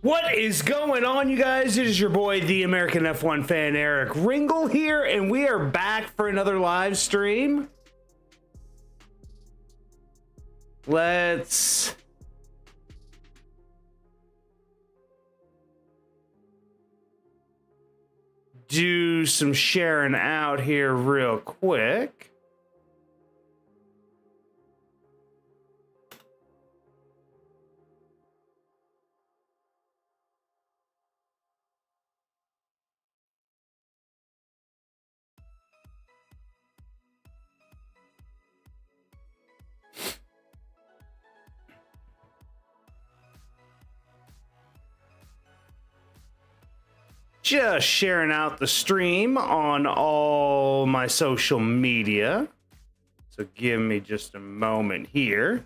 What is going on, you guys? It is your boy, the American F1 fan, Eric Ringel here, and we are back for another live stream. Let's do some sharing out here real quick. Just sharing out the stream on all my social media. So give me just a moment here.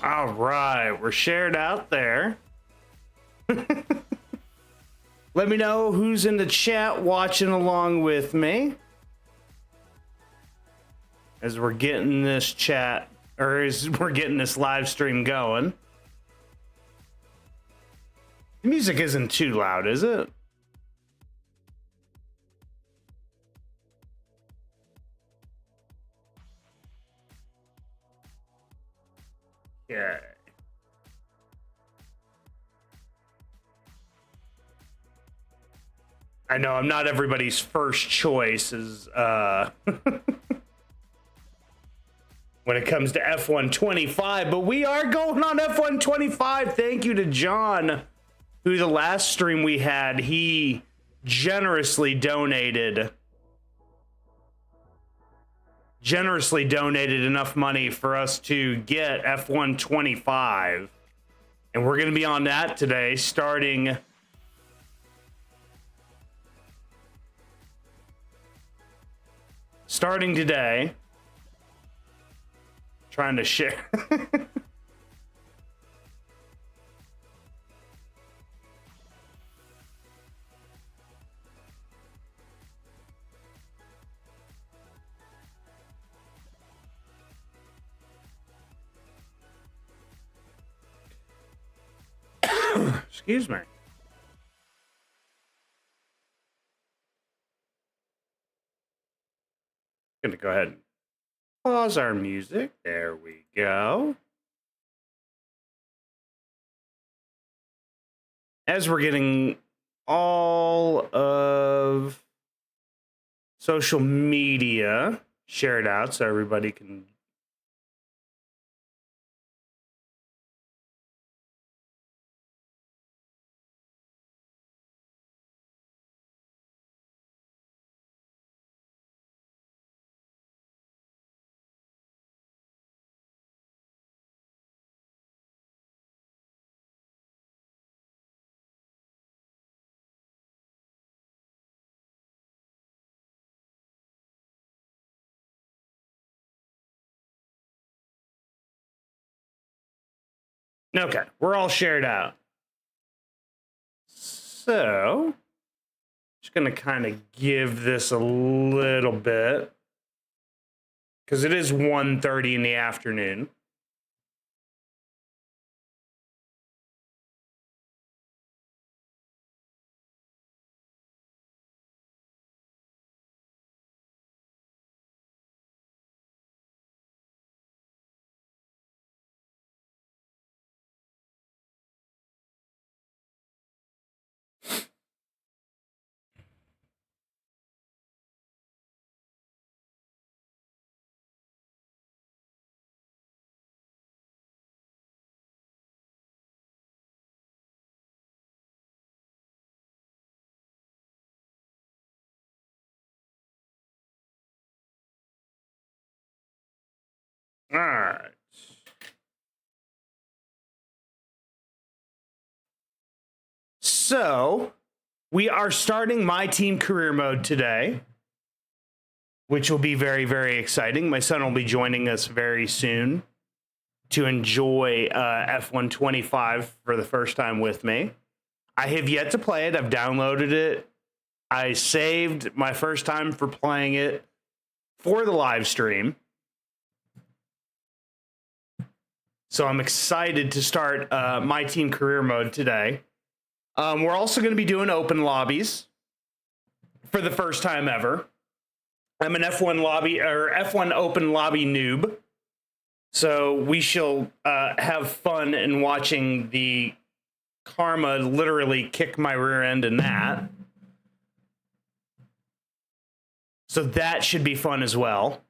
All right, we're shared out there. Let me know who's in the chat watching along with me as we're getting this chat, or as we're getting this live stream going. The music isn't too loud, is it? Yeah. I know I'm not everybody's first choice is when it comes to F1 25, but we are going on F1 25. Thank you to John, who the last stream we had, he generously donated enough money for us to get F1 25. And we're going to be on that today, starting today. Trying to share. Excuse me. I'm gonna go ahead and pause our music. There we go. As we're getting all of social media shared out so everybody can okay, we're all shared out. So, just going to kind of give this a little bit because it is 1:30 in the afternoon. right. So, we are starting My Team Career Mode today, which will be very, very exciting. My son will be joining us very soon to enjoy F125 for the first time with me. I have yet to play it. I've downloaded it. I saved my first time for playing it for the live stream. So I'm excited to start My Team Career Mode today. We're also going to be doing open lobbies for the first time ever. I'm an F1 open lobby noob. So we shall have fun in watching the karma literally kick my rear end in that. So that should be fun as well.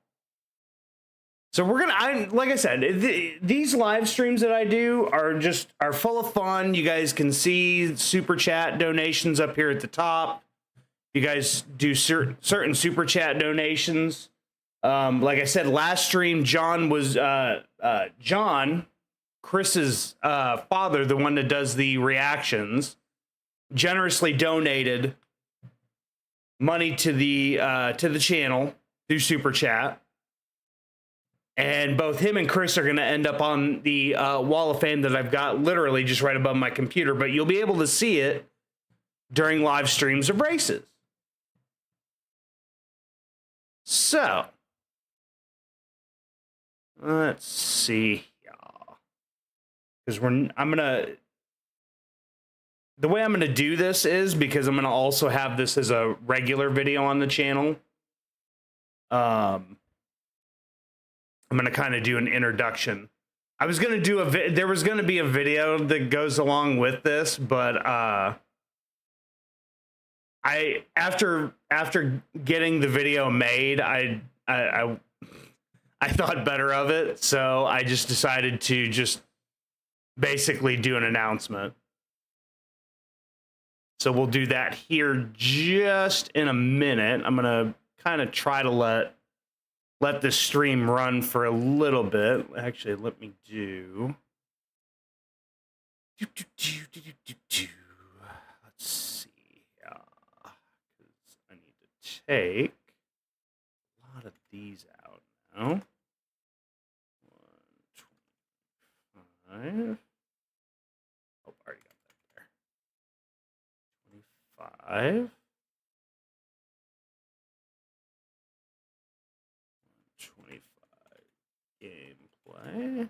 So like I said, these live streams that I do are full of fun. You guys can see super chat donations up here at the top. You guys do certain super chat donations. Like I said, last stream, John, Chris's father, the one that does the reactions, generously donated money to the channel through super chat. And both him and Chris are going to end up on the wall of fame that I've got literally just right above my computer, but you'll be able to see it during live streams of races. So, let's see, y'all. Because the way I'm going to do this is because I'm going to also have this as a regular video on the channel. I'm going to kind of do an introduction. I was going to do there was going to be a video that goes along with this, but after getting the video made, I thought better of it, so I just decided to just basically do an announcement. So we'll do that here just in a minute. I'm going to kind of try to let the stream run for a little bit. Actually, let me do. Let's see. Because I need to take a lot of these out now. 125. Oh, already got that there. 25. 25 gameplay.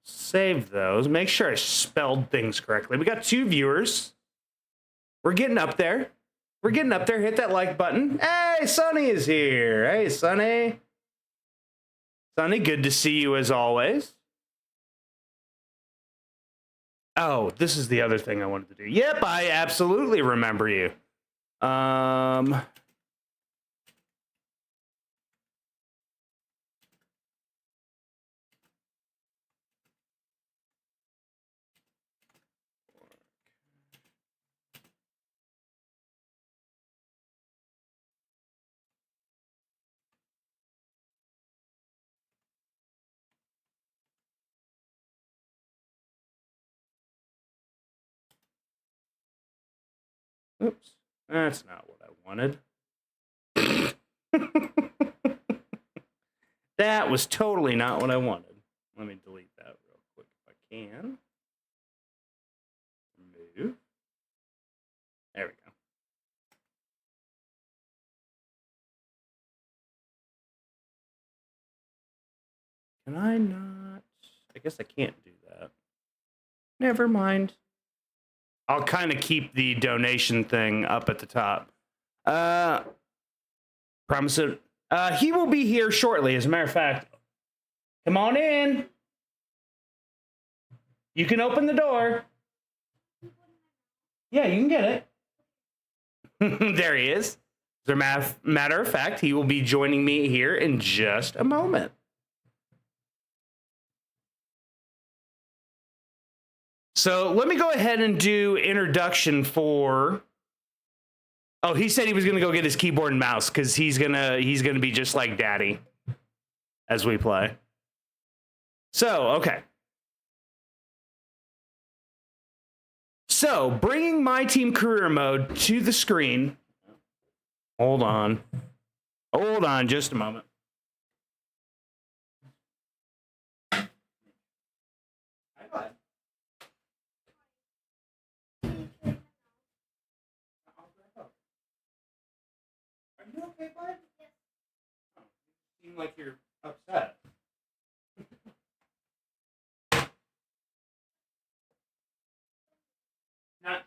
Save those. Make sure I spelled things correctly. We got 2 viewers. We're getting up there. We're getting up there. Hit that like button. Hey, Sonny is here. Hey, Sonny. Sonny, good to see you as always. Oh, this is the other thing I wanted to do. Yep, I absolutely remember you. Oops, that's not what I wanted. That was totally not what I wanted. Let me delete that real quick if I can. Remove. There we go. Can I not? I guess I can't do that. Never mind. I'll kind of keep the donation thing up at the top. Promise it. He will be here shortly. As a matter of fact, come on in. You can open the door. Yeah, you can get it. There he is. As a matter of fact, he will be joining me here in just a moment. So let me go ahead and do introduction for. Oh, he said he was gonna go get his keyboard and mouse because he's gonna be just like Daddy as we play. So okay. So bringing my team career mode to the screen. Hold on just a moment. You okay, bud? Yes. Oh, you seem like you're upset.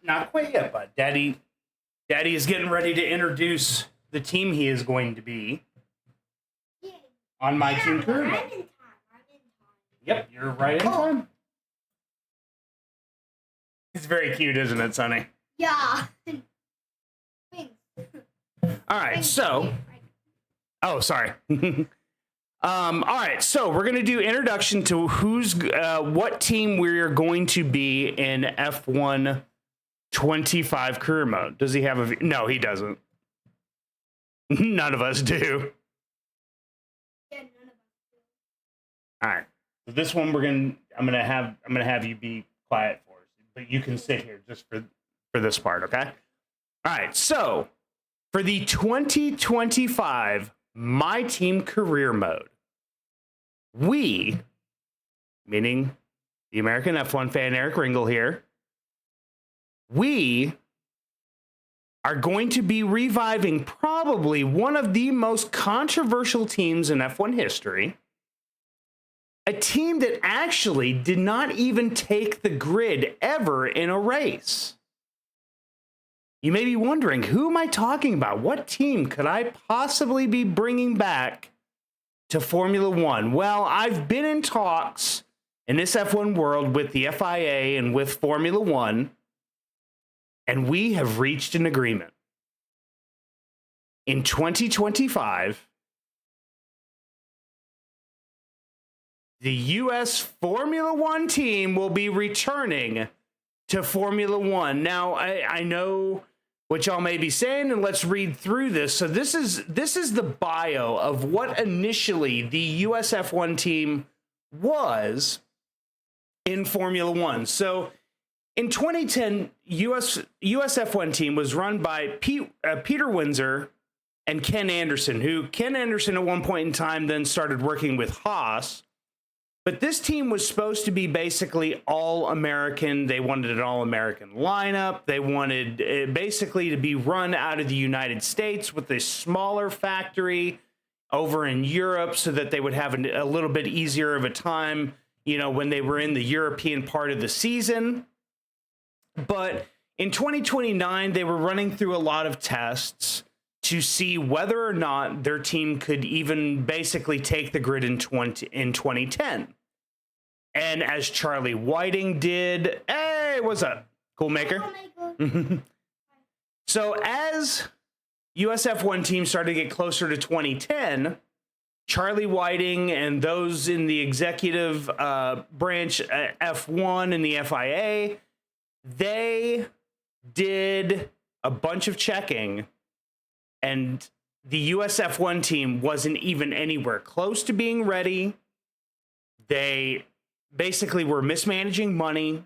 Not quite yet, bud. Daddy is getting ready to introduce the team he is going to be on my team career. I'm in time. Yep, you're right in time. It's very cute, isn't it, Sonny? Yeah. All right, so. Oh, sorry. All right, so we're gonna do introduction to what team we're going to be in F1 25 career mode. Does he have a? No, he doesn't. None of us do. Yeah, none of us do. All right, so this one I'm gonna have you be quiet for us, but you can sit here just for this part, okay? All right, so. For the 2025 My Team Career Mode, we, meaning the American F1 fan Eric Ringel here, we are going to be reviving probably one of the most controversial teams in F1 history, a team that actually did not even take the grid ever in a race. You may be wondering, who am I talking about? What team could I possibly be bringing back to Formula One? Well, I've been in talks in this F1 world with the FIA and with Formula One, and we have reached an agreement. In 2025, the U.S. Formula One team will be returning to Formula One. Now, I know what y'all may be saying, and let's read through this. So this is the bio of what initially the US F1 team was in Formula One. So in 2010, US F1 team was run by Peter Windsor and Ken Anderson, who Ken Anderson at one point in time then started working with Haas. But this team was supposed to be basically all-American. They wanted an all-American lineup. They wanted it basically to be run out of the United States with a smaller factory over in Europe so that they would have a little bit easier of a time, you know, when they were in the European part of the season. But in 2029, they were running through a lot of tests to see whether or not their team could even basically take the grid in 2010. And as Charlie Whiting did, hey, what's up, Cool Maker? So as US F1 team started to get closer to 2010, Charlie Whiting and those in the executive branch F1 and the FIA, they did a bunch of checking, and the US F1 team wasn't even anywhere close to being ready. They basically were mismanaging money.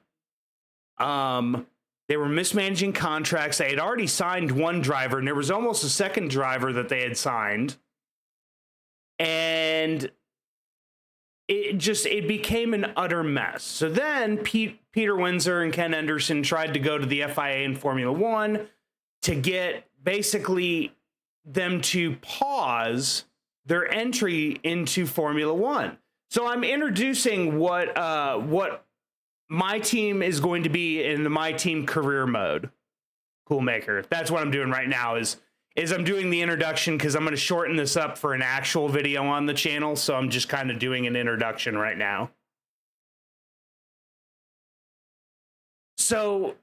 They were mismanaging contracts. They had already signed one driver, and there was almost a second driver that they had signed. And it became an utter mess. So then Peter Windsor and Ken Anderson tried to go to the FIA and Formula One to get basically them to pause their entry into Formula One. So I'm introducing what my team is going to be in the My Team career mode. Cool Maker. That's what I'm doing right now is I'm doing the introduction because I'm going to shorten this up for an actual video on the channel. So I'm just kind of doing an introduction right now. So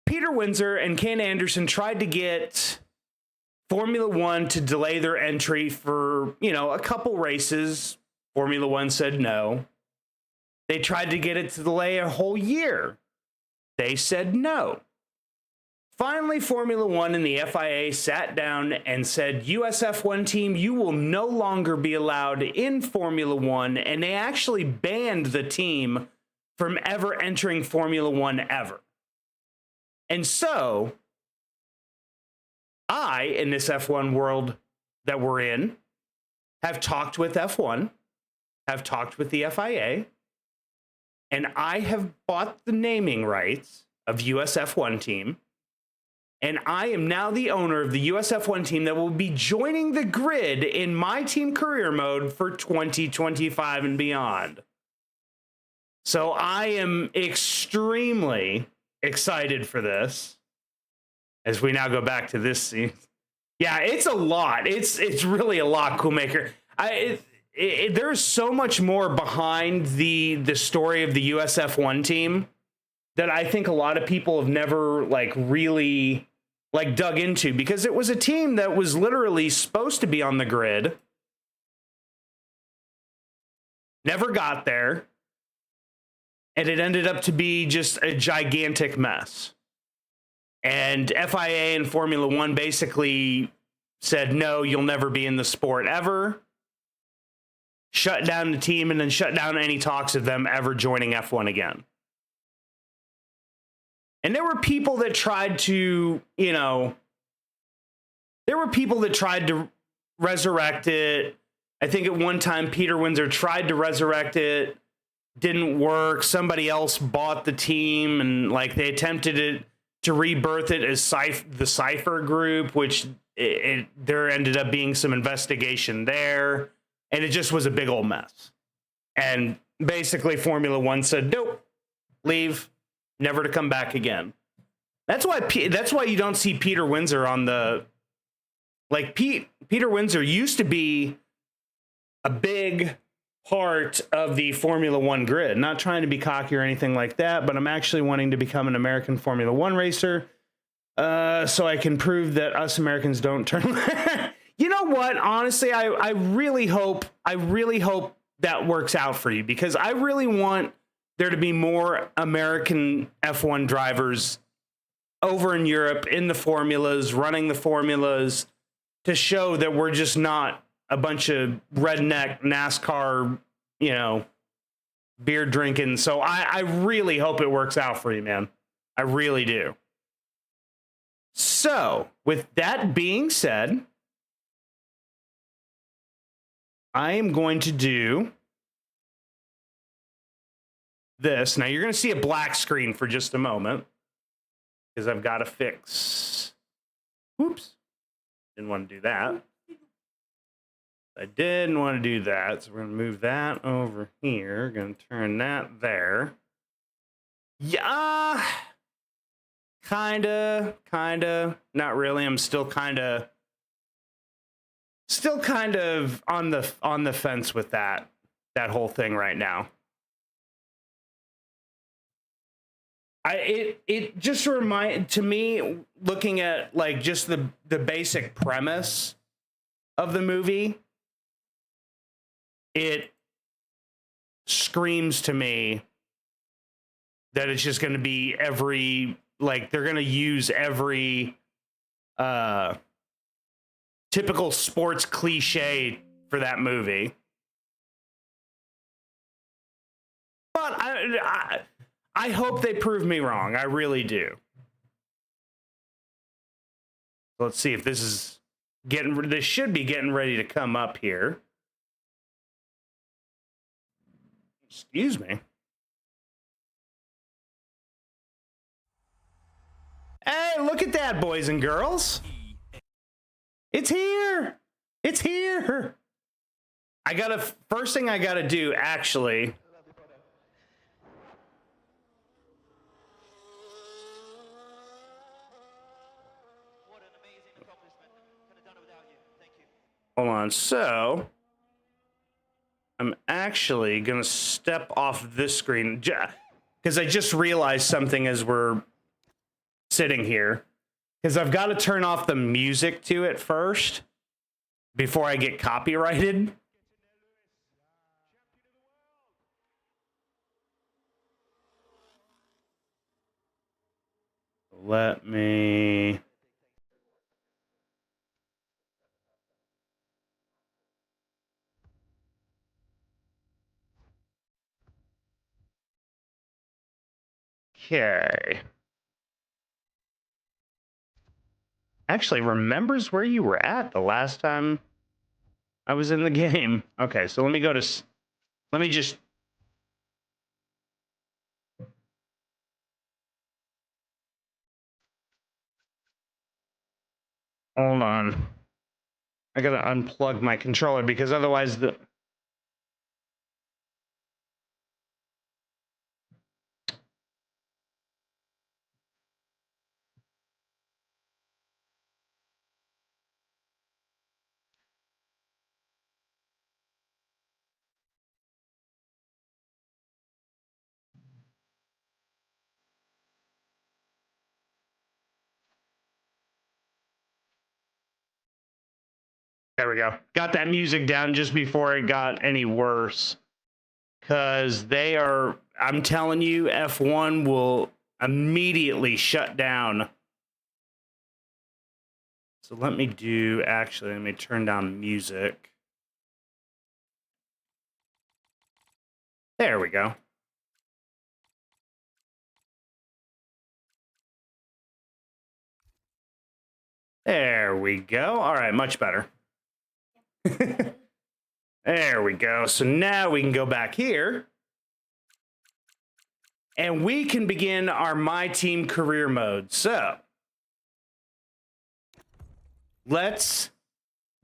Peter Windsor and Ken Anderson tried to get Formula One to delay their entry for, you know, a couple races. Formula One said no. They tried to get it to delay a whole year. They said no. Finally, Formula One and the FIA sat down and said, US F1 team, you will no longer be allowed in Formula One. And they actually banned the team from ever entering Formula One ever. And so, I, in this F1 world that we're in, have talked with F1, have talked with the FIA, and I have bought the naming rights of US F1 team. And I am now the owner of the US F1 team that will be joining the grid in my team career mode for 2025 and beyond. So I am extremely excited for this. As we now go back to this scene. Yeah, it's a lot. It's really a lot, Coolmaker. There's so much more behind the story of the US F1 team that I think a lot of people have never really dug into, because it was a team that was literally supposed to be on the grid, never got there, and it ended up to be just a gigantic mess. And FIA and Formula One basically said, no, you'll never be in the sport ever. Shut down the team and then shut down any talks of them ever joining F1 again. And there were people that tried to, resurrect it. I think at one time Peter Windsor tried to resurrect it. Didn't work. Somebody else bought the team and they attempted it to rebirth it as the Cypher Group, which there ended up being some investigation there. And it just was a big old mess. And basically Formula One said, nope, leave. Never to come back again. That's why you don't see Peter Windsor on the Peter Windsor used to be a big part of the Formula One grid. Not trying to be cocky or anything like that, but I'm actually wanting to become an American Formula One racer, so I can prove that us Americans don't turn. You know what? Honestly, I really hope that works out for you, because I really want there to be more American F1 drivers over in Europe in the formulas, running the formulas, to show that we're just not a bunch of redneck NASCAR, beer drinking. So I really hope it works out for you, man. I really do. So with that being said, I am going to do this. Now you're going to see a black screen for just a moment, because I've got to fix. Oops. Didn't want to do that. I didn't want to do that. So we're going to move that over here. Going to turn that there. Yeah. Kinda. Not really. I'm still kind of on the fence with that whole thing right now. It just reminded to me, looking at just the basic premise of the movie, it screams to me that it's just going to be they're going to use every typical sports cliche for that movie. But I hope they prove me wrong. I really do. Let's see if this should be getting ready to come up here. Excuse me. Hey, look at that, boys and girls. It's here. It's here. First thing I gotta do, actually. Hold on. So I'm actually going to step off this screen because I just realized something as we're sitting here, because I've got to turn off the music to it first before I get copyrighted. Let me... Okay. Actually, remembers where you were at the last time I was in the game. Okay, so let me go to... Let me just... Hold on. I gotta unplug my controller because otherwise the... There we go. Got that music down just before it got any worse. Because they are, I'm telling you, F1 will immediately shut down. So let me do, actually, let me turn down music. There we go. There we go. All right, much better. There we go. So now we can go back here. And we can begin our My Team career mode. So let's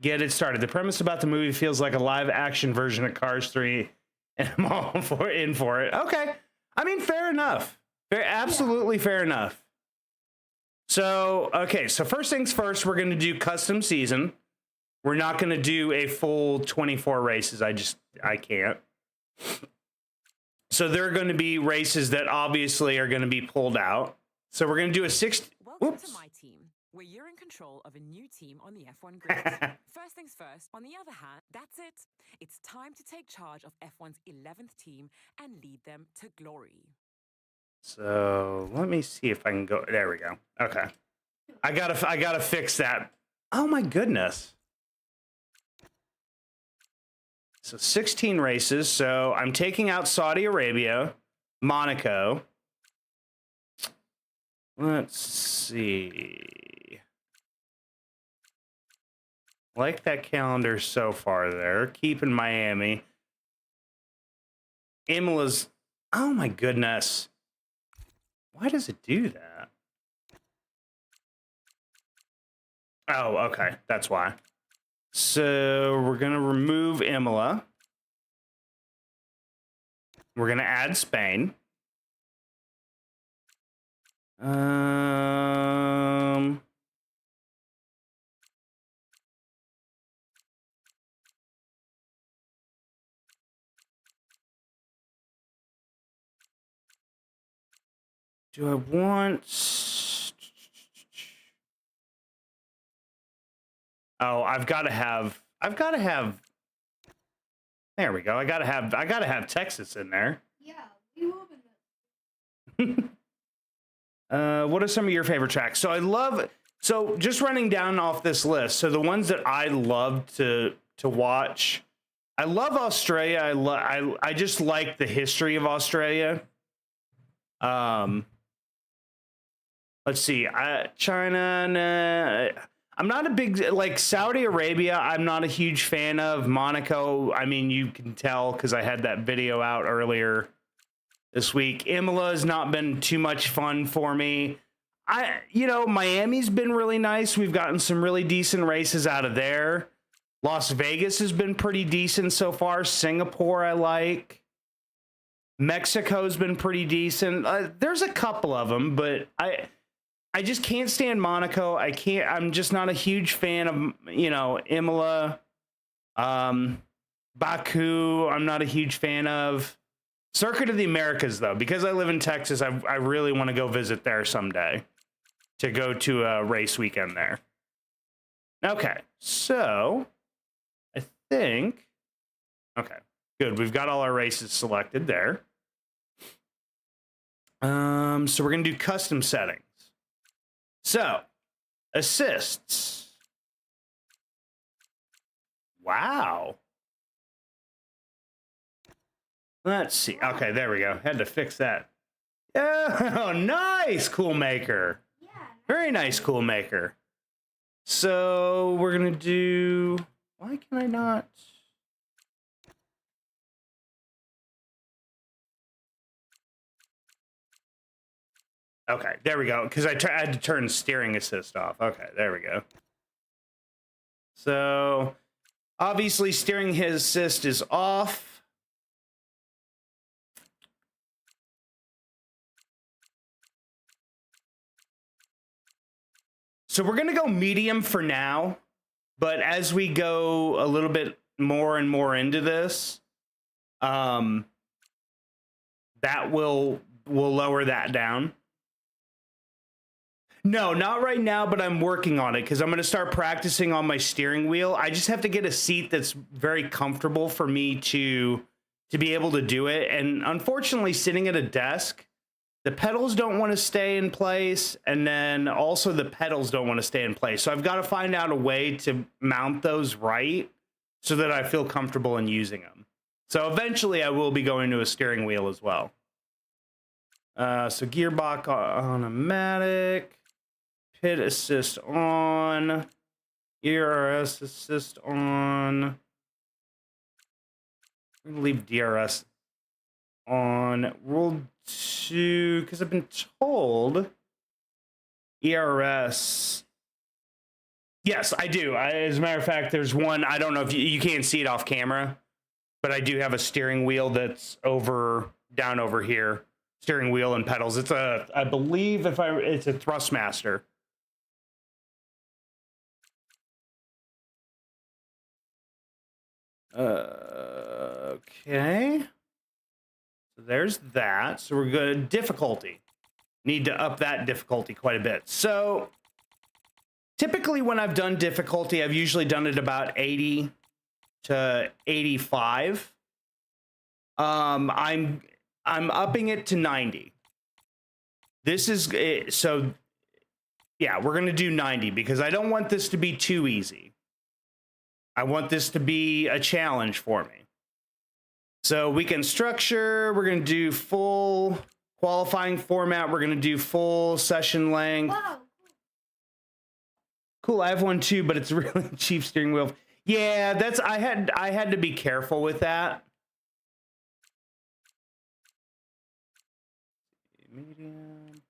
get it started. The premise about the movie feels like a live action version of Cars 3, and I'm all in for it. Okay. I mean, fair enough. Absolutely fair enough. So, okay, so first things first, we're going to do custom season. We're not going to do a full 24 races. I can't. So there are going to be races that obviously are going to be pulled out. So we're going to do a Welcome to my team, where you're in control of a new team on the F1 grid. First things first, on the other hand, that's it. It's time to take charge of F1's 11th team and lead them to glory. So let me see if I can go. There we go. Okay. I gotta fix that. Oh my goodness. So 16 races. So I'm taking out Saudi Arabia, Monaco. Let's see. Like that calendar so far there. Keeping Miami. Imola's. Oh my goodness. Why does it do that? Oh, okay. That's why. So we're going to remove Imola. We're going to add Spain. Do I want... Oh, I've got to have... There we go. I gotta have Texas in there. Yeah, we will be. What are some of your favorite tracks? So just running down off this list. So the ones that I love to watch, I love Australia. I just like the history of Australia. Let's see. China. Nah, I'm not a big, like Saudi Arabia. I'm not a huge fan of. Monaco. I mean, you can tell because I had that video out earlier this week. Imola has not been too much fun for me. Miami's been really nice. We've gotten some really decent races out of there. Las Vegas has been pretty decent so far. Singapore, I like. Mexico's been pretty decent. There's a couple of them, but I just can't stand Monaco. I'm just not a huge fan of, Imola. Baku, I'm not a huge fan of. Circuit of the Americas, though, because I live in Texas, I really want to go visit there someday to go to a race weekend there. Okay, so I think, okay, good. We've got all our races selected there. So we're going to do custom settings. So, assists. Wow. Let's see. Okay, there we go. Had to fix that. Oh, nice, Cool Maker. Yeah. Very nice, Cool Maker. So we're gonna do. Why can I not? Okay, there we go. Because I had to turn steering assist off. Okay, there we go. So obviously, steering assist is off. So we're going to go medium for now, but as we go a little bit more and more into this, that will lower that down. No, not right now, but I'm working on it because I'm going to start practicing on my steering wheel. I just have to get a seat that's very comfortable for me to be able to do it. And unfortunately, sitting at a desk, the pedals don't want to stay in place, and then also the pedals don't want to stay in place. So I've got to find out a way to mount those right so that I feel comfortable in using them. So eventually I will be going to a steering wheel as well. So gearbox automatic, pit assist on, ERS assist on. I'm going to leave DRS on. Rule 2, because I've been told ERS. Yes, I do. As a matter of fact, there's one. I don't know if you can't see it off camera, but I do have a steering wheel that's down over here. Steering wheel and pedals. It's I believe it's a Thrustmaster. Okay. So there's that. So we're good. Difficulty. Need to up that difficulty quite a bit. So typically when I've done difficulty, I've usually done it about 80 to 85. I'm upping it to 90. This is so yeah, we're going to do 90 because I don't want this to be too easy. I want this to be a challenge for me. So weekend structure, we're going to do full qualifying format. We're going to do full session length. Wow. Cool. I have one too, but it's really cheap steering wheel. Yeah, I had to be careful with that. Medium.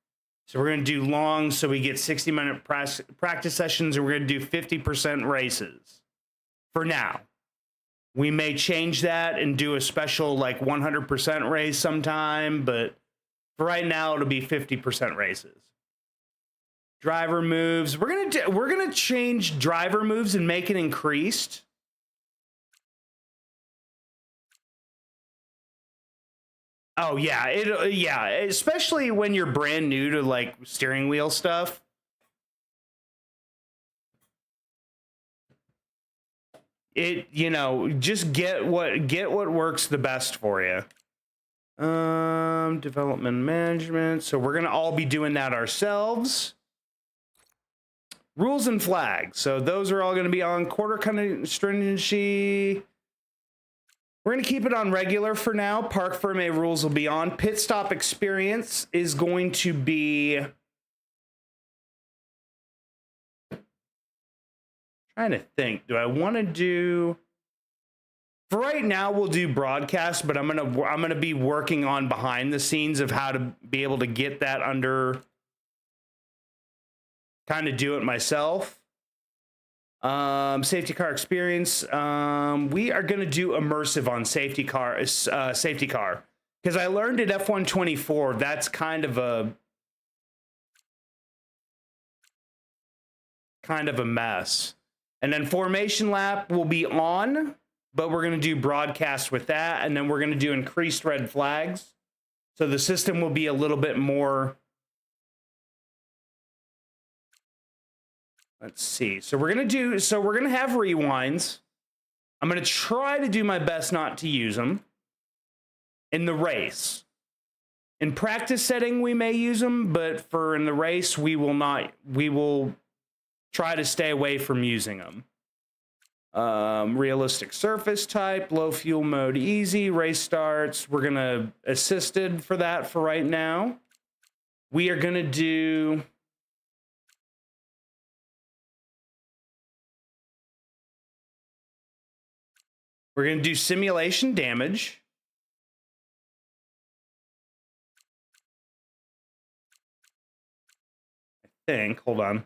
So we're going to do long, so we get 60-minute practice sessions, and we're going to do 50% races for now. We may change that and do a special like 100% race sometime, but for right now it'll be 50% races. Driver moves. We're gonna change driver moves and make it increased. Oh yeah, especially when you're brand new to like steering wheel stuff. Just get what works the best for you. Development management. So we're gonna all be doing that ourselves. Rules and flags. So those are all gonna be on quarter kind of stringency. We're gonna keep it on regular for now. Park Firme rules will be on. Pit stop experience is going to be. Trying to think, do I want to do? For right now, we'll do broadcast, but I'm gonna be working on behind the scenes of how to be able to get that under. Kind of do it myself. Safety car experience. We are gonna do immersive on safety car, because I learned at F124 that's kind of a mess. And then formation lap will be on, but we're going to do broadcast with that. And then we're going to do increased red flags. So the system will be a little bit more. Let's see. So we're going to have rewinds. I'm going to try to do my best not to use them in the race. In practice setting, we may use them, but for in the race, we will not. We will try to stay away from using them. Realistic surface type, low fuel mode, easy, race starts. We're gonna assisted for that for right now. We are gonna do. We're gonna do simulation damage. I think. Hold on.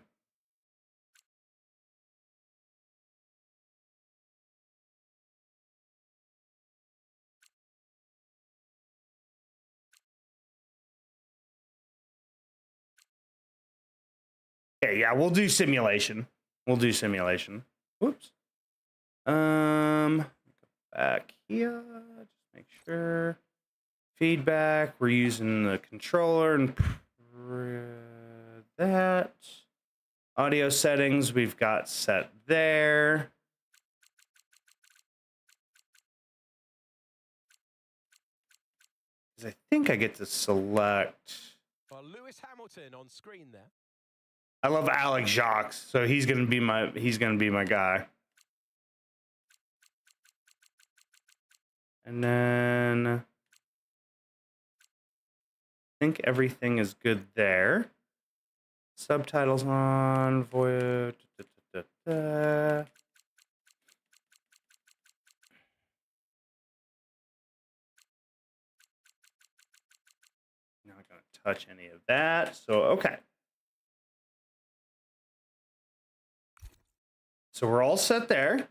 Okay, yeah, we'll do simulation. We'll do simulation. Whoops. Back here. Just make sure. Feedback. We're using the controller and that. Audio settings we've got set there. I think I get to select. Well, Lewis Hamilton on screen there. I love Alex Jacques, so he's gonna be my guy. And then I think everything is good there. Subtitles on, voice. Not gonna touch any of that. So okay. So we're all set there.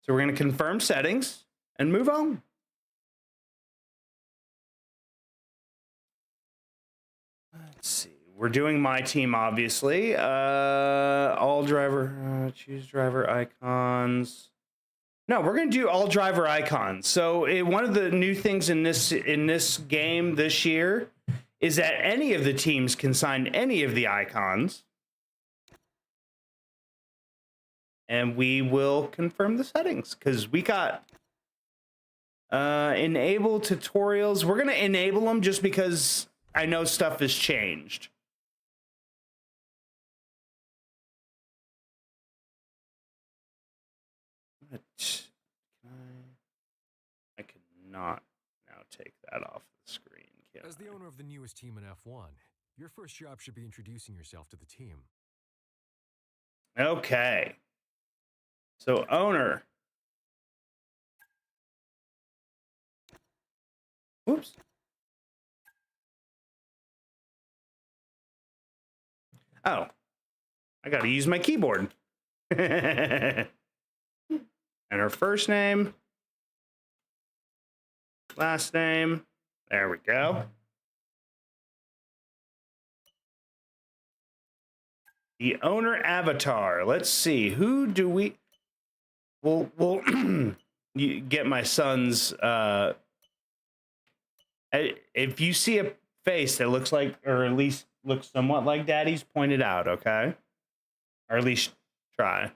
So we're gonna confirm settings and move on. Let's see. We're doing my team, obviously. All driver, choose driver icons. No, we're gonna do all driver icons. So one of the new things in this game this year is that any of the teams can sign any of the icons, and we will confirm the settings because we got enable tutorials. We're gonna enable them just because I know stuff has changed. I cannot now take that off the screen. As the owner of the newest team in F1, your first job should be introducing yourself to the team. Okay. So owner. Oops. Oh, I got to use my keyboard. And her first name, last name. There we go. The owner avatar. Let's see. Who do we? We'll you get my son's. If you see a face that looks like, or at least looks somewhat like Daddy's, point it out, okay? Or at least try.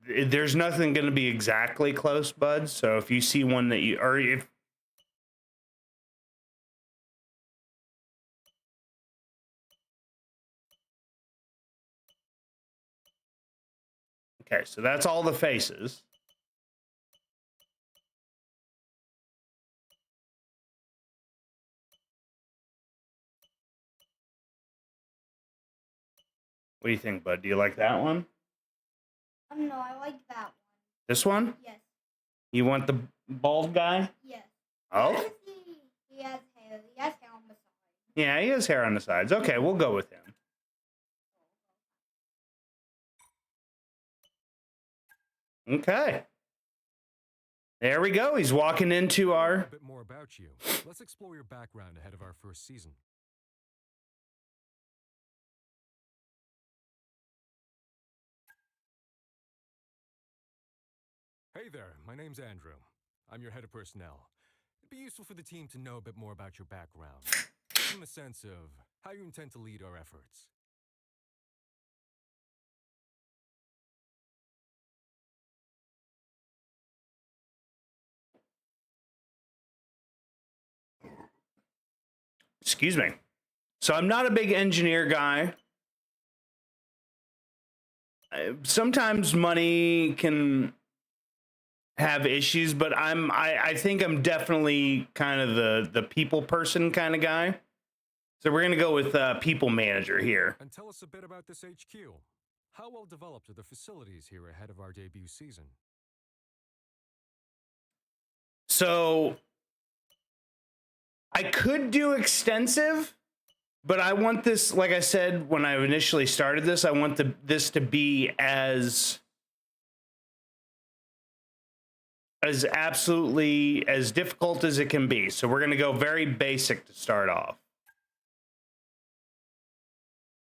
There's nothing going to be exactly close, bud. So if you see one that you, or if. Okay, so that's all the faces. What do you think, bud? Do you like that one? No, I like that one. This one? Yes. You want the bald guy? Yes. Oh? He has hair. He has hair on the side. Yeah, he has hair on the sides. Okay, we'll go with him. Okay. There we go. He's walking into our... A bit more about you. Let's explore your background ahead of our first season. Hey there, my name's Andrew. I'm your head of personnel. It'd be useful for the team to know a bit more about your background. Give them a sense of how you intend to lead our efforts. Excuse me. So I'm not a big engineer guy. Sometimes money can have issues, but I think I'm definitely kind of the people person kind of guy. So we're gonna go with people manager here. And tell us a bit about this HQ. How well developed are the facilities here ahead of our debut season? So I could do extensive, but I want this, like I said when I initially started this, I want this to be as absolutely as difficult as it can be. So we're going to go very basic to start off.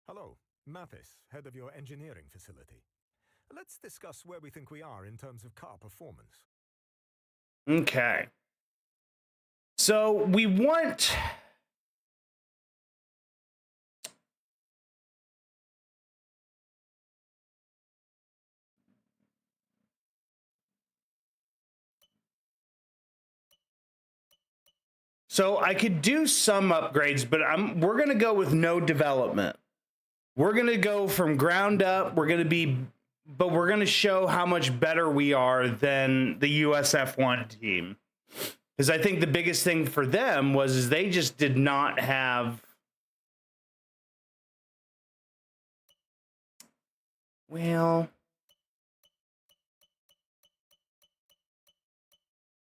Hello, Mathis, head of your engineering facility. Let's discuss where we think we are in terms of car performance. Okay. So we want... So I could do some upgrades, but we're going to go with no development. We're going to go from ground up. We're going to show how much better we are than the US F1 team. Because I think the biggest thing for them was they just did not have... Well...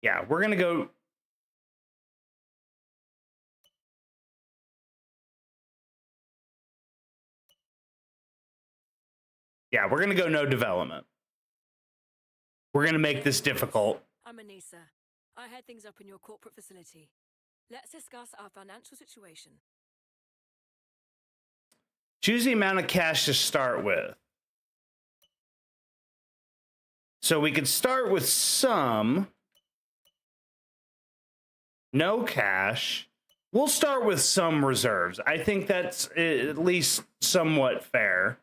Yeah, we're going to go... Yeah, we're going to go no development. We're going to make this difficult. I'm Anissa. I head things up in your corporate facility. Let's discuss our financial situation. Choose the amount of cash to start with. So we could start with some. No cash. We'll start with some reserves. I think that's at least somewhat fair.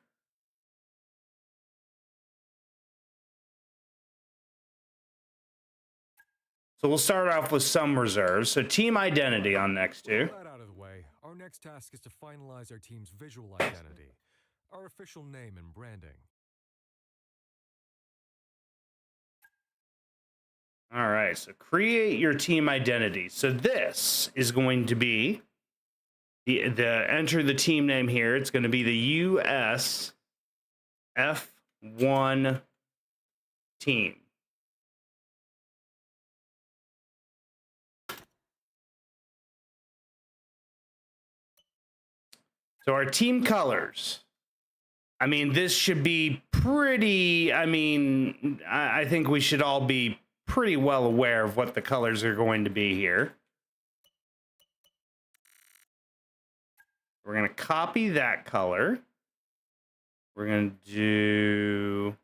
So we'll start off with some reserves. So team identity on next two. With that out of the way, our next task is to finalize our team's visual identity, our official name and branding. All right, so create your team identity. So this is going to be the enter the team name here. It's going to be the US F1 team. So our team colors. I mean, this should be pretty, I think we should all be pretty well aware of what the colors are going to be here. We're going to copy that color. We're going to do...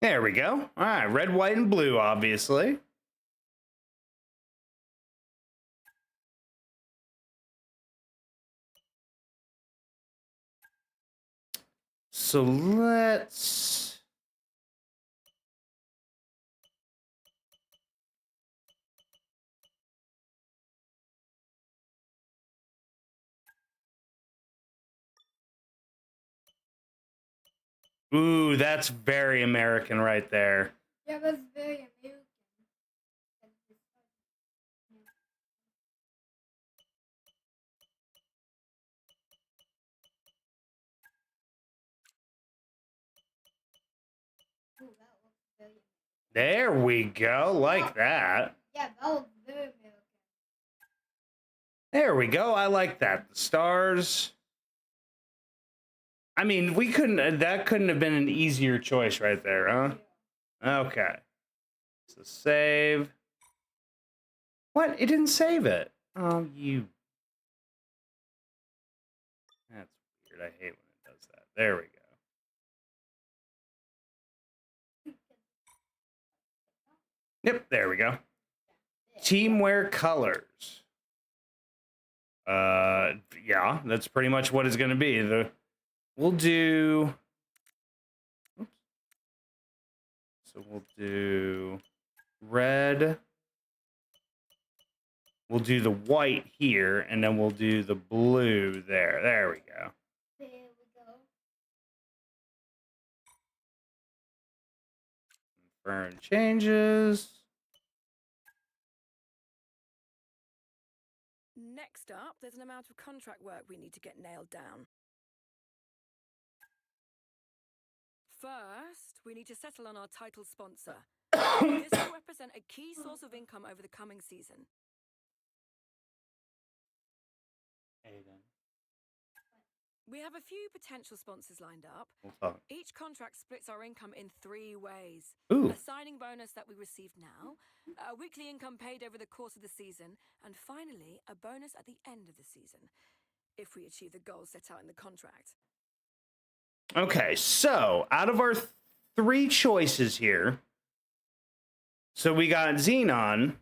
There we go. All right, red, white, and blue, obviously. So let's... Ooh, that's very American right there. Yeah, that's very American. Ooh, that looks very... There we go, like that. Yeah, that looks very American. There we go, I like that. The stars. I mean, we couldn't, that couldn't have been an easier choice right there, huh? Okay. So save. What? It didn't save it. Oh, you. That's weird. I hate when it does that. There we go. Yep, there we go. Teamwear colors. Yeah, that's pretty much what it's going to be. We'll do. Oops. So we'll do red. We'll do the white here, and then we'll do the blue there. There we go. There we go. Confirm changes. Next up, there's an amount of contract work we need to get nailed down. First, we need to settle on our title sponsor. This will represent a key source of income over the coming season. We have a few potential sponsors lined up. We'll talk. Each contract splits our income in 3 ways. Ooh. A signing bonus that we receive now, a weekly income paid over the course of the season, and finally, a bonus at the end of the season, if we achieve the goals set out in the contract. Okay, so out of our 3 choices here, so we got Xenon,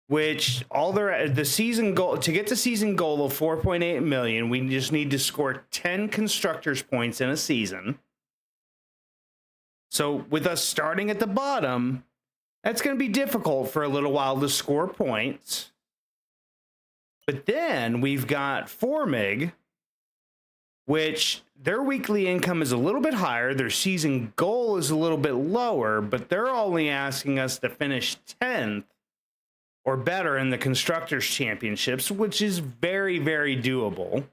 which the season goal, to get the season goal of 4.8 million, we just need to score 10 constructors points in a season. So with us starting at the bottom, that's going to be difficult for a little while to score points. But then we've got Formig, which their weekly income is a little bit higher. Their season goal is a little bit lower, but they're only asking us to finish 10th or better in the Constructors' Championships, which is very, very doable.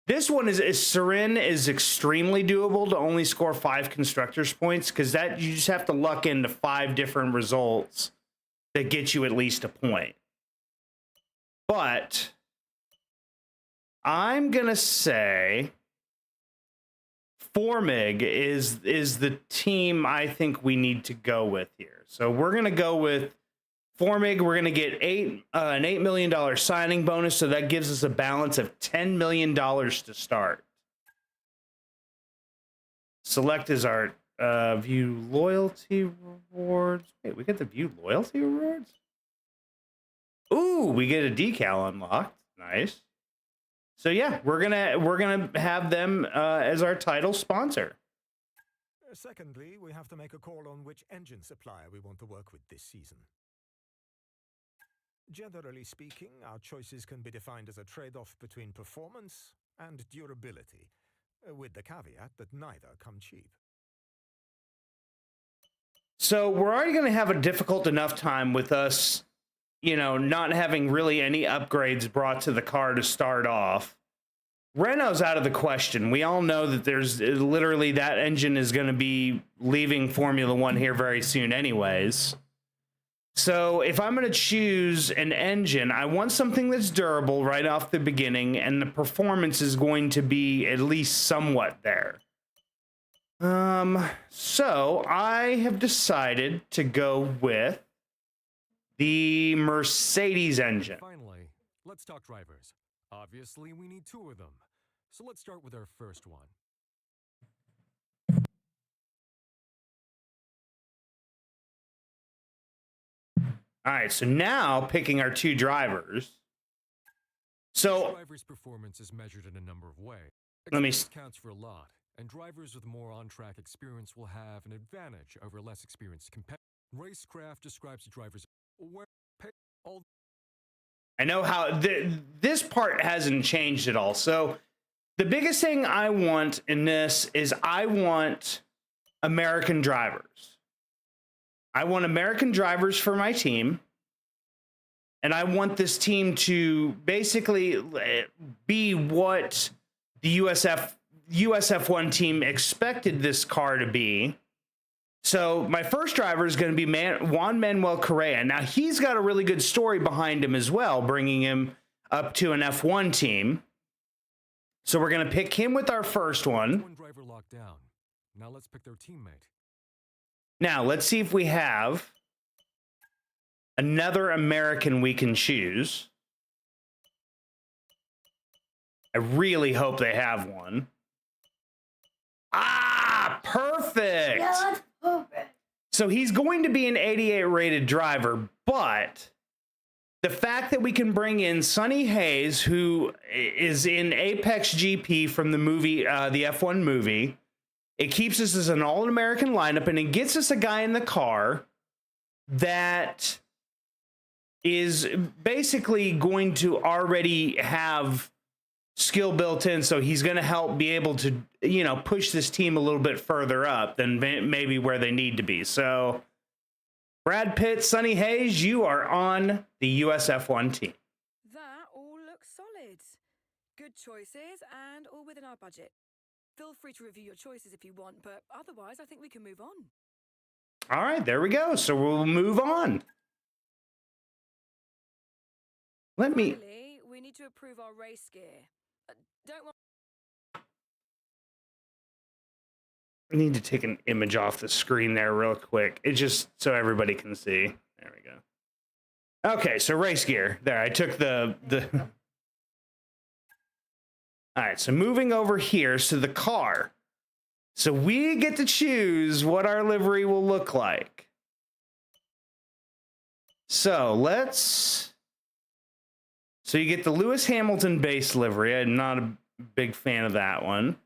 This one is Serin is extremely doable to only score 5 Constructors points, because that you just have to luck into 5 different results that get you at least a point. But I'm gonna say Formig is the team I think we need to go with here. So we're gonna go with Formig. We're gonna get an $8 million signing bonus, so that gives us a balance of $10 million to start. Select as our view loyalty rewards. Wait, we get to view loyalty rewards? Ooh, we get a decal unlocked. Nice. So yeah, we're gonna have them as our title sponsor. Secondly, we have to make a call on which engine supplier we want to work with this season. Generally speaking, our choices can be defined as a trade-off between performance and durability, with the caveat that neither come cheap. So we're already going to have a difficult enough time with us, you know, not having really any upgrades brought to the car to start off. Renault's out of the question. We all know that there's literally that engine is going to be leaving Formula One here very soon anyways. So if I'm going to choose an engine, I want something that's durable right off the beginning, and the performance is going to be at least somewhat there. So I have decided to go with the Mercedes engine. Finally, let's talk drivers. Obviously, we need 2 of them. So let's start with our first one. All right, so now picking our 2 drivers. So Drivers' performance is measured in a number of ways. Let me Experience counts for a lot, and drivers with more on-track experience will have an advantage over less experienced competitors. Racecraft describes the drivers where all. I know how this part hasn't changed at all. So the biggest thing I want in this is I want American drivers. I want American drivers for my team. And I want this team to basically be what the USF1 team expected this car to be. So my first driver is going to be Juan Manuel Correa. Now, he's got a really good story behind him as well, bringing him up to an F1 team. So we're going to pick him with our first one. One driver locked down. Now let's pick their teammate. Now, let's see if we have another American we can choose. I really hope they have one. Ah, perfect. Yeah, that's perfect. So he's going to be an 88 rated driver, but the fact that we can bring in Sonny Hayes, who is in Apex GP from the movie, the F1 movie, it keeps us as an all-American lineup, and it gets us a guy in the car that is basically going to already have skill built in, so he's going to help be able to, you know, push this team a little bit further up than maybe where they need to be. So Brad Pitt, Sonny Hayes, you are on the US F1 team. That all looks solid. Good choices and all within our budget. Feel free to review your choices if you want, but otherwise I think we can move on. All right, there we go. So we'll move on. Finally, we need to approve our race gear. Don't want I need to take an image off the screen there real quick. It's just so everybody can see. There we go. Okay, so race gear. There, I took the All right, so moving over here to the car. So we get to choose what our livery will look like. So you get the Lewis Hamilton base livery. I'm not a big fan of that one.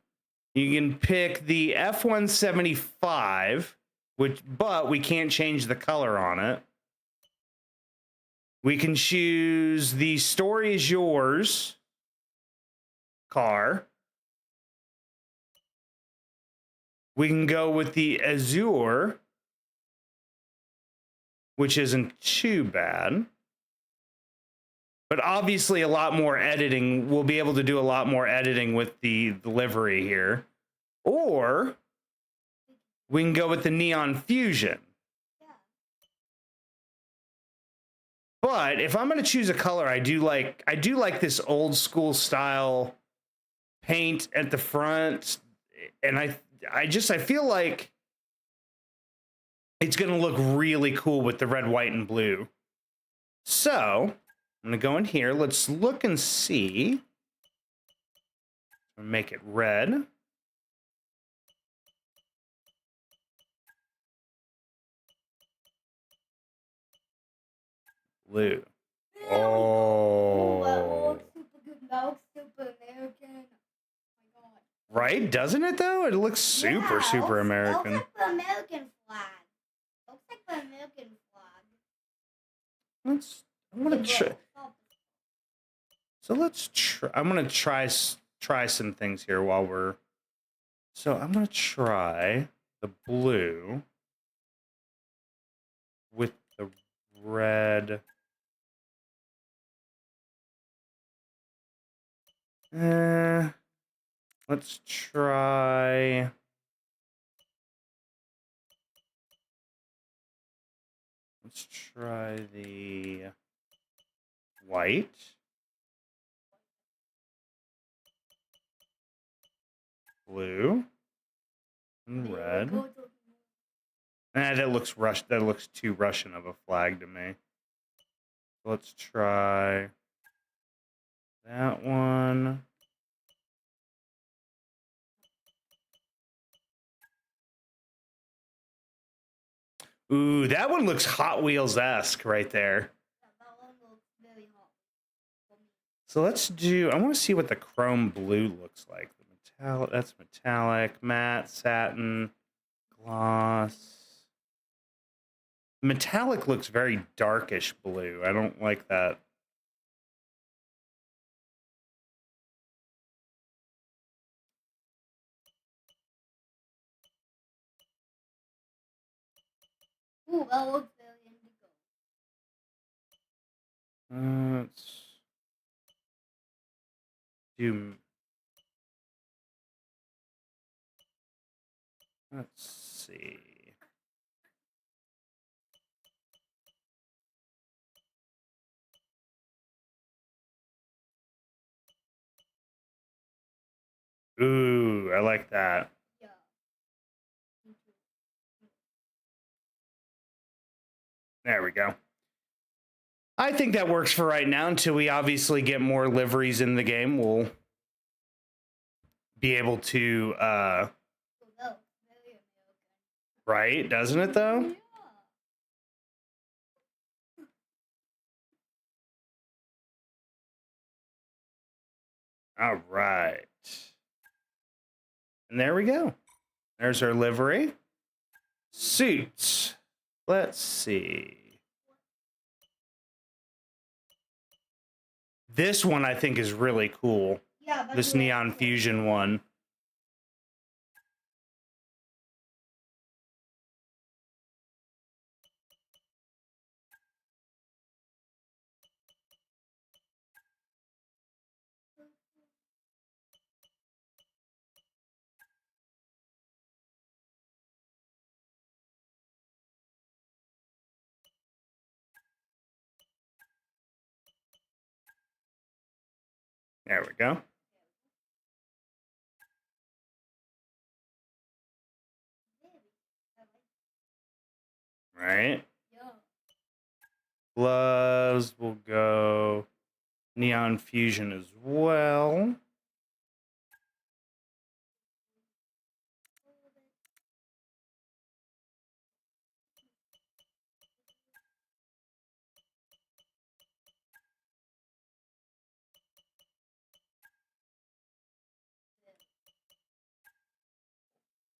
You can pick the F-175, but we can't change the color on it. We can choose the Story Is Yours car. We can go with the Azure, which isn't too bad. But obviously a lot more editing. We'll be able to do a lot more editing with the livery here. Or we can go with the Neon Fusion. But if I'm going to choose a color, I do like this old school style paint at the front, and I feel like it's going to look really cool with the red, white, and blue. So I'm going to go in here. Let's look and see. Make it red. Blue. Oh, that Oh. looks super good. That looks super American. Oh my god. Right? Doesn't it, though? It looks super, Yeah, super looks American. like the American flag. Looks like the American flag. I'm going to try. So let's try. I'm going to try some things here while we're. So I'm going to try the blue with the red. Let's try. Let's try the white. Blue. And red. That looks That looks too Russian of a flag to me. Let's try that one. Ooh, that one looks Hot Wheels-esque right there. That one looks very hot. So let's do, I want to see what the chrome blue looks like. The metallic, that's metallic, matte, satin, gloss. Metallic looks very darkish blue. I don't like that. Ooh, that looks very indigo. Let's do. Let's see. Ooh, I like that. Yeah. There we go. I think that works for right now until we obviously get more liveries in the game. We'll be able to, Well, very American. right? Doesn't it though? Yeah. All right. And there we go. There's our livery. Suits. Let's see. This one I think is really cool. Yeah, but This yeah. Neon Fusion one. There we go. Right. Yeah. Gloves will go. Neon Fusion as well.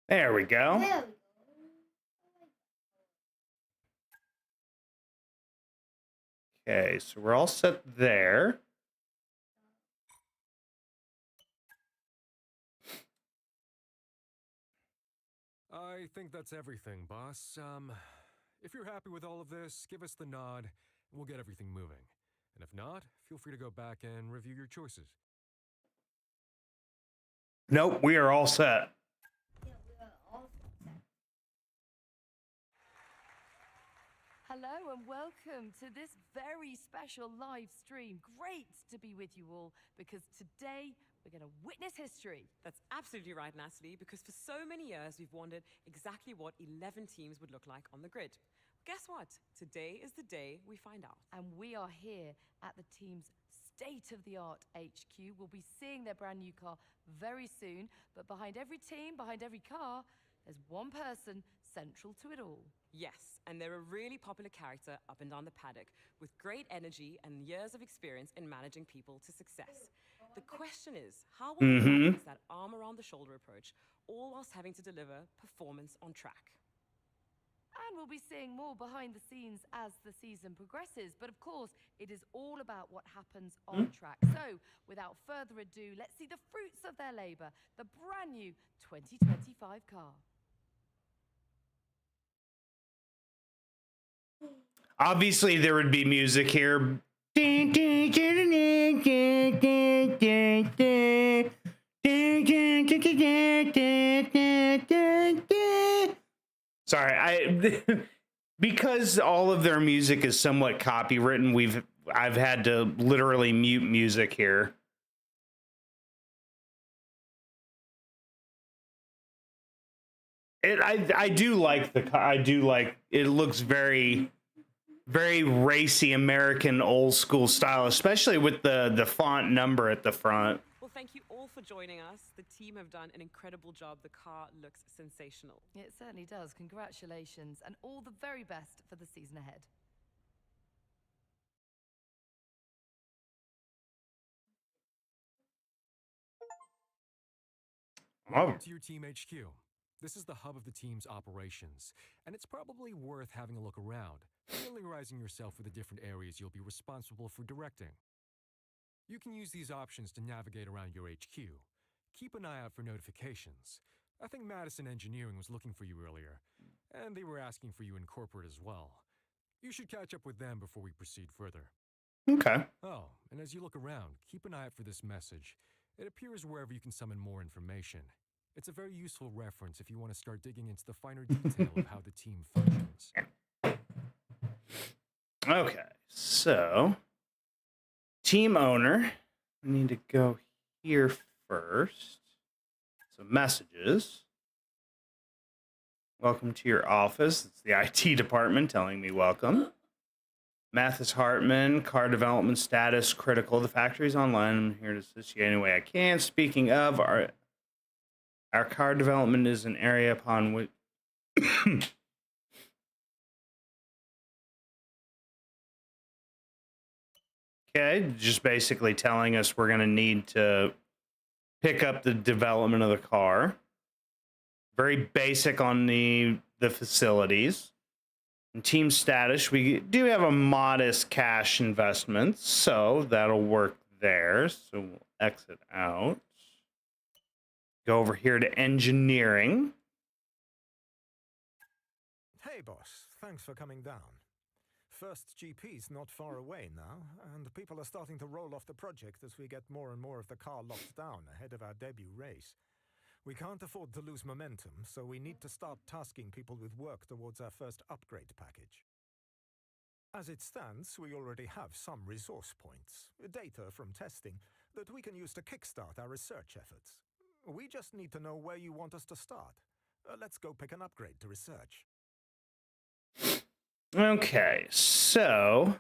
There we go. There we go. Okay, so we're all set there. I think that's everything, boss. If you're happy with all of this, give us the nod, and we'll get everything moving. And if not, feel free to go back and review your choices. Nope, we are all set. Yeah, we are all set. Hello and welcome to this very special live stream. Great to be with you all because today we're going to witness history. That's absolutely right, Natalie, because for so many years we've wondered exactly what 11 teams would look like on the grid. Guess what? Today is the day we find out. And we are here at the team's state-of-the-art HQ. We'll be seeing their brand new car very soon, but behind every team, behind every car, there's one person central to it all. Yes, and they're a really popular character up and down the paddock with great energy and years of experience in managing people to success. The question is, how will they balance that arm around the shoulder approach, all whilst having to deliver performance on track? And we'll be seeing more behind the scenes as the season progresses. But of course, it is all about what happens on track. So, without further ado, let's see the fruits of their labor, the brand new 2025 car. Obviously, there would be music here. Sorry, I because all of their music is somewhat copywritten, I've had to literally mute music here. I do like it looks very racy American old school style, especially with the font number at the front. Well, thank you all for joining us. The team have done an incredible job. The car looks sensational. It certainly does. Congratulations and all the very best for the season ahead. Welcome to your team HQ. This is the hub of the team's operations, and it's probably worth having a look around, familiarizing yourself with the different areas you'll be responsible for directing. You can use these options to navigate around your HQ. Keep an eye out for notifications. I think Madison Engineering was looking for you earlier, and they were asking for you in corporate as well. You should catch up with them before we proceed further. Okay. Oh, and as you look around, keep an eye out for this message. It appears wherever you can summon more information. It's a very useful reference if you want to start digging into the finer detail of how the team functions. Okay, so team owner, we need to go here first. So messages. Welcome to your office. It's the IT department telling me welcome. Mathis Hartman, car development status critical. The factory's online. I'm here to assist you any way I can. Speaking of, Our car development is an area upon which okay, just basically telling us we're going to need to pick up the development of the car. Very basic on the facilities. And team status, we do have a modest cash investment, so that'll work there. So we'll exit out. Go over here to engineering. Hey, boss. Thanks for coming down. First GP's not far away now, and people are starting to roll off the project as we get more and more of the car locked down ahead of our debut race. We can't afford to lose momentum, so we need to start tasking people with work towards our first upgrade package. As it stands, we already have some resource points, data from testing, that we can use to kickstart our research efforts. We just need to know where you want us to start. Let's go pick an upgrade to research. Okay, so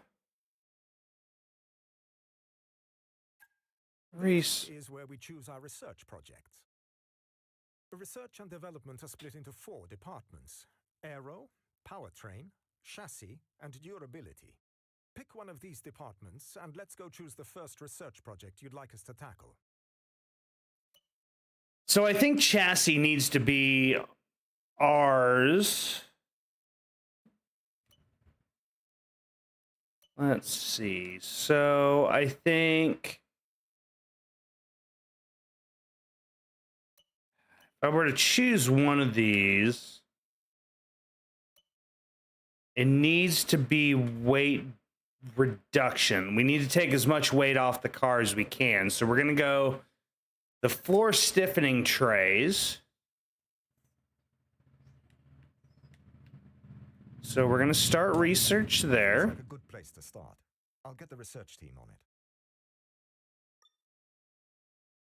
This is where we choose our research projects. Research and development are split into 4 departments: aero, powertrain, chassis, and durability. Pick one of these departments, and let's go choose the first research project you'd like us to tackle. So I think chassis needs to be ours. Let's see. So I think if I were to choose one of these, it needs to be weight reduction. We need to take as much weight off the car as we can. So we're going to go the floor stiffening trays. So we're going to start research there. Looks like a good place to start. I'll get the research team on it.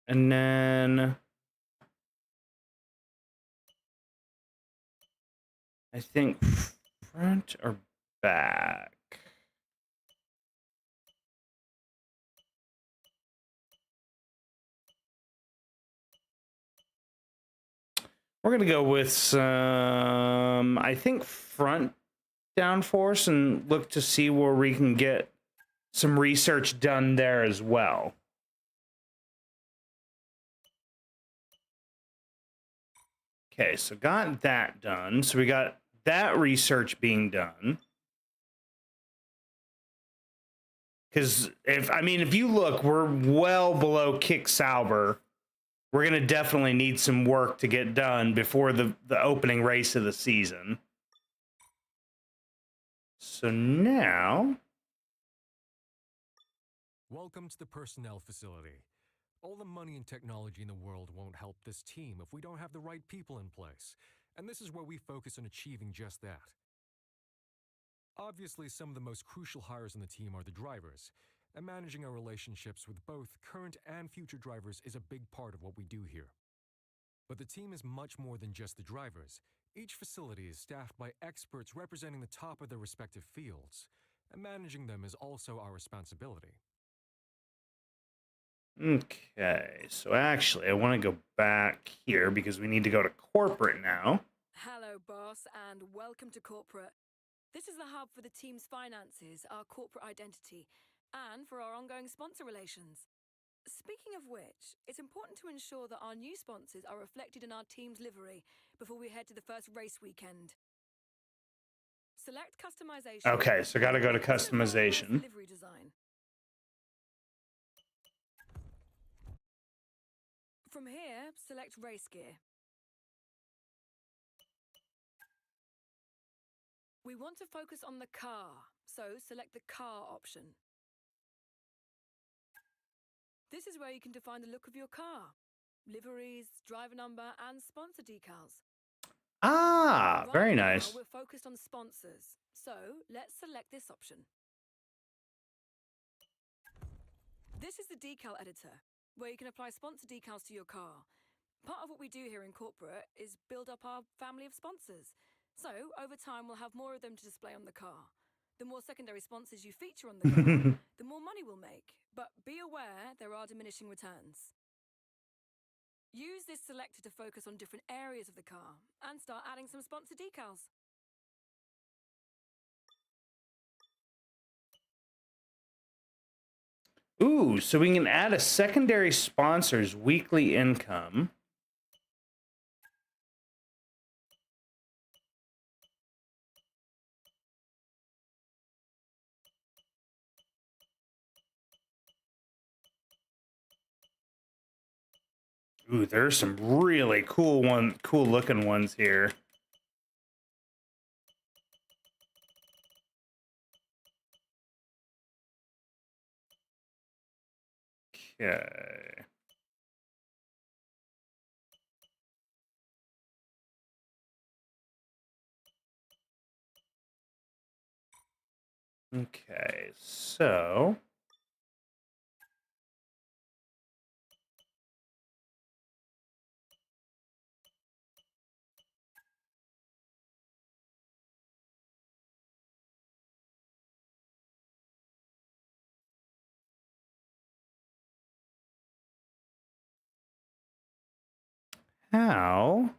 And then I think front or back. We're going to go with some, I think, front downforce and look to see where we can get some research done there as well. Okay, so got that done. So we got that research being done. Because if you look, we're well below Kick Sauber. We're going to definitely need some work to get done before the opening race of the season. So now... Welcome to the personnel facility. All the money and technology in the world won't help this team if we don't have the right people in place. And this is where we focus on achieving just that. Obviously, some of the most crucial hires on the team are the drivers. And managing our relationships with both current and future drivers is a big part of what we do here. But the team is much more than just the drivers. Each facility is staffed by experts representing the top of their respective fields, and managing them is also our responsibility. Okay, so actually, I want to go back here because we need to go to corporate now. Hello, boss, and welcome to corporate. This is the hub for the team's finances, our corporate identity, and for our ongoing sponsor relations. Speaking of which, it's important to ensure that our new sponsors are reflected in our team's livery before we head to the first race weekend. Select customization. Okay, so got to go to customization. Livery design. From here, select race gear. We want to focus on the car, so select the car option. This is where you can define the look of your car. Liveries, driver number, and sponsor decals. Ah, very nice. Now we're focused on sponsors, so let's select this option. This is the decal editor, where you can apply sponsor decals to your car. Part of what we do here in corporate is build up our family of sponsors. So, over time, we'll have more of them to display on the car. The more secondary sponsors you feature on the car, the more money we'll make. But be aware, there are diminishing returns. Use this selector to focus on different areas of the car and start adding some sponsor decals. Ooh, so we can add a secondary sponsor's weekly income. Ooh, there's some really cool looking ones here. Okay. Okay, so how?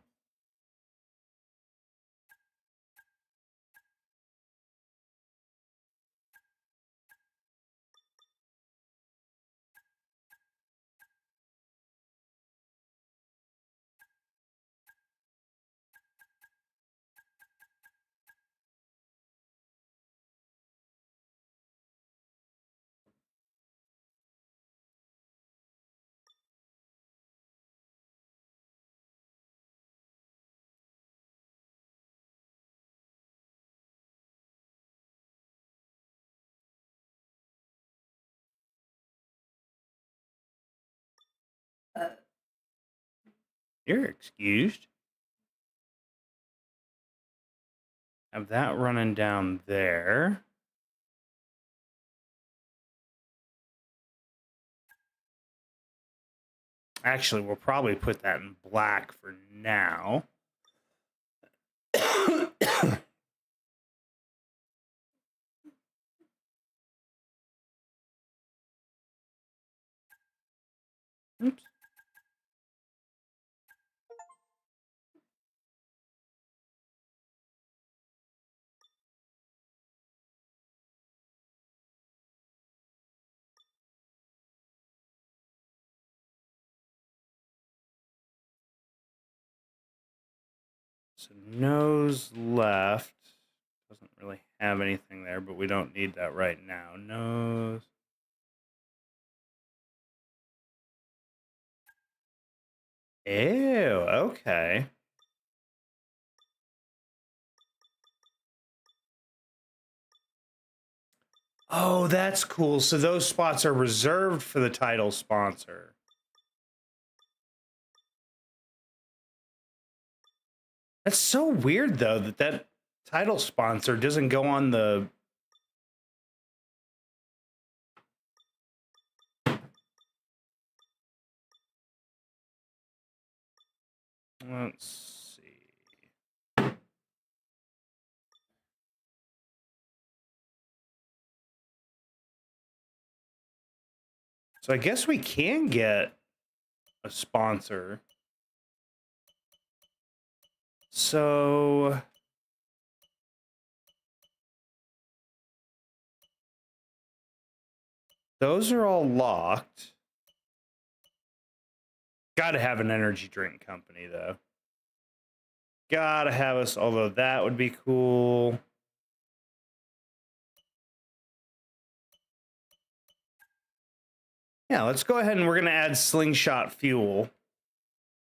You're excused. Have that running down there. Actually, we'll probably put that in black for now. Oops. So nose left. Doesn't really have anything there, but we don't need that right now. Nose. Ew, okay. Oh, that's cool. So those spots are reserved for the title sponsor. That's so weird, though, that title sponsor doesn't go on the... Let's see. So I guess we can get a sponsor. So those are all locked. Gotta have an energy drink company, though. Gotta have us, although that would be cool. Yeah, let's go ahead and we're gonna add Slingshot Fuel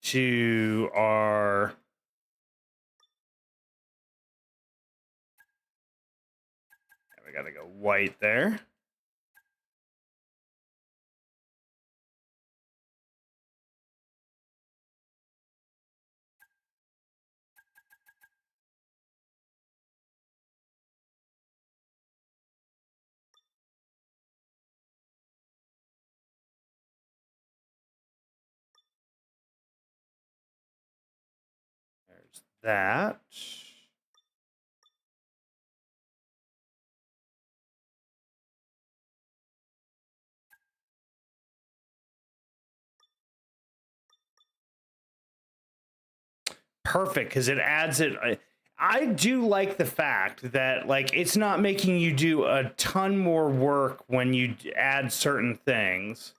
to our... We gotta go white there. There's that. perfect because it adds it. I do like the fact that like it's not making you do a ton more work when you add certain things.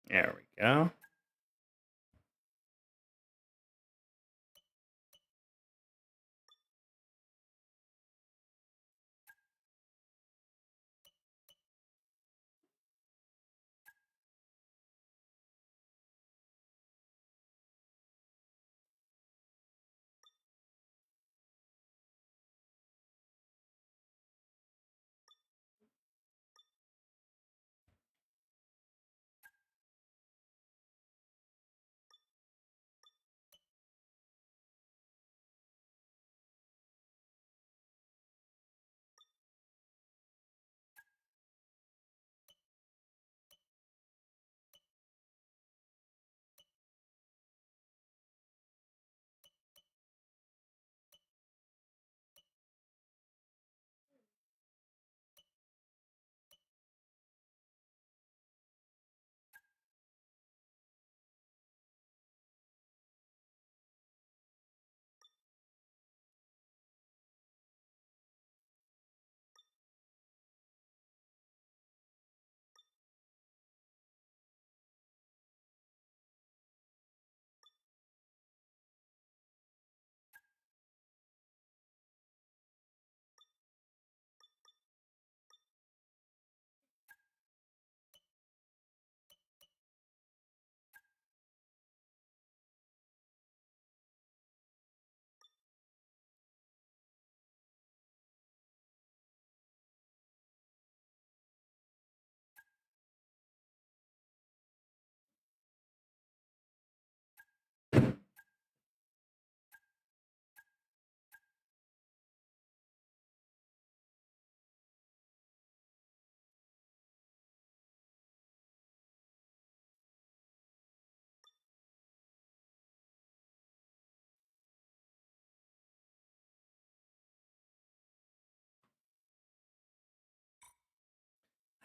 There we go.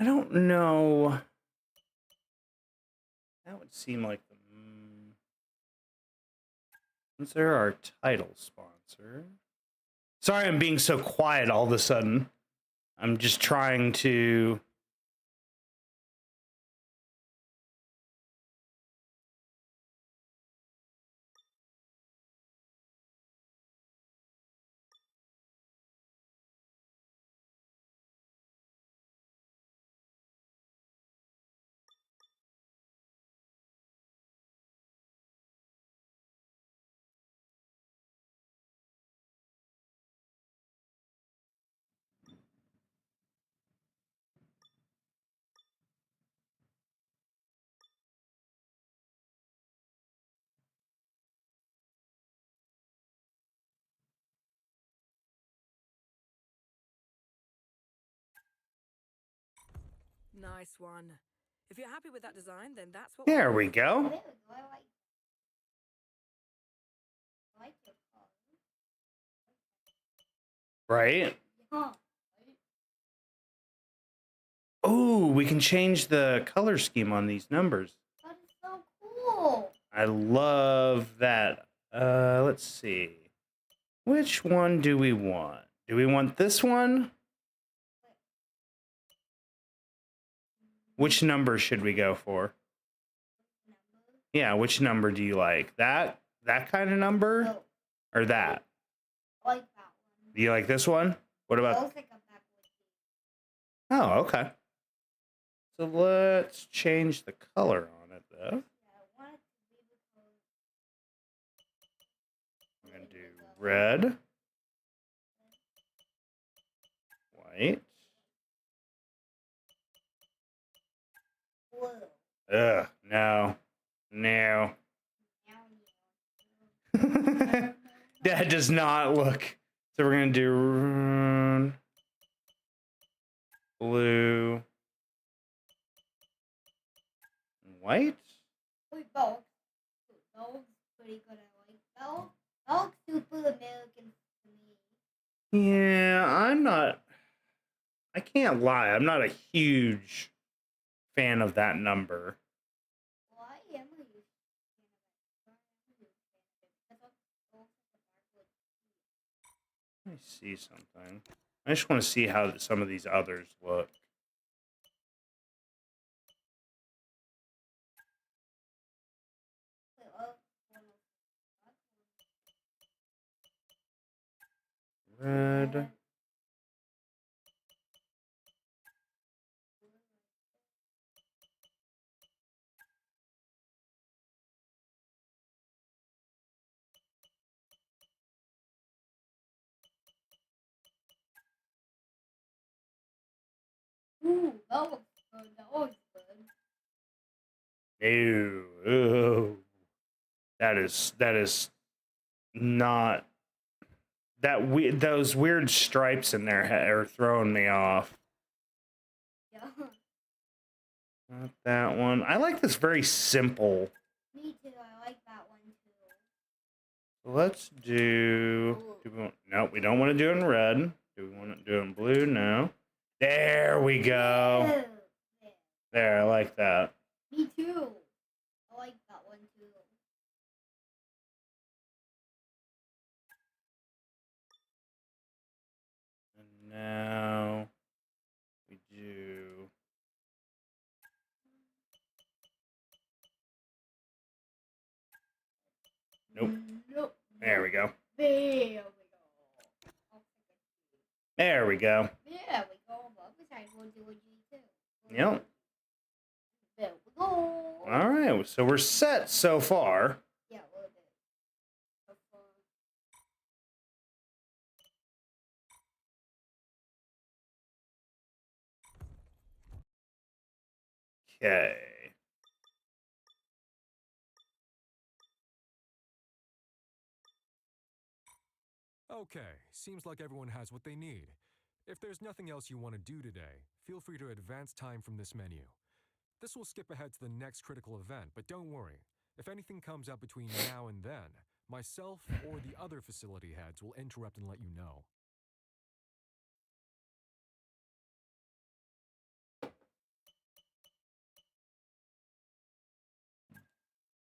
I don't know. That would seem like the since they're our title sponsor. Sorry, I'm being so quiet all of a sudden. I'm just trying to. Nice one. If you're happy with that design, then that's what. There we go. There we go. I like your color. Right. Yeah. Oh, we can change the color scheme on these numbers. That is so cool. I love that. Let's see. Which one do we want? Do we want this one? Which number should we go for? Yeah, which number do you like? That kind of number? No, Or that? I like that one. Do you like this one? What It about? looks like a backward. Oh, okay. So let's change the color on it, though. Yeah, I want it to be the color. I'm going to do red. Right. Blue. Ugh, no. No. That does not look. So we're gonna do blue, white. Wait, Belk. Belk's pretty good. I like Belk. Belk's super American to me. Yeah, I'm not. I can't lie. I'm not a huge fan of that number. Well, I am a huge fan of it. Let me see something. I just want to see how some of these others look. Red. Ooh, that looks good. That looks good. Ew. Ew. That is not those weird stripes in there are throwing me off. Yeah. Not that one. I like this very simple. Me too. I like that one too. Let's do we want, no, we don't want to do it in red. Do we want to do it in blue? No. There we go. Yeah. There, I like that. Me too. I like that one too. And now we do nope. Nope. There we go. There we go. There we go. There we go. Besides, we'll do a G2. Yep. There we go. All right. So we're set so far. Yeah, we'll do. Okay. Okay, seems like everyone has what they need. If there's nothing else you want to do today, feel free to advance time from this menu. This will skip ahead to the next critical event, but don't worry. If anything comes up between now and then, myself or the other facility heads will interrupt and let you know.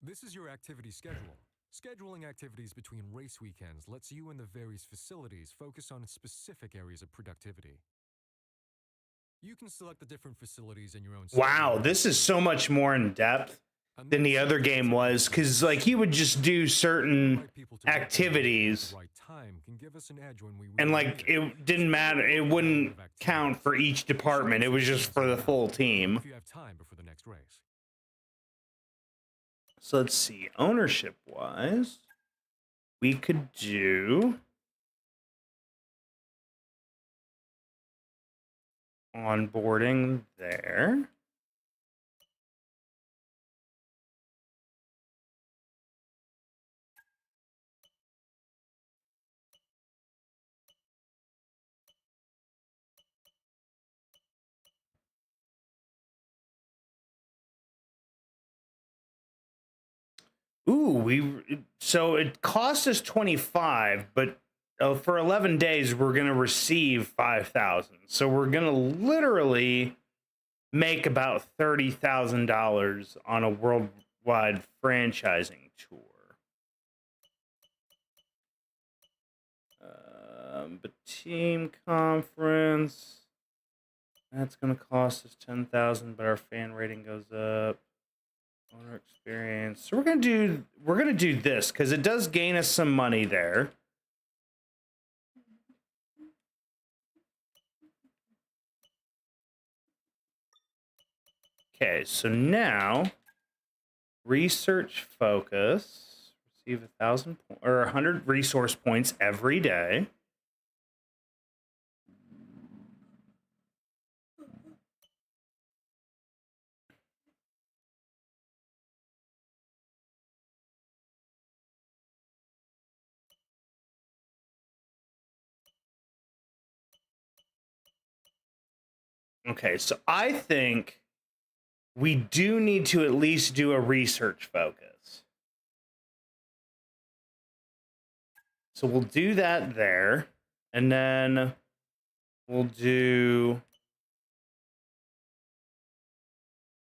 This is your activity schedule. Scheduling activities between race weekends lets you and the various facilities focus on specific areas of productivity. You can select the different facilities in your own Wow, schedule. this is so much more in depth than the other game was, because like he would just do certain Right people to work with activities at the right time can give us an edge when we and really like need it didn't matter, it wouldn't count for each department, it was just for the full team. if you have time before the next race. So let's see, ownership wise, we could do onboarding there. Ooh, so it cost us 25, but for 11 days we're gonna receive 5,000. So we're gonna literally make about $30,000 on a worldwide franchising tour. But team conference, that's gonna cost us 10,000, but our fan rating goes up. Owner experience. So we're gonna do this because it does gain us some money there. Okay, so now research focus. Receive 1,000 or 100 resource points every day. Okay, so I think we do need to at least do a research focus. So we'll do that there. And then we'll do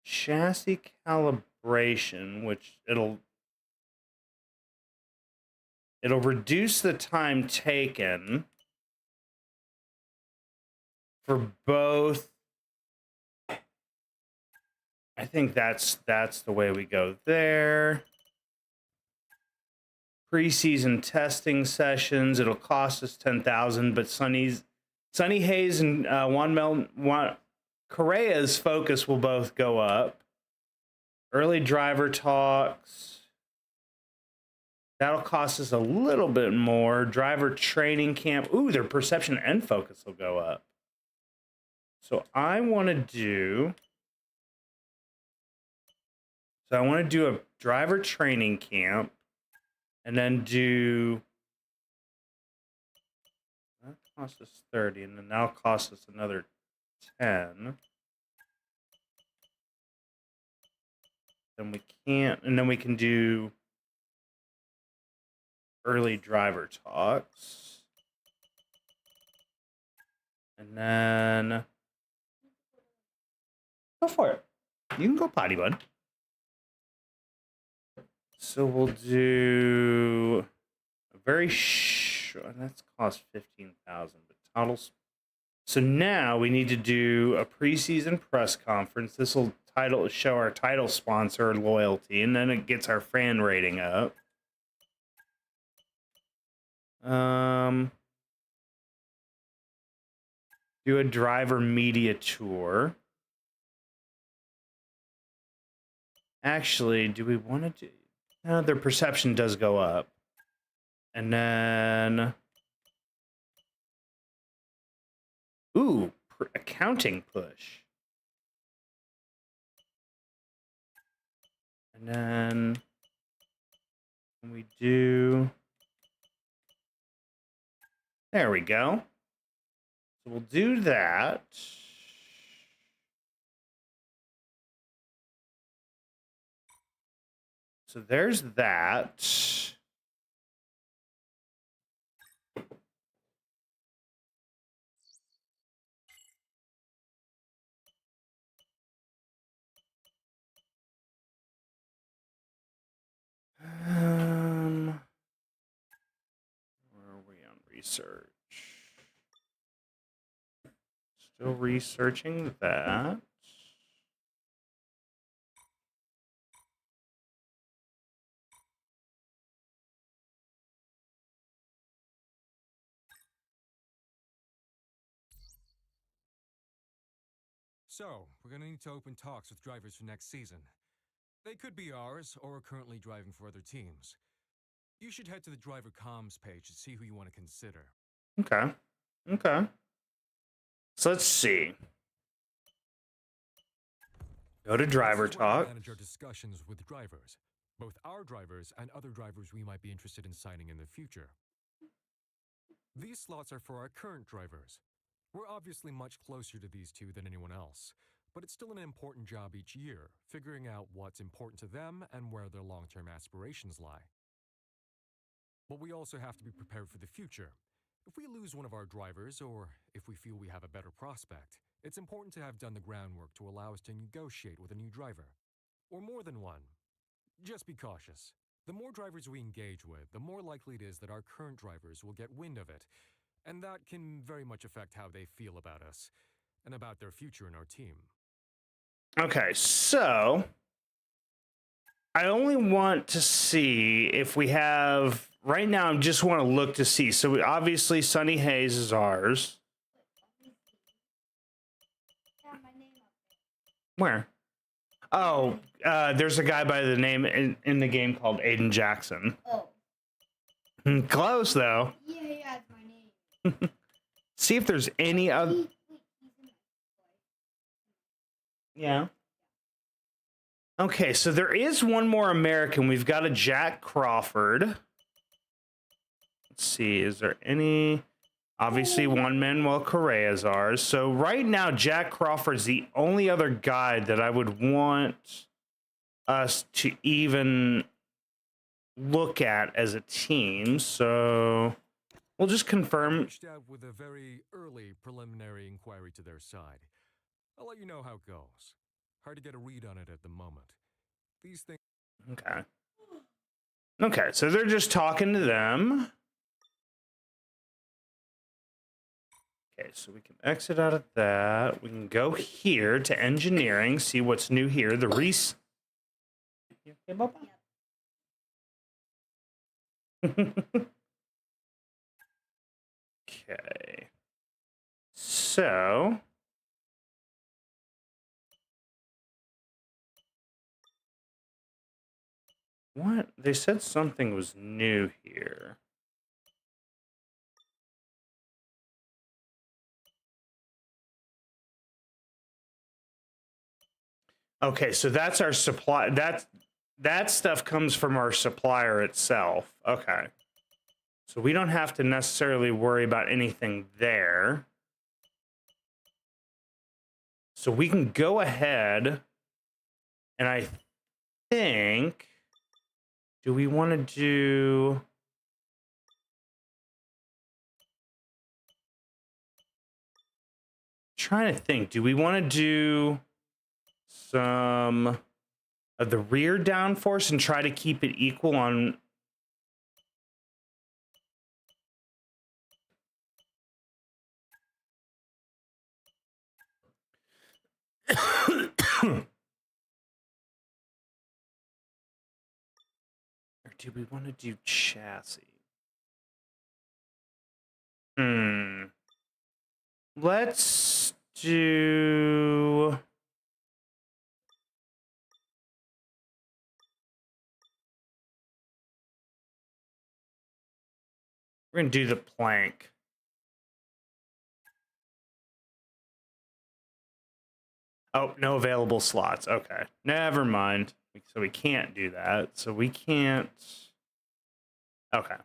chassis calibration, which it'll reduce the time taken for both. I think that's the way we go there. Preseason testing sessions. It'll cost us 10,000, but Sonny Hayes and Juan Correa's focus will both go up. Early driver talks. That'll cost us a little bit more. Driver training camp. Ooh, their perception and focus will go up. So I want to do a driver training camp and then do that costs us 30 and then that'll cost us another 10. Then we can't, and then we can do early driver talks. And then go for it. You can go potty, bud. So we'll do a very that's cost 15,000, but totals. So now we need to do a preseason press conference. This will show our title sponsor loyalty, and then it gets our fan rating up. Do a driver media tour. Actually, do we want to do? No, their perception does go up. And then, ooh, accounting push. And then we do. There we go. So we'll do that. So there's that. Where are we on research? Still researching that. So, we're going to need to open talks with drivers for next season. They could be ours, or are currently driving for other teams. You should head to the driver comms page to see who you want to consider. Okay. Okay. So let's see. Go to driver talk. Manage our discussions with drivers, both our drivers and other drivers we might be interested in signing in the future. These slots are for our current drivers. We're obviously much closer to these two than anyone else, but it's still an important job each year, figuring out what's important to them and where their long-term aspirations lie. But we also have to be prepared for the future. If we lose one of our drivers, or if we feel we have a better prospect, it's important to have done the groundwork to allow us to negotiate with a new driver. Or more than one. Just be cautious. The more drivers we engage with, the more likely it is that our current drivers will get wind of it, and that can very much affect how they feel about us, and about their future in our team. Okay, so I only want to see if we have. Right now, I just want to look to see. So obviously, Sonny Hayes is ours. Where? Oh, there's a guy by the name in the game called Aiden Jackson. Oh. Close, though. Yeah, that's my name. See if there's any other. Yeah. Okay, so there is one more American. We've got a Jack Crawford. Let's see, is there any? Obviously, Juan Manuel Correa is ours. So right now, Jack Crawford's the only other guy that I would want us to even look at as a team. So we'll just confirm. Reached out with a very early preliminary inquiry to their side. I'll let you know how it goes. Hard to get a read on it at the moment. These things. Okay. Okay, so they're just talking to them. Okay, so we can exit out of that. We can go here to engineering, see what's new here. The Reese. You okay, Bubba? Okay. So. What? They said something was new here. Okay, so that's our supply. That stuff comes from our supplier itself. Okay. So we don't have to necessarily worry about anything there. So we can go ahead and I think, do we want to do... Trying to think, do we want to do some of the rear downforce and try to keep it equal on... Or do we want to do chassis? Let's do... We're going to do the plank. Oh, no available slots. Okay. Never mind. So we can't do that. So we can't... Okay.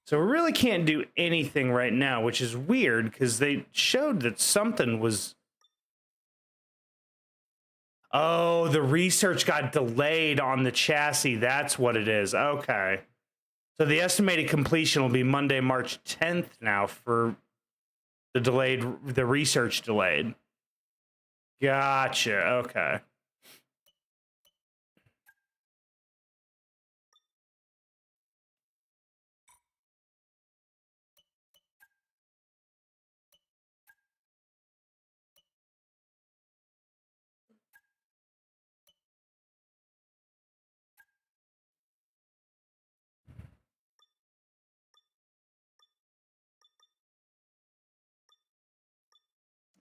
So we really can't do anything right now, which is weird because they showed that something was... Oh, the research got delayed on the chassis. That's what it is. Okay. So the estimated completion will be Monday, March 10th now for the research delayed. Gotcha. Okay.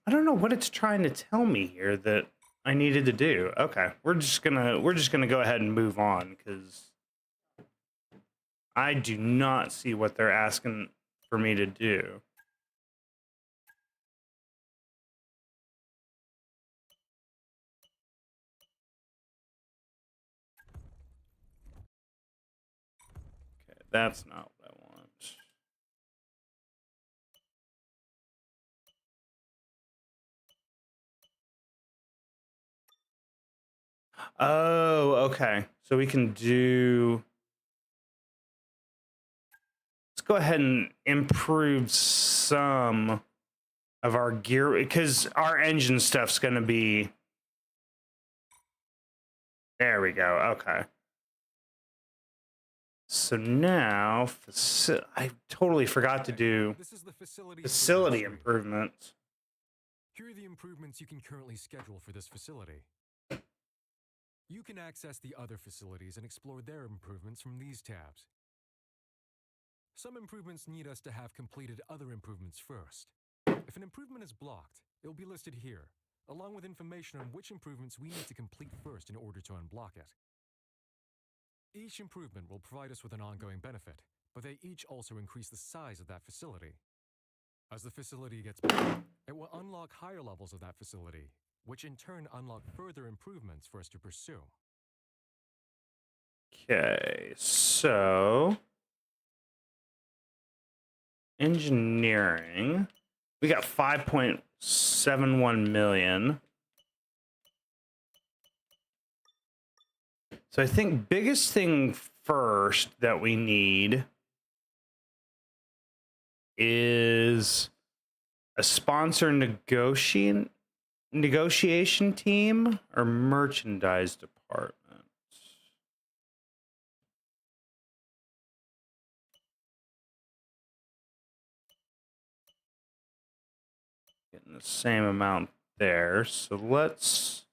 I don't know what it's trying to tell me here that I needed to do. Okay, we're just gonna go ahead and move on because I do not see what they're asking for me to do. Okay, that's not what I want. Oh, okay. So we can do... Let's go ahead and improve some of our gear because our engine stuff's going to be... There we go. Okay. So now, I totally forgot to do This is the facility improvements. Here are the improvements you can currently schedule for this facility. You can access the other facilities and explore their improvements from these tabs. Some improvements need us to have completed other improvements first. If an improvement is blocked, it will be listed here, along with information on which improvements we need to complete first in order to unblock it. Each improvement will provide us with an ongoing benefit, but they each also increase the size of that facility. As the facility gets bigger, it will unlock higher levels of that facility, which in turn unlock further improvements for us to pursue. Okay, so engineering. We got 5.71 million. So I think biggest thing first that we need is a sponsor negotiation team or merchandise department. Getting the same amount there. So let's,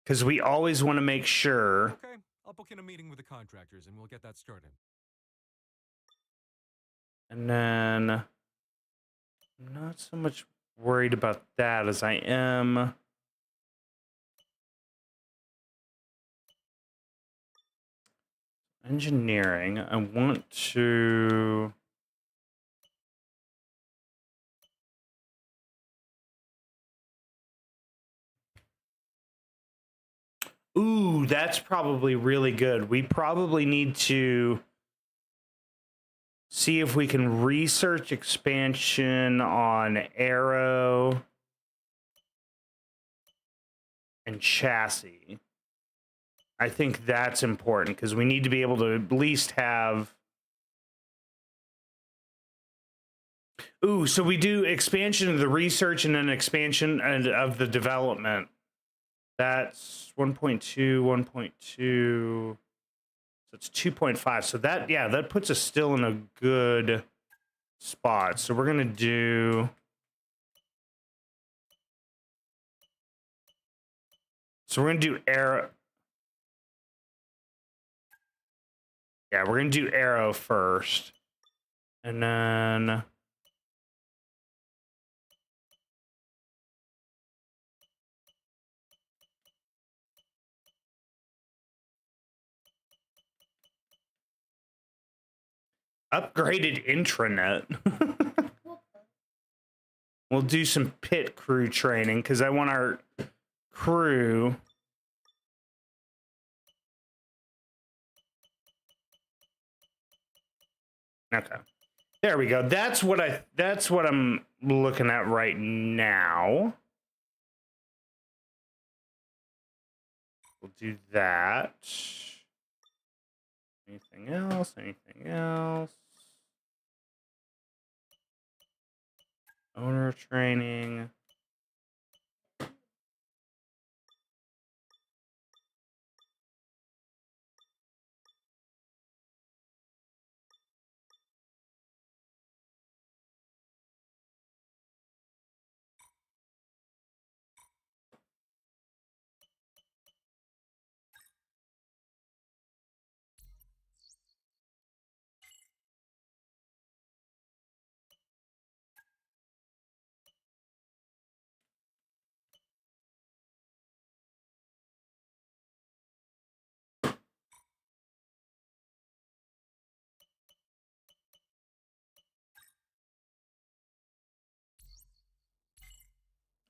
because we always want to make sure. Okay, I'll book in a meeting with the contractors and we'll get that started. And then I'm not so much worried about that as I am engineering. I want to ooh, that's probably really good. We probably need to see if we can research expansion on aero and chassis. I think that's important because we need to be able to at least have. Ooh, so we do expansion of the research and then expansion of the development. That's 1.2, 1.2. So it's 2.5. So that, yeah, that puts us still in a good spot. So we're going to do. So we're going to do aero. Yeah, we're going to do aero first. And then. Upgraded intranet. We'll do some pit crew training because I want our crew. Okay. There we go. That's what I'm looking at right now. We'll do that. Anything else? Anything else? Owner training.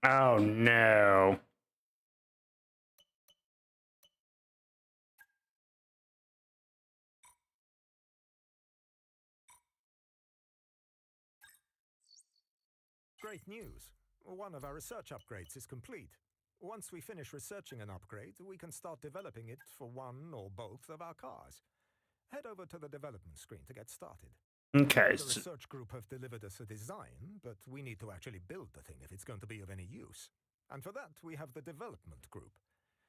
Oh no. Great news. One of our research upgrades is complete. Once we finish researching an upgrade, we can start developing it for one or both of our cars. Head over to the development screen to get started. Okay. The research group have delivered us a design, but we need to actually build the thing if it's going to be of any use. And for that, we have the development group.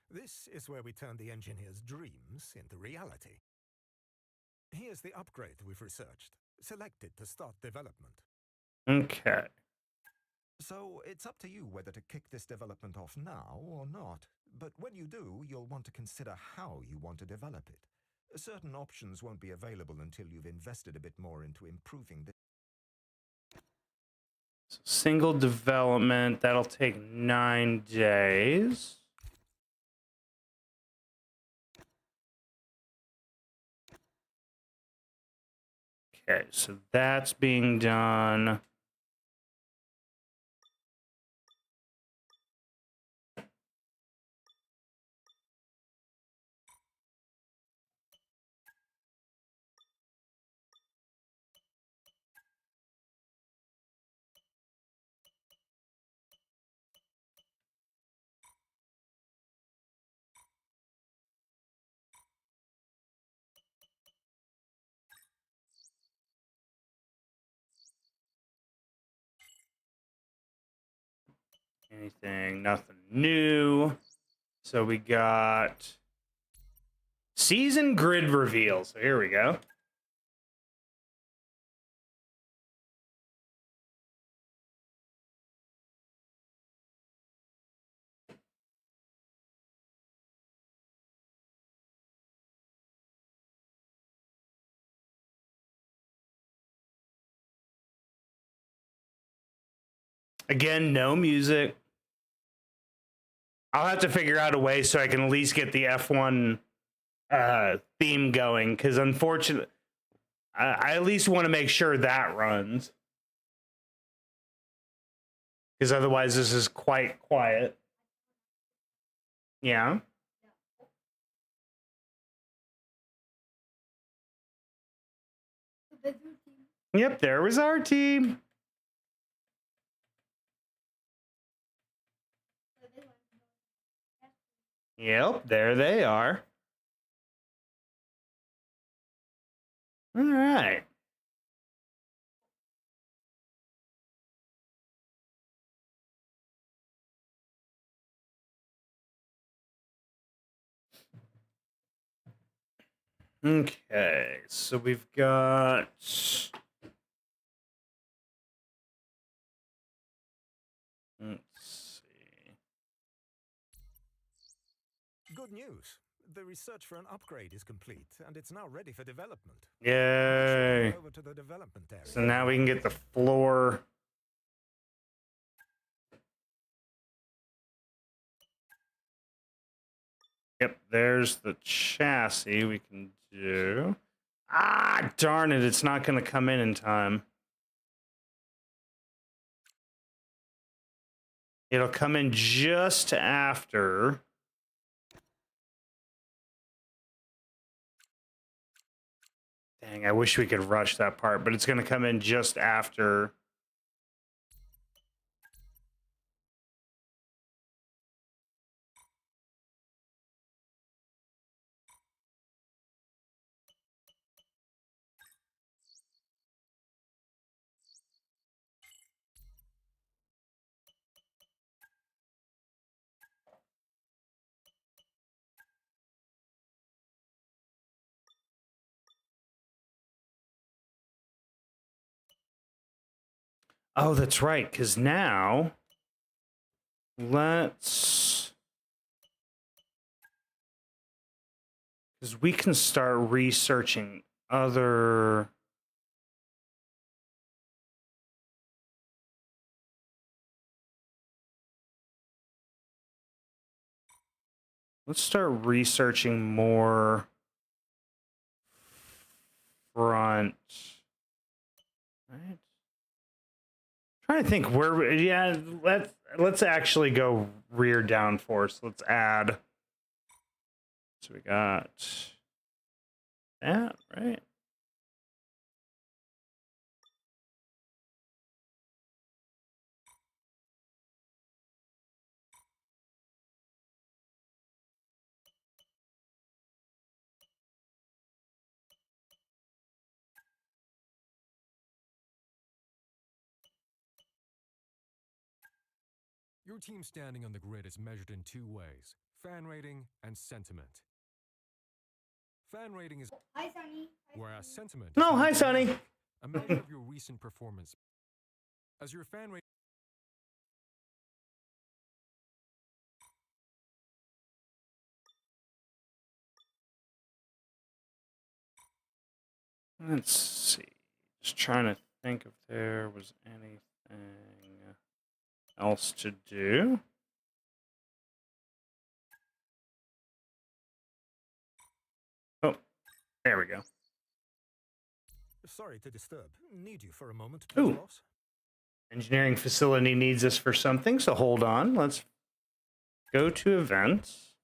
This is where we turn the engineer's dreams into reality. Here's the upgrade we've researched. Select it to start development. Okay. So it's up to you whether to kick this development off now or not. But when you do, you'll want to consider how you want to develop it. Certain options won't be available until you've invested a bit more into improving the. So single development, that'll take 9 days. Okay, so that's being done. Anything? Nothing new. So we got season grid reveal. So here we go. Again, no music. I'll have to figure out a way so I can at least get the F1 theme going, because unfortunately, I at least want to make sure that runs. Because otherwise, this is quite quiet. Yeah. Yep, there was our team. Yep, there they are. All right. Okay, so we've got... Let's see. Good news. The research for an upgrade is complete, and it's now ready for development. Yay. Over to the development area. So now we can get the floor. Yep, there's the chassis we can do. Ah, darn it, it's not going to come in time. It'll come in just after. Dang, I wish we could rush that part, but it's going to come in just after. Oh, that's right, because now let's... Because we can start researching other... Let's start researching more front. Right? Trying to think where, yeah, let's actually go rear downforce. Let's add. So we got that, right? Your team standing on the grid is measured in two ways: fan rating and sentiment. Fan rating is... Hi, Sonny. Whereas sentiment... No, hi, Sonny. A measure of your recent performance. As your fan rating... Let's see. Just trying to think if there was anything else to do. Oh, there we go. Sorry to disturb. Need you for a moment, Ooh. please, boss? Engineering facility needs us for something, so hold on. Let's go to events.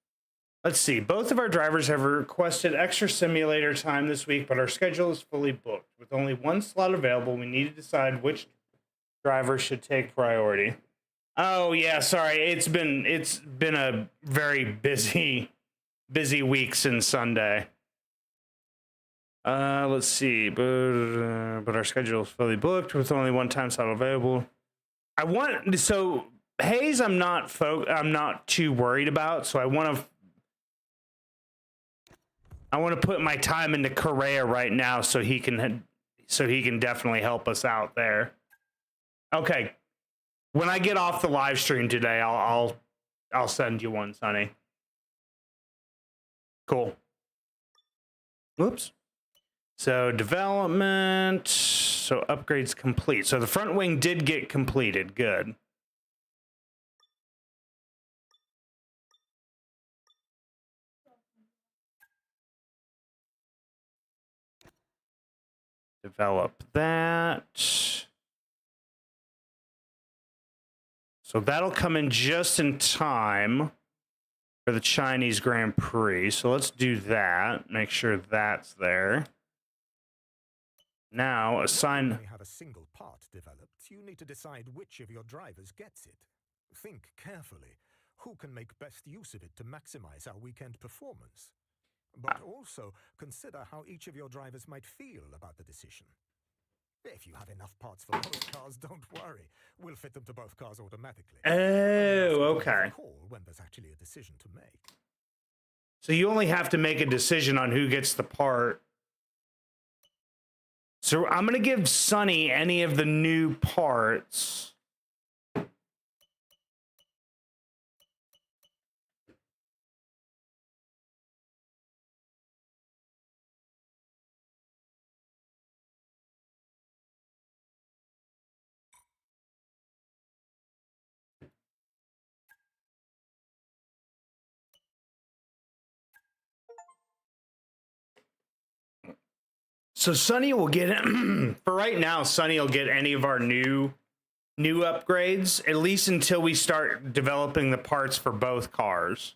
Let's see. Both of our drivers have requested extra simulator time this week, but our schedule is fully booked. With only one slot available, we need to decide which driver should take priority. Oh yeah, sorry. It's been a very busy week since Sunday. Let's see. But our schedule is fully booked with only one time slot available. Hayes, I'm not too worried about, so I want to put my time into Correa right now so he can definitely help us out there. Okay. When I get off the live stream today, I'll send you one, Sonny. Cool. Whoops. So development, so upgrades complete. So the front wing did get completed. Good. Develop that. So that'll come in just in time for the Chinese Grand Prix. So let's do that. Make sure that's there. Now assign. When you have a single part developed, you need to decide which of your drivers gets it. Think carefully. Who can make best use of it to maximize our weekend performance? But also consider how each of your drivers might feel about the decision. If you have enough parts for both cars, don't worry. We'll fit them to both cars automatically. Oh, okay. Call when there's actually a decision to make. So you only have to make a decision on who gets the part. So I'm going to give Sonny any of the new parts. So Sonny will get for right now. Sonny will get any of our new upgrades, at least until we start developing the parts for both cars.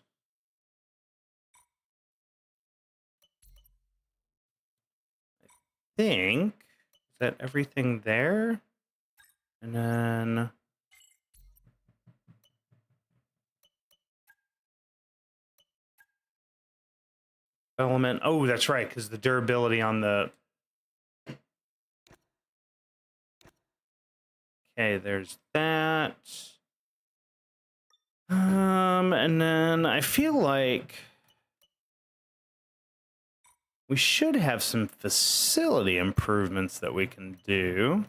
I think is that everything there, and then element. Oh, that's right, because the durability on the. Okay, there's that. And then I feel like we should have some facility improvements that we can do.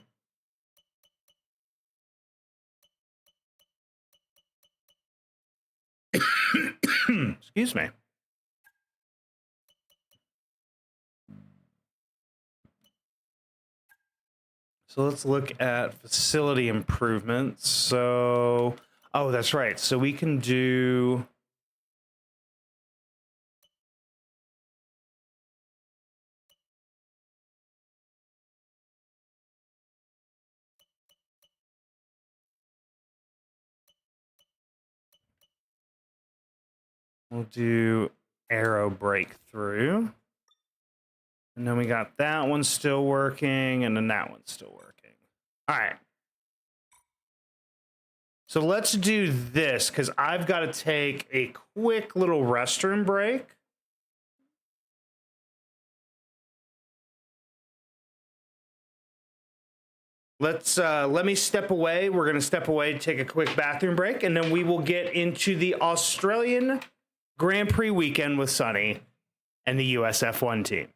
Excuse me. So let's look at facility improvements. So, oh, that's right. So we can do. We'll do arrow breakthrough. And then we got that one still working, and then that one's still working. All right. So let's do this, because I've got to take a quick little restroom break. Let me step away. We're going to step away, take a quick bathroom break, and then we will get into the Australian Grand Prix weekend with Sonny and the US F1 team.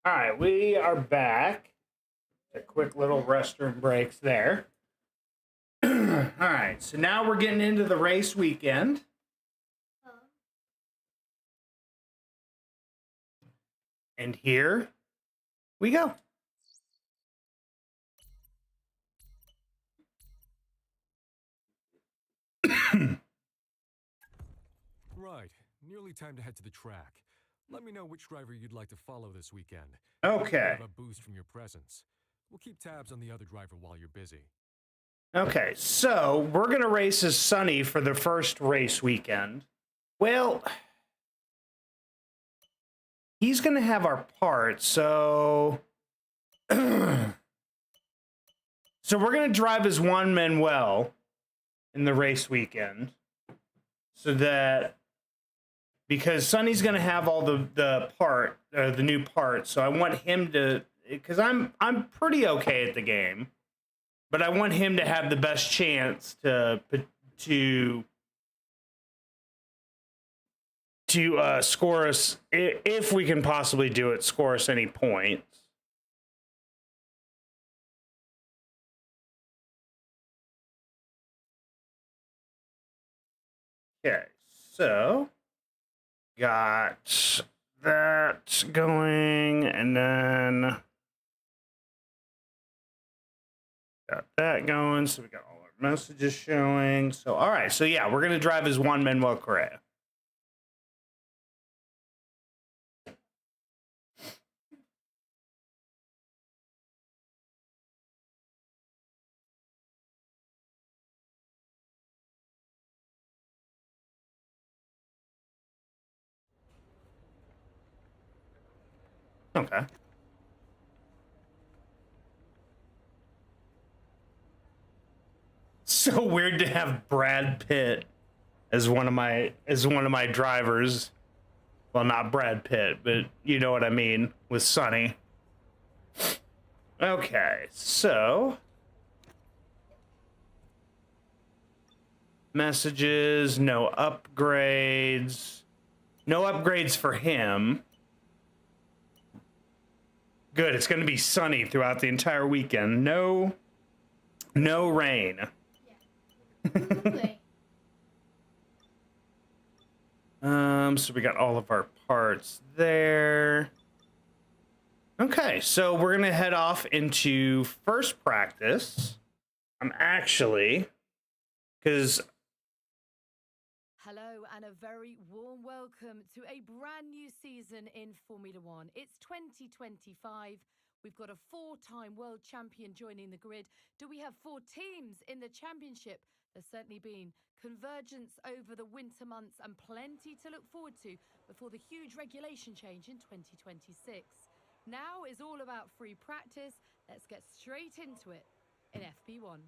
All right, we are back. A quick little restroom breaks there. All right, so now we're getting into the race weekend. And here we go. Right. Nearly time to head to the track. Let me know which driver you'd like to follow this weekend. Okay. Have a boost from your presence. We'll keep tabs on the other driver while you're busy. Okay, so we're going to race as Sunny for the first race weekend. Well, he's going to have our parts, so... so we're going to drive as Juan Manuel in the race weekend. So that... Because Sunny's going to have all the new parts, so I want him to... Because I'm pretty okay at the game. But I want him to have the best chance to score us, if we can possibly do it, score us any points. Okay, so got that going, and then got that going, so we got all our messages showing. So, all right, so yeah, we're going to drive as Juan Manuel Correa. Okay. So weird to have Brad Pitt as one of my drivers. Well, not Brad Pitt, but you know what I mean with Sunny. Okay, so messages, no upgrades. No upgrades for him. Good, it's going to be sunny throughout the entire weekend. No rain. So we got all of our parts there. Okay, so we're gonna head off into first practice. I'm actually, because... Hello and a very warm welcome to a brand new season in Formula One. It's 2025. We've got a 4-time world champion joining the grid. Do we have 4 teams in the championship? There's certainly been convergence over the winter months and plenty to look forward to before the huge regulation change in 2026. Now is all about free practice. Let's get straight into it in FP1.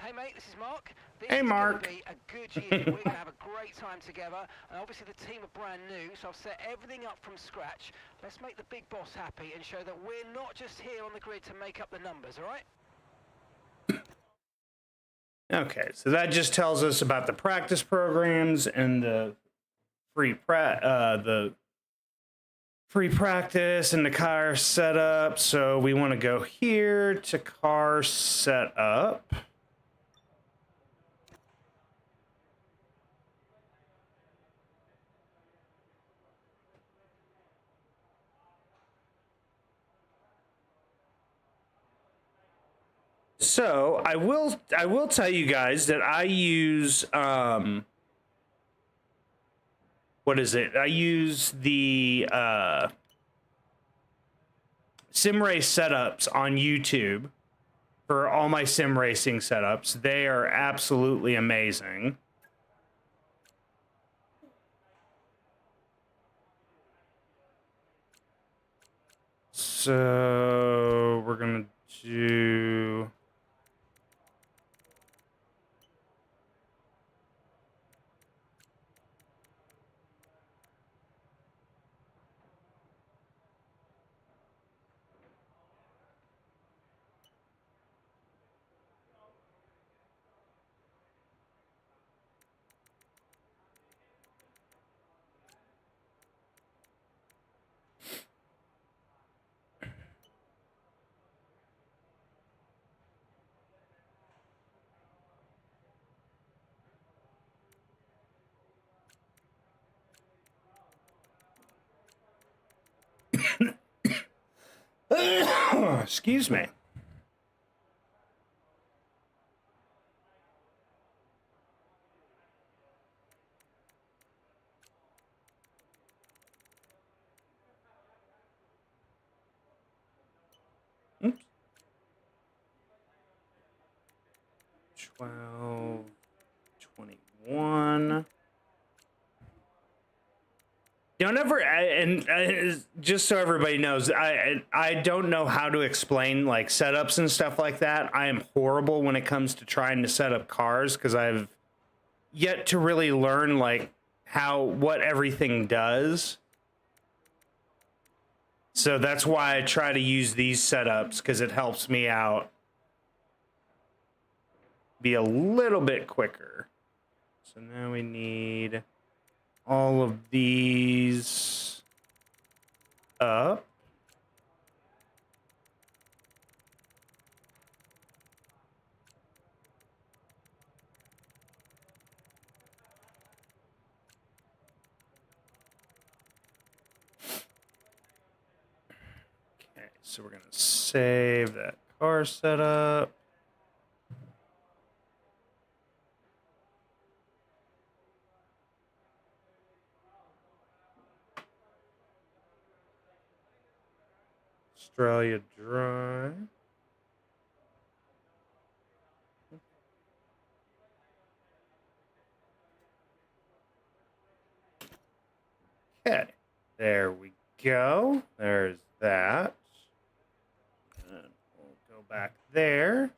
Hey mate, this is Mark. Hey, Mark. This is going to be a good year. We're going to have a great time together. And obviously the team are brand new, so I've set everything up from scratch. Let's make the big boss happy and show that we're not just here on the grid to make up the numbers, all right? Okay, so that just tells us about the practice programs and the free practice and the car setup. So we want to go here to car setup. So I will tell you guys that I use what is it? I use the sim race setups on YouTube for all my sim racing setups. They are absolutely amazing. So we're gonna do... Excuse me. Oops. 12, 21. Don't ever, just so everybody knows, I don't know how to explain like setups and stuff like that. I am horrible when it comes to trying to set up cars because I've yet to really learn like what everything does. So that's why I try to use these setups because it helps me out be a little bit quicker. So now we need all of these up. Okay, so we're gonna save that car setup. Australia Dry. Okay, there we go. There's that. And we'll go back there.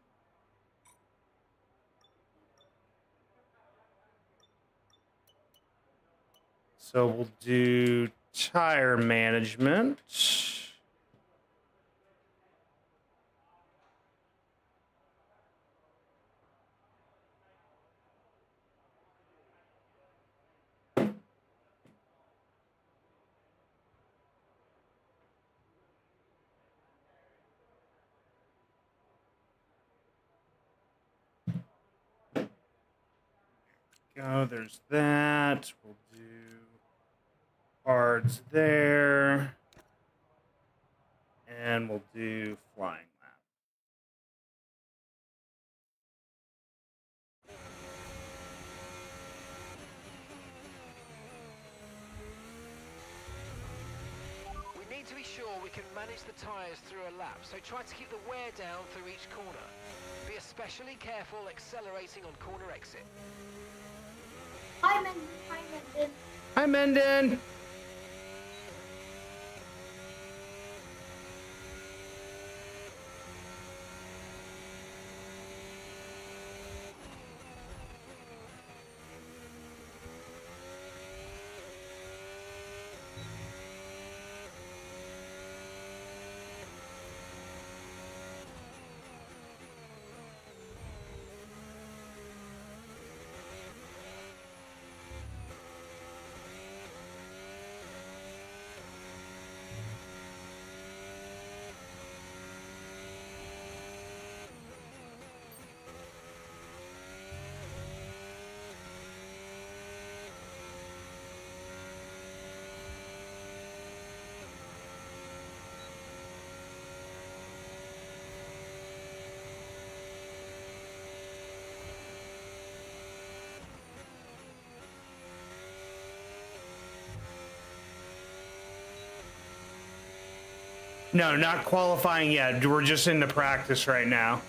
So we'll do tire management. Go, there's that. We'll do cards there. And we'll do flying lap. We need to be sure we can manage the tyres through a lap, so try to keep the wear down through each corner. Be especially careful accelerating on corner exit. Hi, Menden. Hi, Menden. No, not qualifying yet. We're just into practice right now.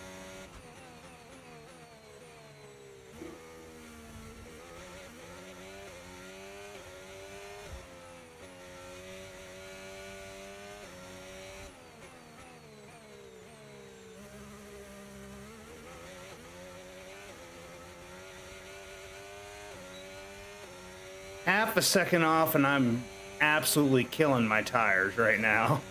Half a second off and I'm absolutely killing my tires right now.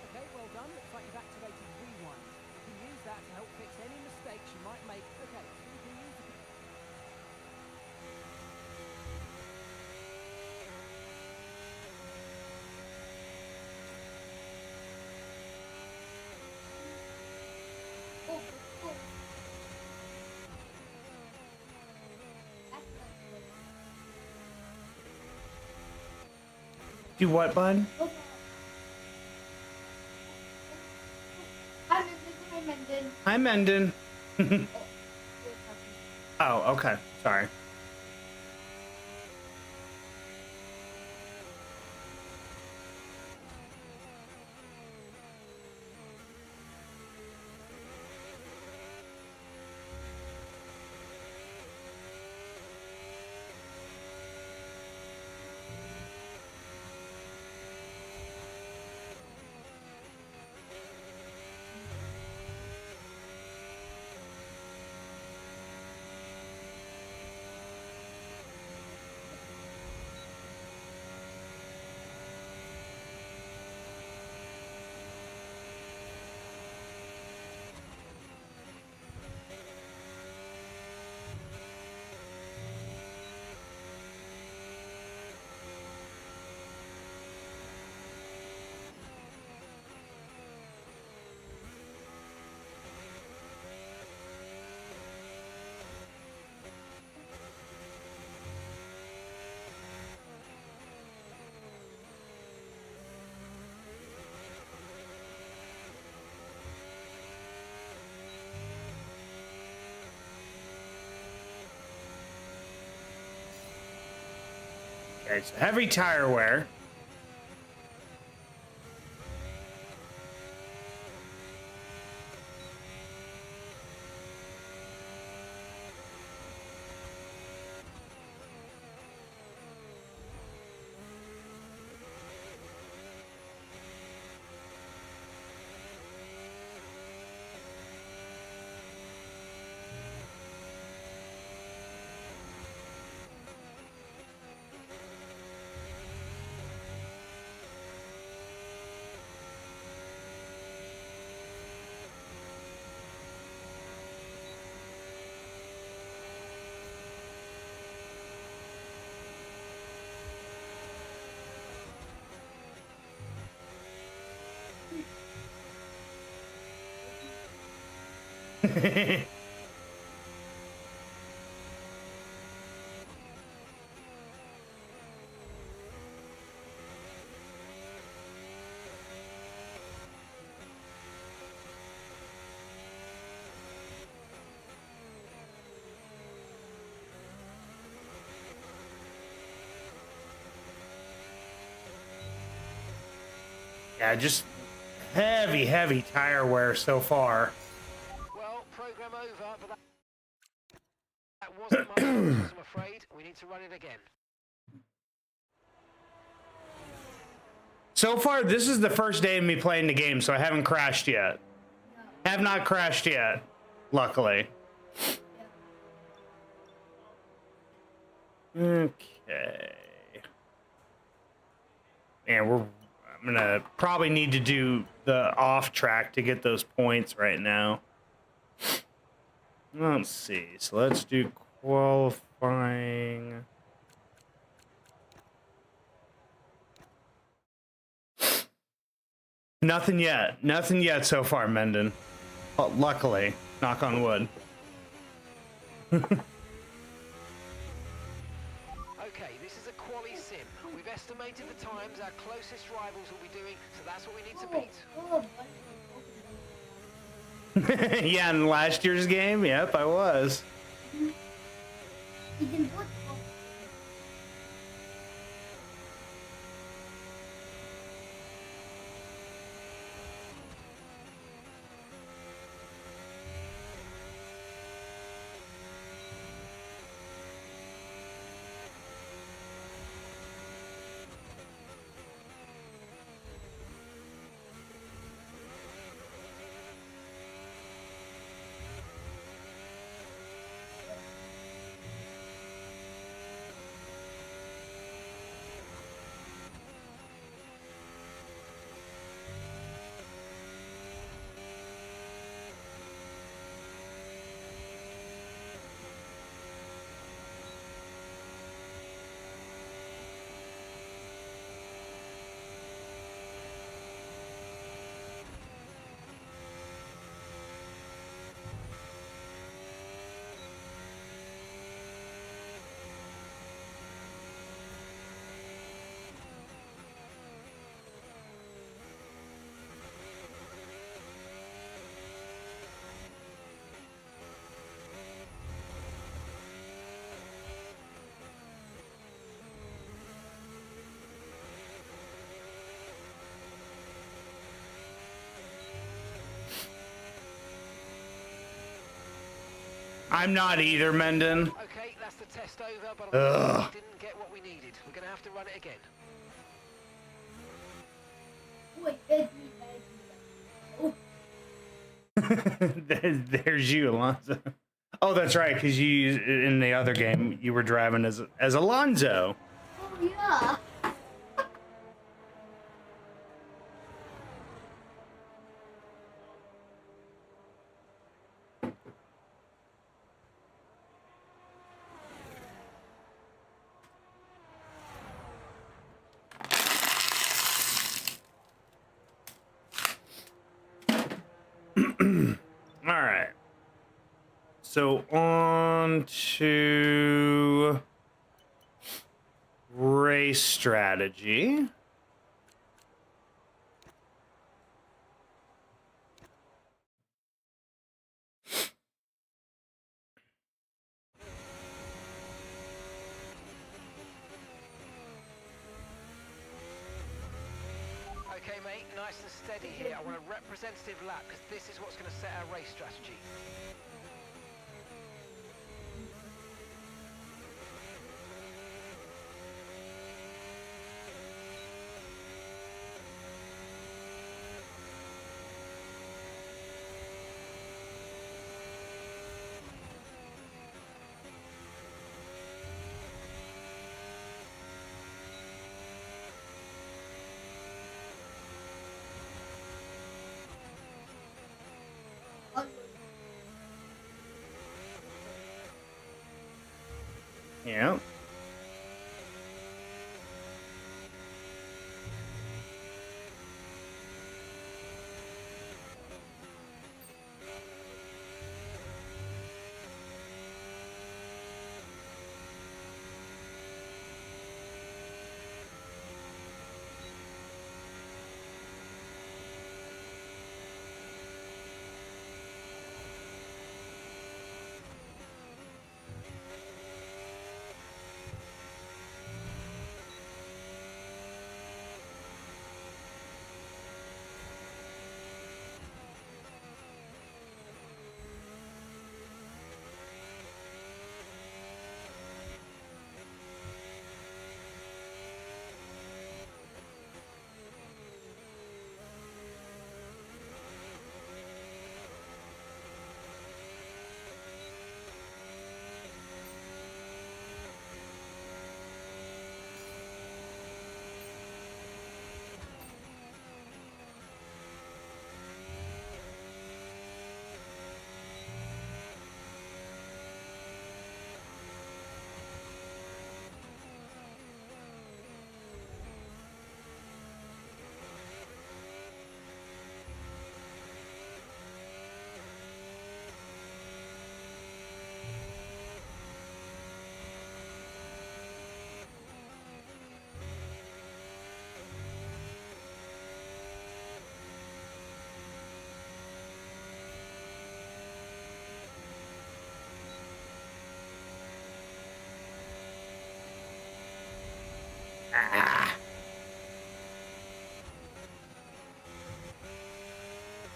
Okay, well done. Looks like you've activated rewind. You can use that to help fix any mistakes you might make. Okay, you can use the... Do what, bud? Hi, Mendon. Hi, Mendon. Oh, you're talking. Oh, okay. Sorry. Okay, so heavy tire wear. Yeah, just heavy tire wear so far. Well, program over, but that wasn't much, I'm afraid. We need to run it again. So far, this is the first day of me playing the game, so I haven't crashed yet. Have not crashed yet, luckily. Okay. And I'm gonna probably need to do the off track to get those points right now. Let's see. So let's do qualifying. Nothing yet. Nothing yet so far, Mendon. Oh, luckily. Knock on wood. Okay, this is a quali sim. We've estimated the times our closest rivals will be doing, so that's what we need to beat. Yeah, in last year's game, yep, I was. You can put I'm not either, Mendon. Okay, that's the test over, but Ugh. we didn't get what we needed. We're going to have to run it again. There's you, Alonzo. Oh, that's right, because you in the other game you were driving as Alonzo. Oh yeah. All right. So on to race strategy. Okay, mate, nice and steady here. I want a representative lap because this is what's going to set our race strategy. Yeah.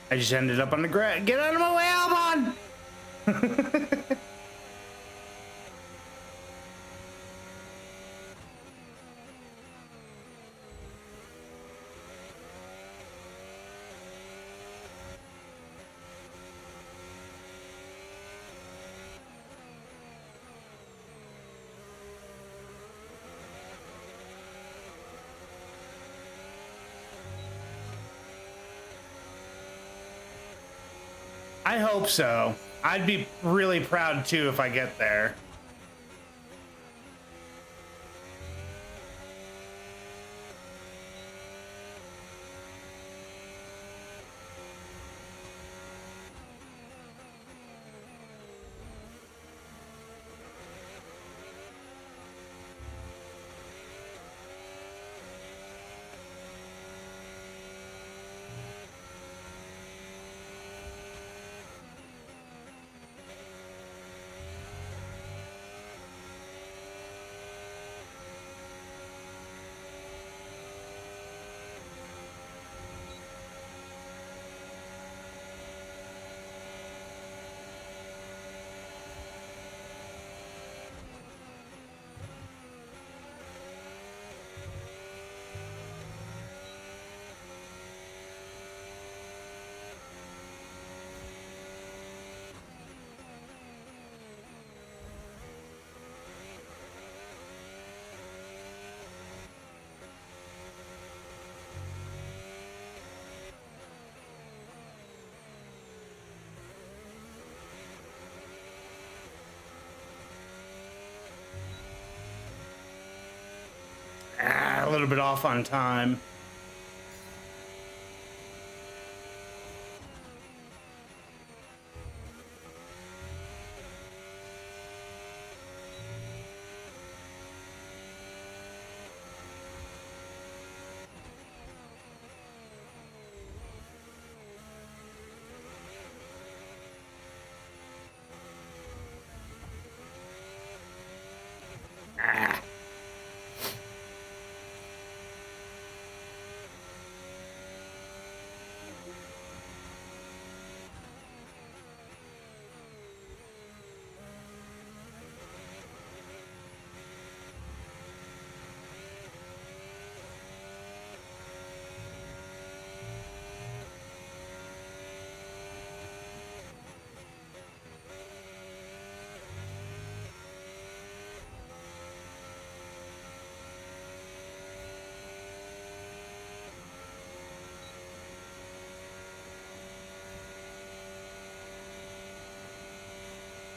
I just ended up on the ground. Get out of my way, Albon! I hope so. I'd be really proud too if I get there. little bit off on time.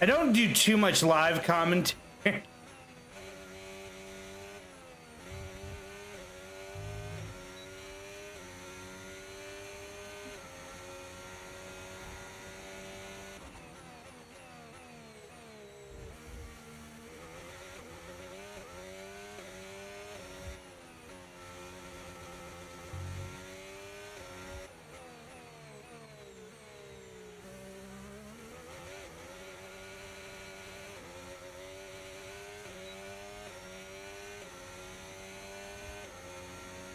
I don't do too much live commentary.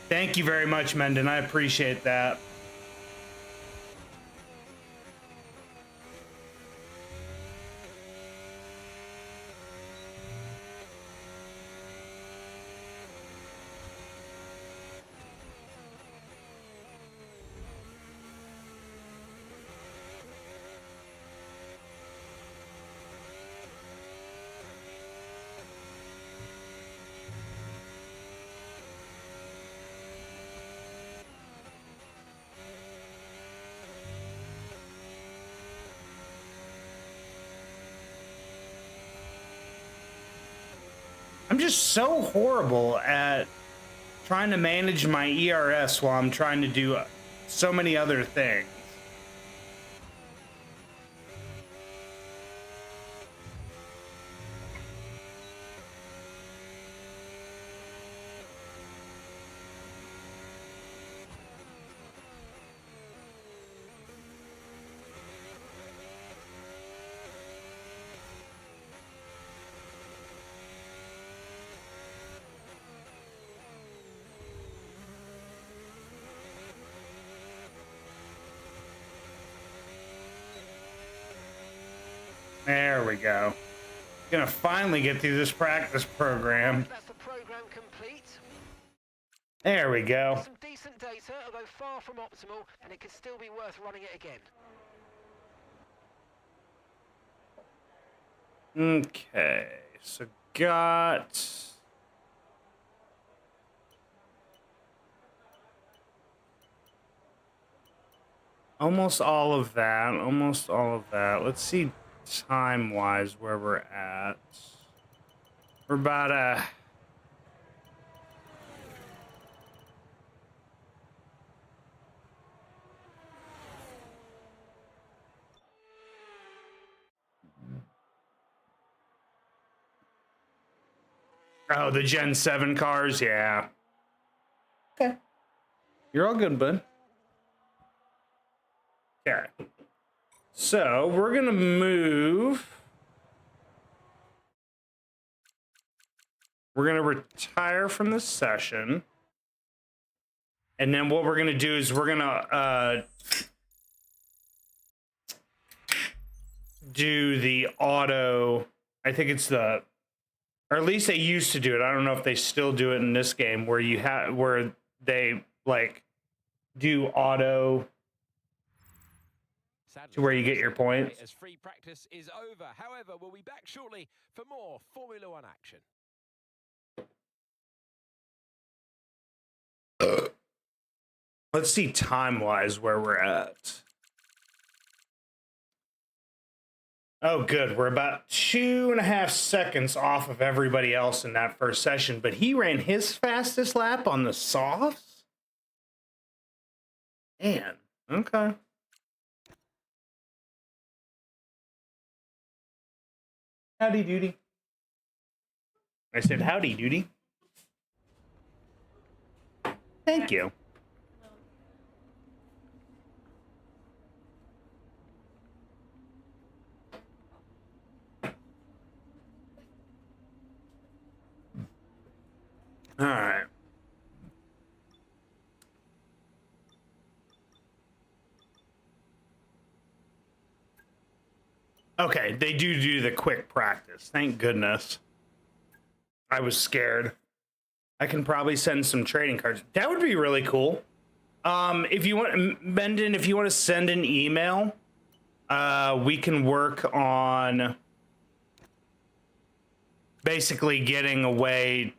Thank you very much, Mendon. I appreciate that. I'm just so horrible at trying to manage my ERS while I'm trying to do so many other things. There we go. Gonna finally get through this practice program. That's the program complete. There we go. Some decent data, although far from optimal, and it could still be worth running it again. Okay, so got almost all of that. Almost all of that. Let's see time-wise where we're at. We're about oh, the Gen 7 cars, yeah. Okay. You're all good, bud. Okay. So we're gonna move. We're gonna retire from this session. And then what we're gonna do is we're gonna do the auto. I think it's the, or at least they used to do it. I don't know if they still do it in this game where you have where they like do auto to where you get your points. As free practice is over. However, we'll be back shortly for more Formula One action. Let's see time-wise where we're at. Oh, good. We're about 2.5 seconds off of everybody else in that first session, but he ran his fastest lap on the softs? Man, okay. Howdy doody. I said howdy doody. Thank you. All right. Okay, they do the quick practice. Thank goodness. I was scared. I can probably send some trading cards. That would be really cool. If you want, Mendon, if you want to send an email, we can work on basically getting a way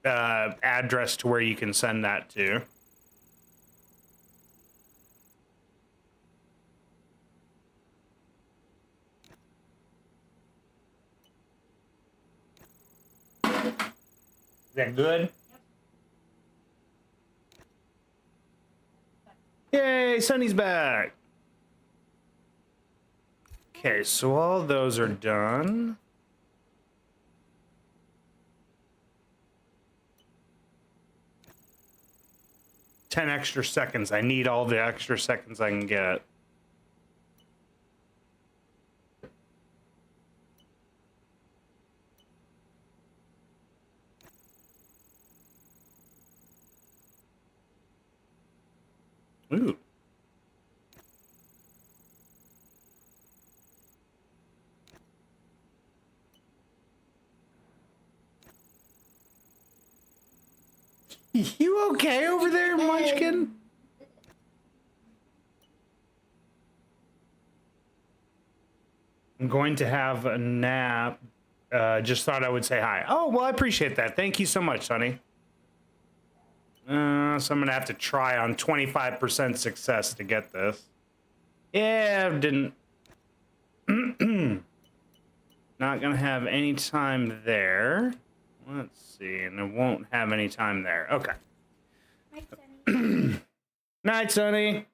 address to where you can send that to. Is that good? Yay, Sunny's back. Okay, so all those are done. Ten extra seconds. I need all the extra seconds I can get. Ooh. You okay over there, Munchkin? I'm going to have a nap. Just thought I would say hi. Oh, well, I appreciate that. Thank you so much, Sonny. So I'm going to have to try on 25% success to get this. Yeah, didn't. Not going to have any time there. Let's see, and it won't have any time there. Okay. Night, Sunny. Night, Sonny.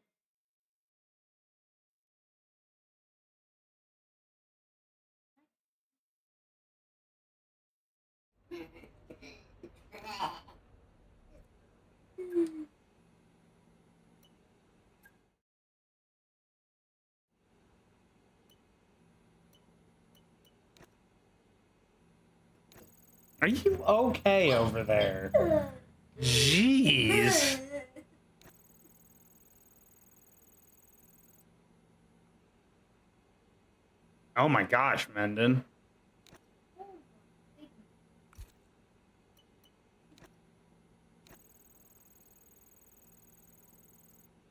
Are you okay over there? Jeez. Oh my gosh, Mendon.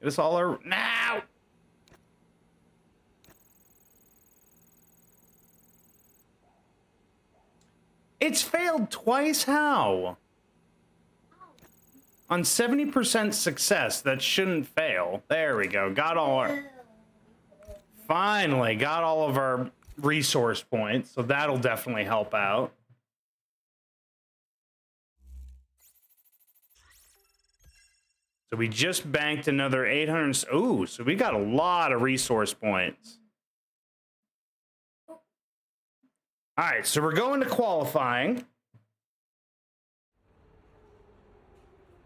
It's all over now. It's failed twice. How? On 70% success, that shouldn't fail. There we go. Got all our... Finally, got all of our resource points, so that'll definitely help out. So we just banked another 800. Ooh, so we got a lot of resource points. All right, so we're going to qualifying.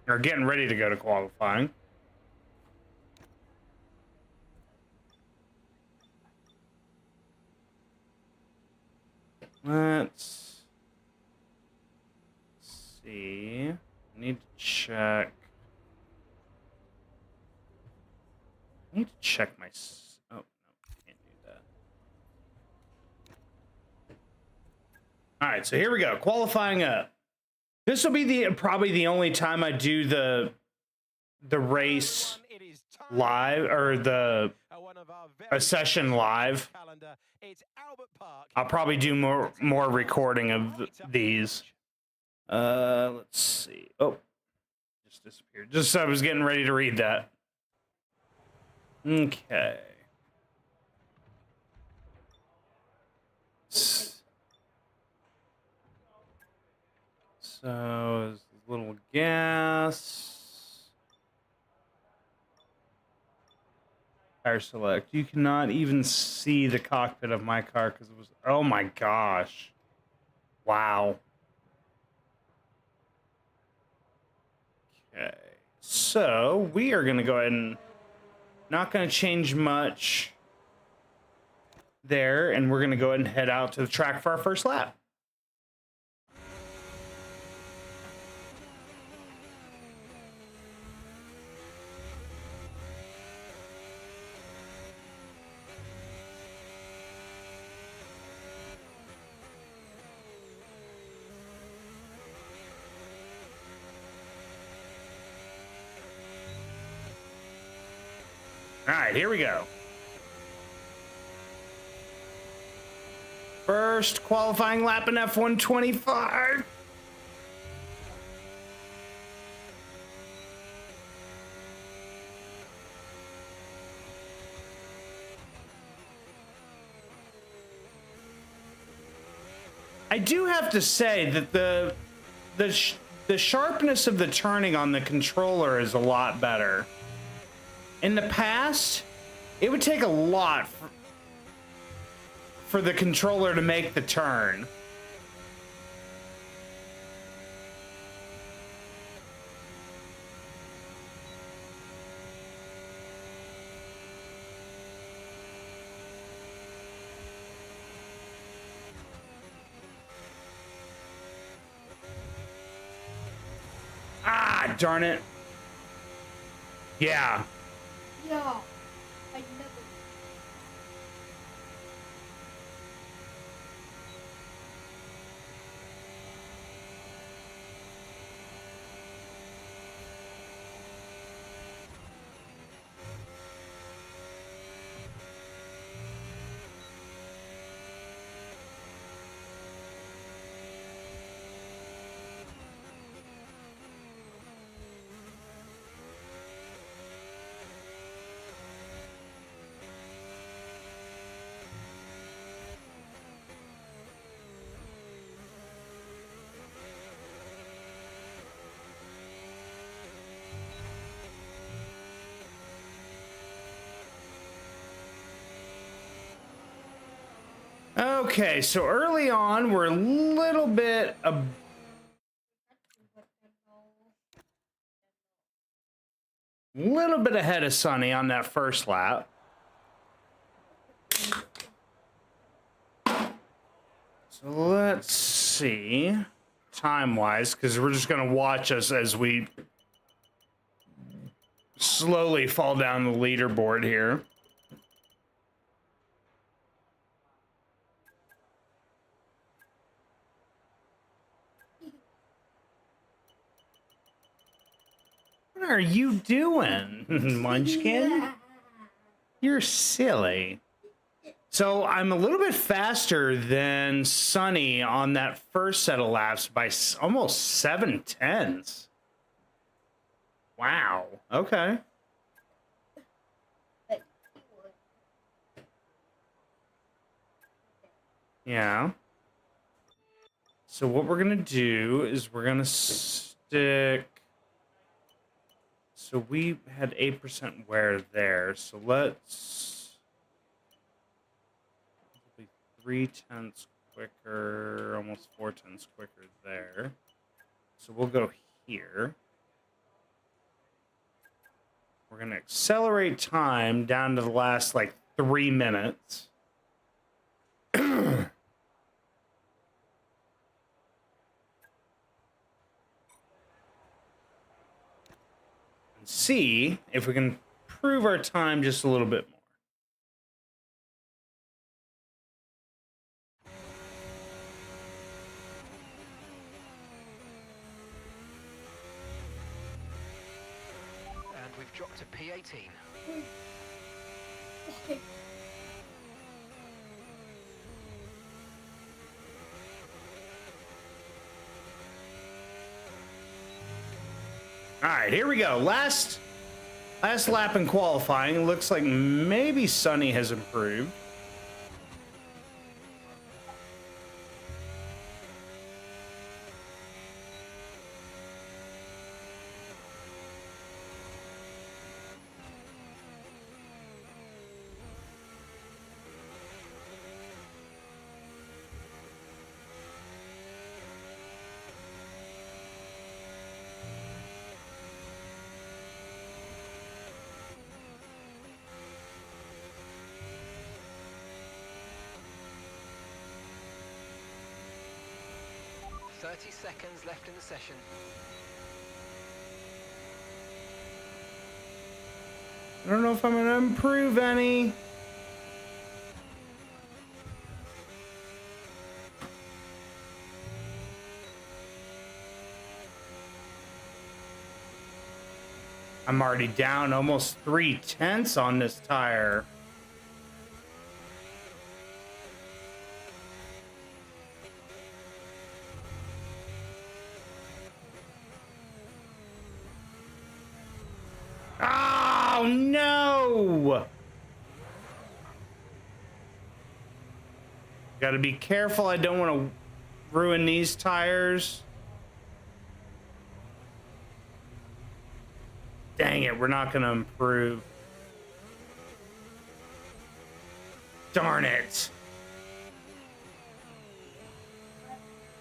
Or getting ready to go to qualifying. Let's see. I need to check. I need to check my... Oh, no, can't do that. All right, so here we go. Qualifying up. This will be probably the only time I do the race live, or a session live. I'll probably do more recording of these. Let's see. Oh, just disappeared. Just I was getting ready to read that. Okay. So, there's a little gas. Tire select. You cannot even see the cockpit of my car because it was. Oh my gosh. Wow. Okay. So, we are going to go ahead and. Not going to change much there. And we're going to go ahead and head out to the track for our first lap. All right, here we go. First qualifying lap in F125. I do have to say that the sharpness of the turning on the controller is a lot better. In the past, it would take a lot for the controller to make the turn. Ah, darn it. Yeah. Yeah, I never. Okay, so early on, we're a little bit ahead of Sonny on that first lap. So let's see, time-wise, because we're just going to watch us as we slowly fall down the leaderboard here. What are you doing, Munchkin? You're silly. So I'm a little bit faster than Sonny on that first set of laps by almost 7/10. Wow. Okay. Yeah. So what we're going to do is we're going to stick... So we had 8% wear there. So let's... 3/10 quicker, almost 4/10 quicker there. So we'll go here. We're going to accelerate time down to the last, like, 3 minutes. See if we can improve our time just a little bit more. And we've dropped to P18. All right, here we go. Last lap in qualifying. Looks like maybe Sonny has improved. 30 seconds left in the session. I don't know if I'm going to improve any. I'm already down almost 3/10 on this tire. Oh no! Gotta be careful. I don't want to ruin these tires. Dang it, we're not gonna improve. Darn it.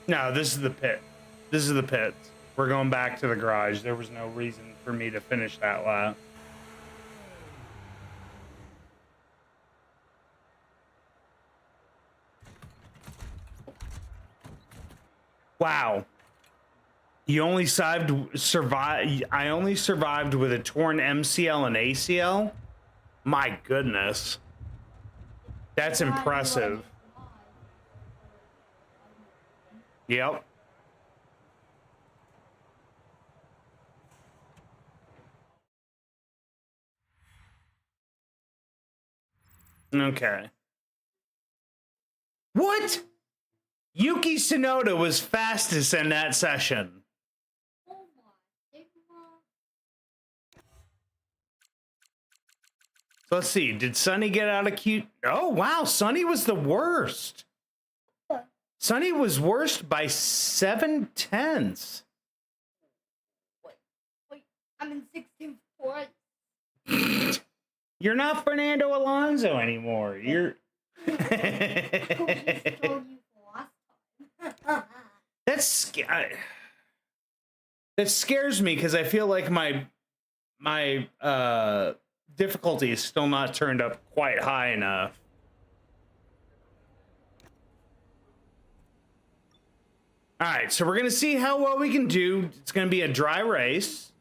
No, this is the pit. This is the pit. We're going back to the garage. There was no reason for me to finish that lap. Wow. You only survived. I only survived with a torn MCL and ACL. My goodness, that's impressive. Yep. Okay. What? Yuki Tsunoda was fastest in that session. So let's see. Did Sonny get out of Q? Oh, wow. Sonny was the worst. Sonny was worst by 7/10. Wait, I'm in 16th place. You're not Fernando Alonso anymore. You're. That scares me because I feel like my difficulty is still not turned up quite high enough. All right, so we're gonna see how well we can do. It's gonna be a dry race.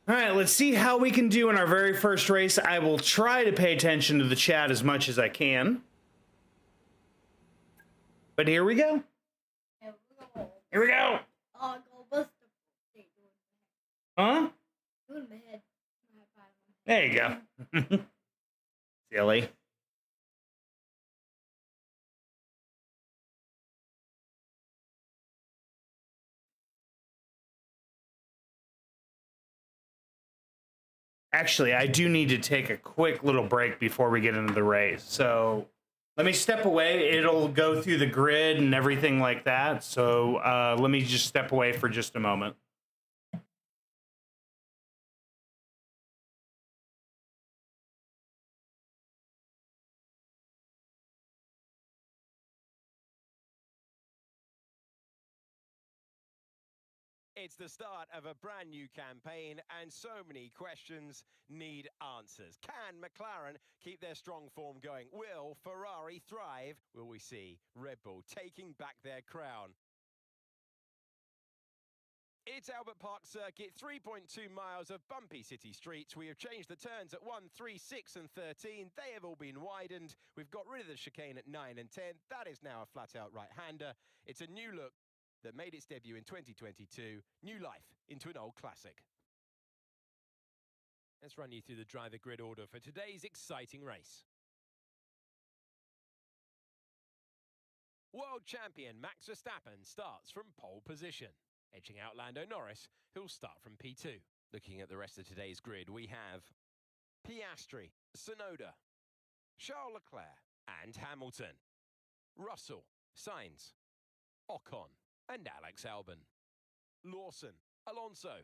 All right, let's see how we can do in our very first race. I will try to pay attention to the chat as much as I can. But here we go. Here we go. Huh? There you go. Silly. Actually, I do need to take a quick little break before we get into the race. So let me step away. It'll go through the grid and everything like that. So let me just step away for just a moment. It's the start of a brand new campaign, and so many questions need answers. Can McLaren keep their strong form going? Will Ferrari thrive? Will we see Red Bull taking back their crown? It's Albert Park Circuit, 3.2 miles of bumpy city streets. We have changed the turns at 1, 3, 6 and 13. They have all been widened. We've got rid of the chicane at 9 and 10. That is now a flat-out right-hander. It's a new look that made its debut in 2022, new life into an old classic. Let's run you through the driver grid order for today's exciting race. World champion Max Verstappen starts from pole position, edging out Lando Norris, who'll start from P2. Looking at the rest of today's grid, we have Piastri, Tsunoda, Charles Leclerc and Hamilton, Russell, Sainz, Ocon, and Alex Albon, Lawson, Alonso,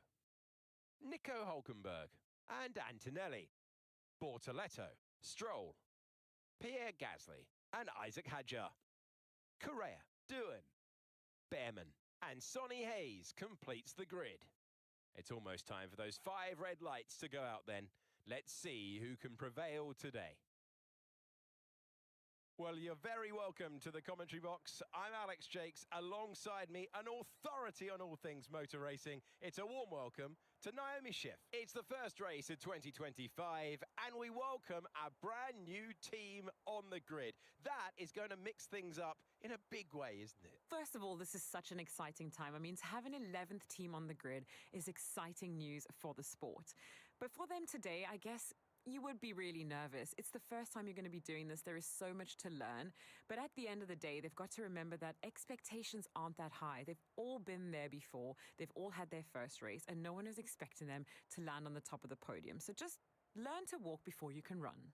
Nico Hülkenberg, and Antonelli, Bortoletto, Stroll, Pierre Gasly, and Isaac Hadjar, Correa, Doohan, Behrman, and Sonny Hayes completes the grid. It's almost time for those 5 red lights to go out then. Let's see who can prevail today. Well, you're very welcome to the commentary box. I'm Alex Jakes. Alongside me, an authority on all things motor racing. It's a warm welcome to Naomi Schiff. It's the first race of 2025, and we welcome a brand new team on the grid. That is going to mix things up in a big way, isn't it? First of all, this is such an exciting time. I mean, to have an 11th team on the grid is exciting news for the sport. But for them today, I guess you would be really nervous. It's the first time you're going to be doing this. There is so much to learn. But at the end of the day, they've got to remember that expectations aren't that high. They've all been there before. They've all had their first race, and no one is expecting them to land on the top of the podium. So just learn to walk before you can run.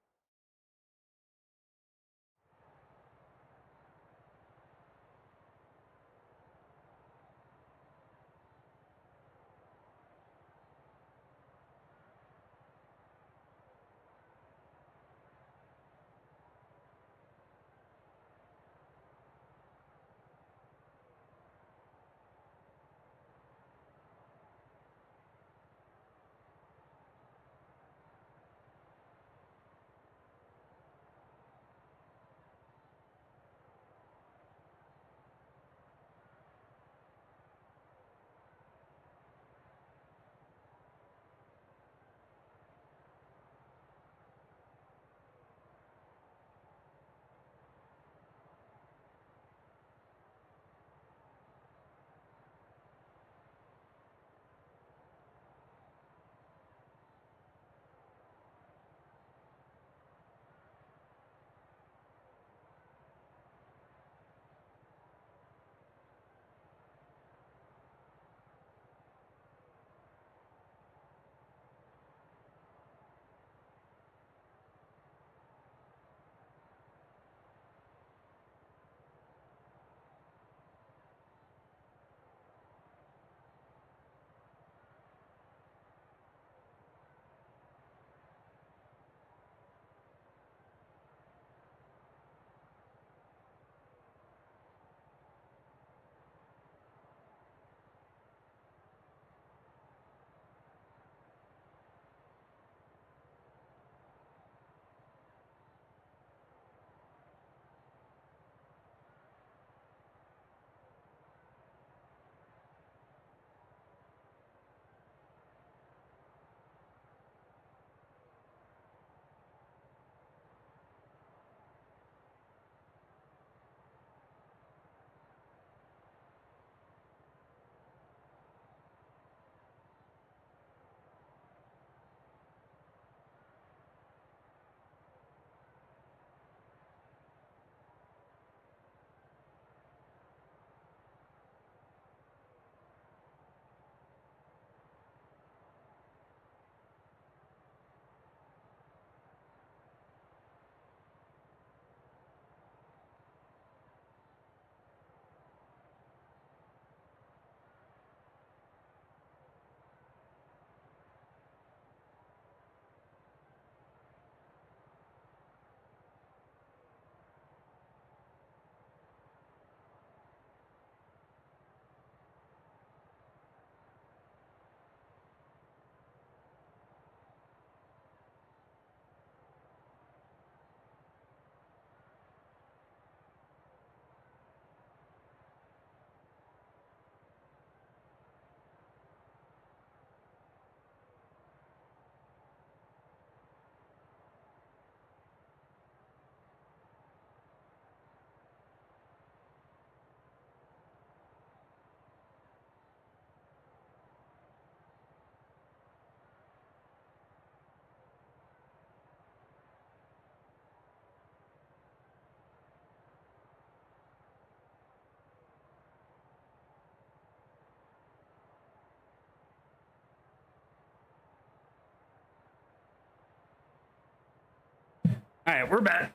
All right, we're back.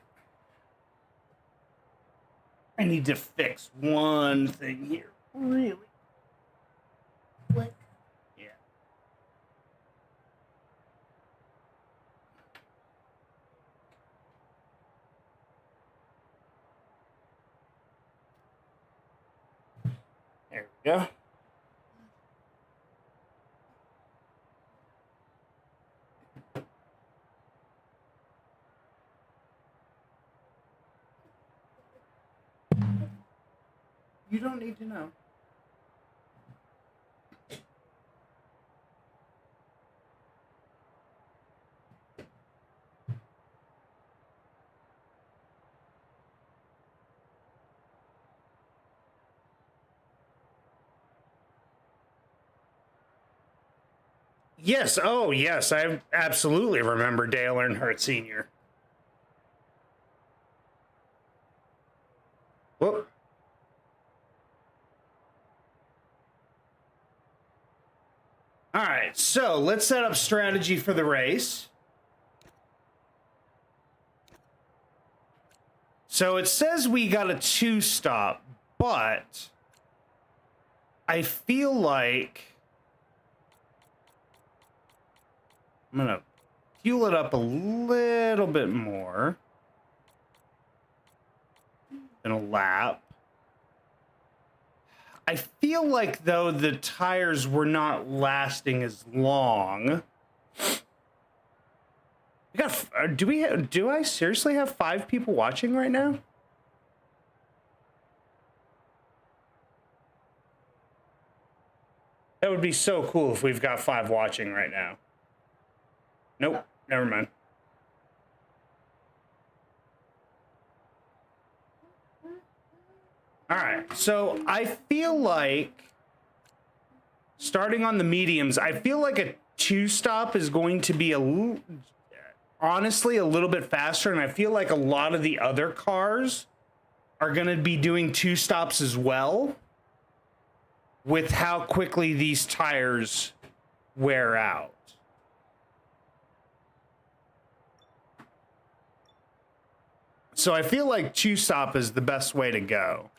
I need to fix one thing here. Really? What? Yeah. There we go. You don't need to know. Yes, oh yes, I absolutely remember Dale Earnhardt Sr. Whoop. All right, so let's set up strategy for the race. So it says we got a 2-stop, but I feel like I'm gonna fuel it up a little bit more than a lap. I feel like though the tires were not lasting as long. We got do I seriously have 5 people watching right now? That would be so cool if we've got 5 watching right now. Nope, never mind. All right, so I feel like starting on the mediums, I feel like a 2-stop is going to be honestly a little bit faster, and I feel like a lot of the other cars are going to be doing 2-stops as well with how quickly these tires wear out. So I feel like 2-stop is the best way to go.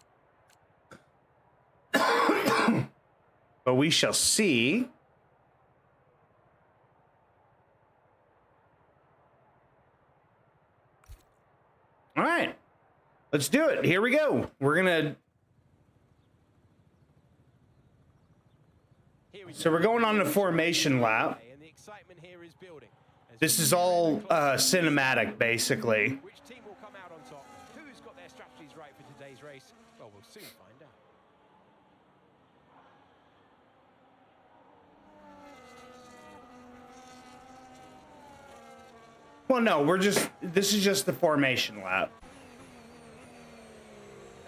But we shall see. All right, let's do it. Here we go. We're gonna. So we're going on a formation lap. This is all cinematic, basically. Which team will come out on top? Who's got their strategies right for today's race? Well, we'll soon find out. Well, no, this is just the formation lap.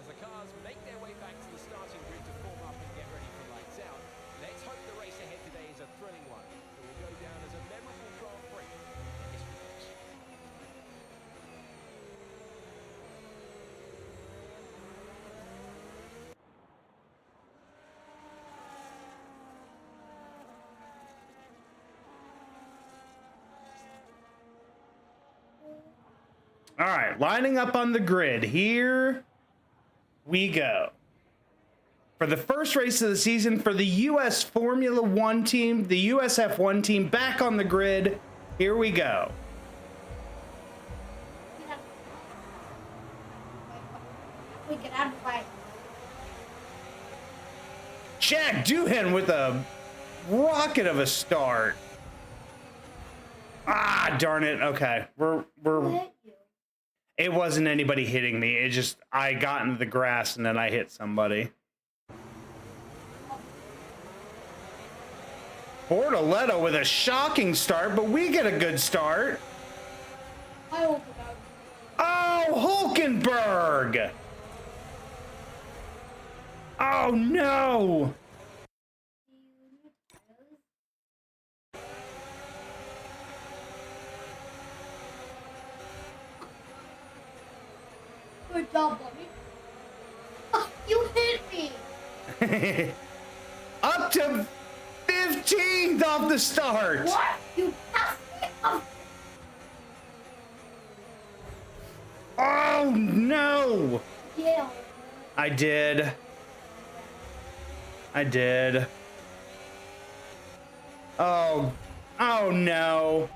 As the cars make their way back to the starting grid to form up and get ready for lights out, let's hope the race ahead today is a thrilling one. It will go down as a memorable Grand Prix in history books. All right, lining up on the grid. Here we go. For the first race of the season for the U.S. Formula One team, the US F1 team, back on the grid. Here we go. We get out of the way. Jack Doohan with a rocket of a start. Ah, darn it. Okay, we're. It wasn't anybody hitting me. It just I got into the grass and then I hit somebody. Bortoletto with a shocking start, but we get a good start. Oh, Hulkenberg! Oh no! Good job, buddy. Oh, you hit me. Up to 15th off the start. What? You passed me up. Oh no! Yeah. I did. Oh no.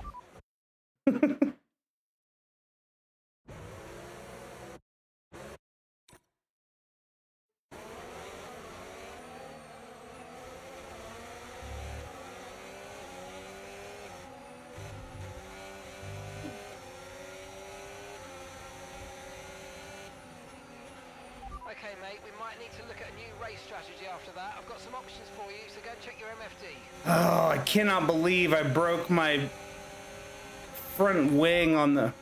Okay, mate, we might need to look at a new race strategy after that. I've got some options for you, so go and check your MFD. Oh, I cannot believe I broke my front wing on the...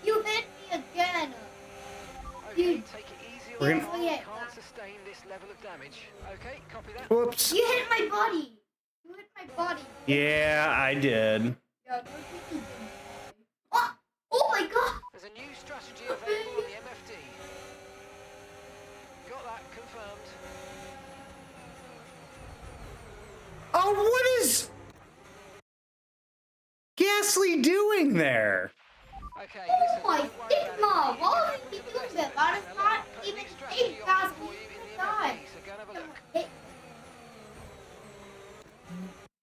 You hit me again. Okay, You- take it easy We're on gonna- the car. Yeah. You can't sustain this level of damage. Okay, copy that. Whoops. You hit my body. You hit my body. Yeah, I did. Yeah, don't think you did. Oh my god. There's a new strategy available on the MFD. Got that confirmed. Oh, what is Gasly doing there? Okay, Oh listen, my don't worry dick, about Mom. it. Why It would happens you to be the doing best that? of That us. is Now, not look, put a even new strategy 8,000 option for you in the times. MFD, so go and have a look.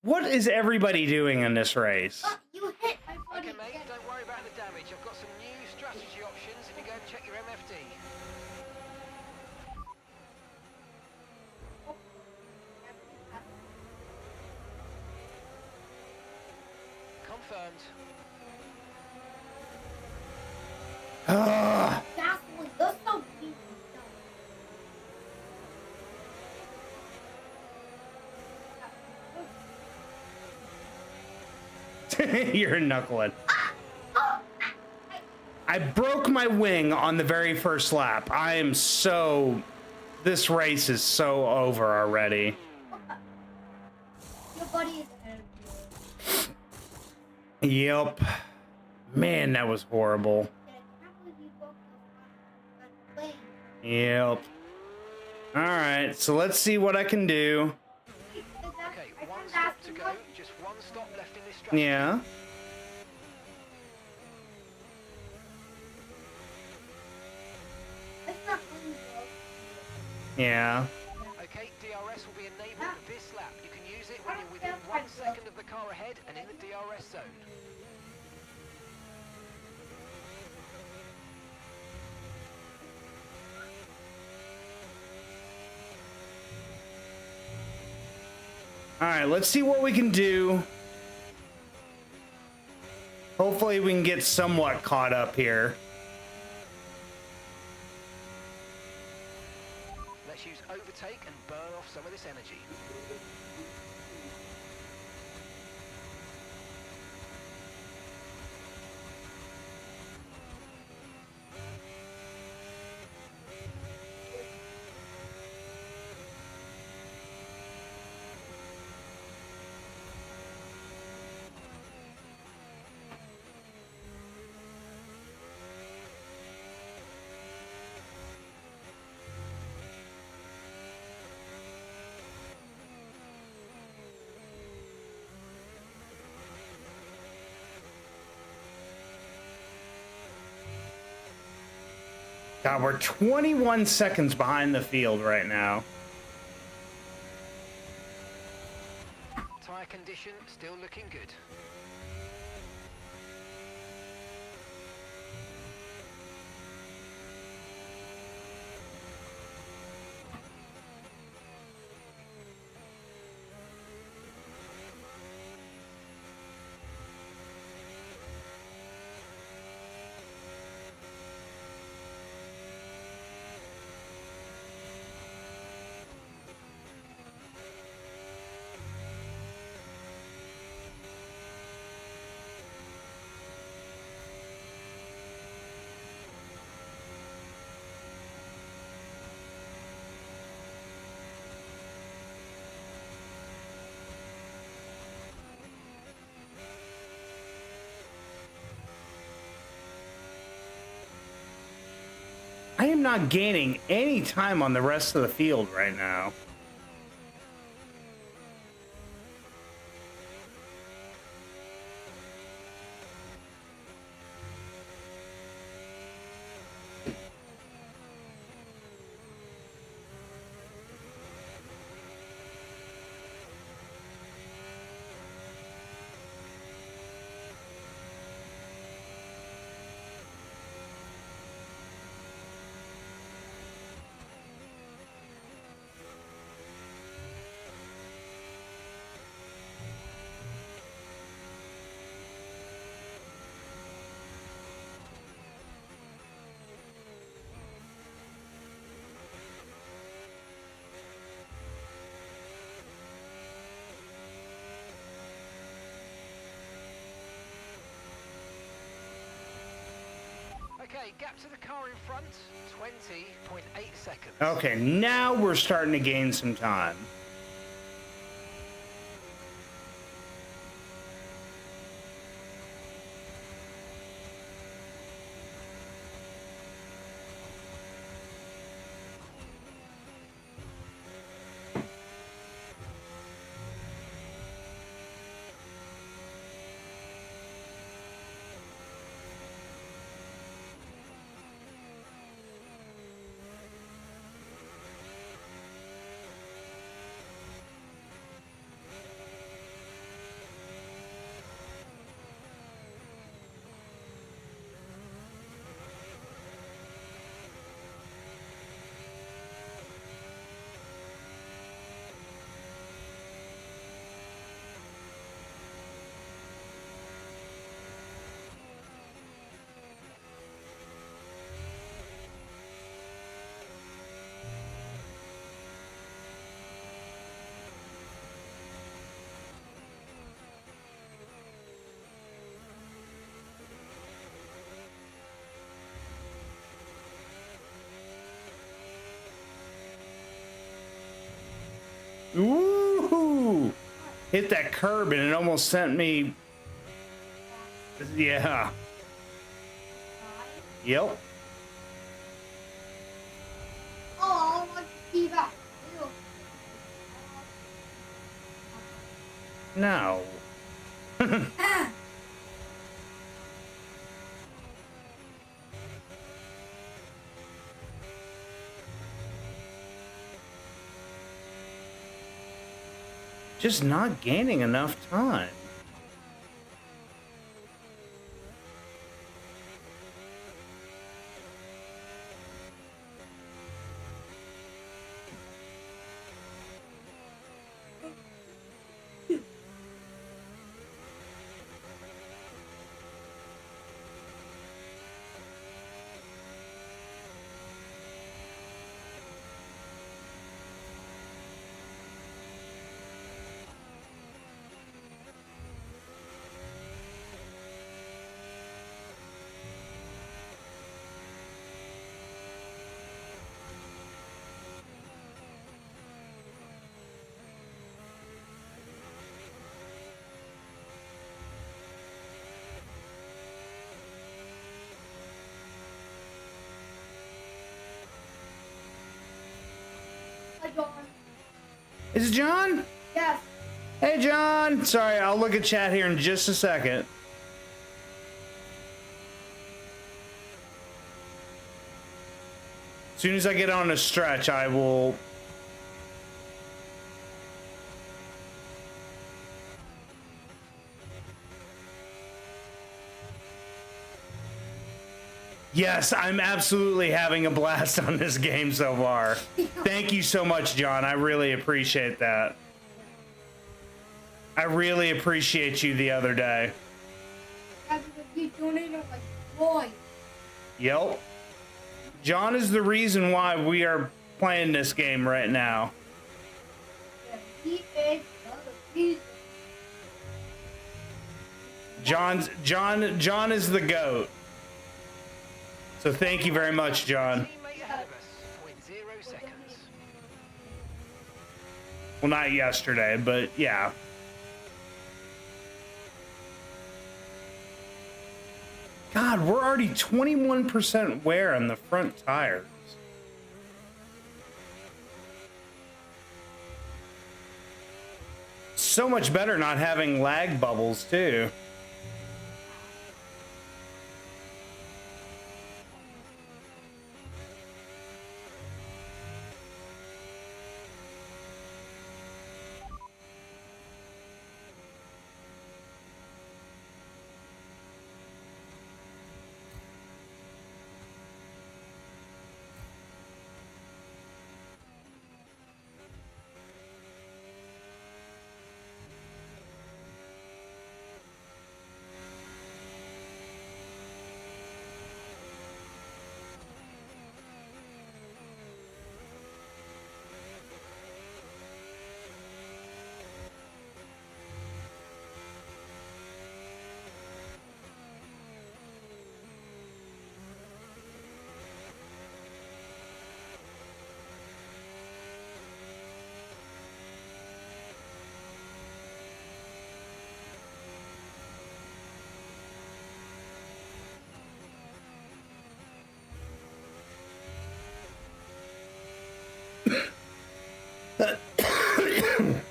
What is everybody doing in this race? You hit my body Okay, mate, again. don't worry about the damage. I've got some new strategy options if you go and check your MFD. Confirmed. Ah. Gasoline. That's so deep. You're a knucklehead. I broke my wing on the very first lap. I am so... This race is so over already. Your body is Yep. Man, that was horrible. Yep. Alright, so let's see what I can do. Okay, one stop to go. Just one stop left in this strategy. Yeah. Yeah. Okay, DRS will be enabled this lap. You can use it when you're within 1 second of the car ahead and in the DRS zone. Alright, let's see what we can do. Hopefully we can get somewhat caught up here. Let's use overtake and burn off some of this energy. God, we're 21 seconds behind the field right now. Tyre condition still looking good. I am not gaining any time on the rest of the field right now. Okay, gap to the car in front, 20.8 seconds. Okay, now we're starting to gain some time. Woohoo! Hit that curb and it almost sent me. Yeah. Yep. Oh, I want to see that. No. Just not gaining enough time. Hi, John. Is it John? Yes. Hey, John. Sorry, I'll look at chat here in just a second. As soon as I get on a stretch, I will. Yes, I'm absolutely having a blast on this game so far. Thank you so much, John. I really appreciate that. I really appreciate you the other day. Yeah, because you donated like boy. Yep. John is the reason why we are playing this game right now. Yeah, he is the reason. John is the GOAT. So thank you very much, John. Teammate ahead of us, 0.0 seconds. Well, not yesterday, but yeah. God, we're already 21% wear on the front tires. So much better not having lag bubbles, too.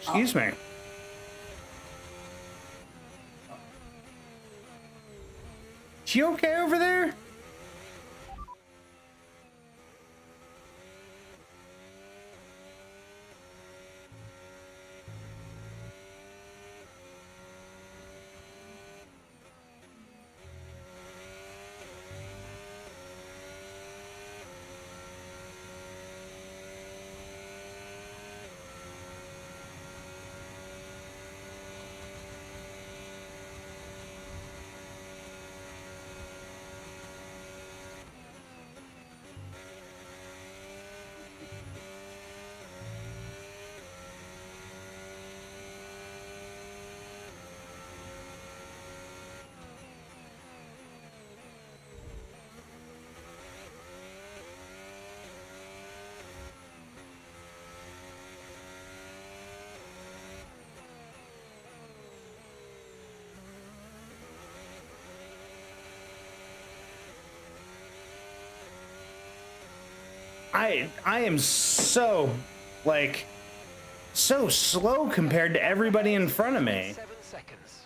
Excuse me. She okay over there? I am so, like, so slow compared to everybody in front of me. 7 seconds.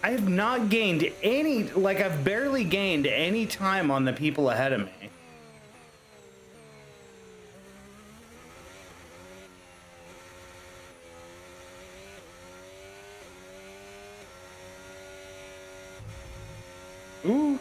I have not gained any, like, I've barely gained any time on the people ahead of me. Ooh.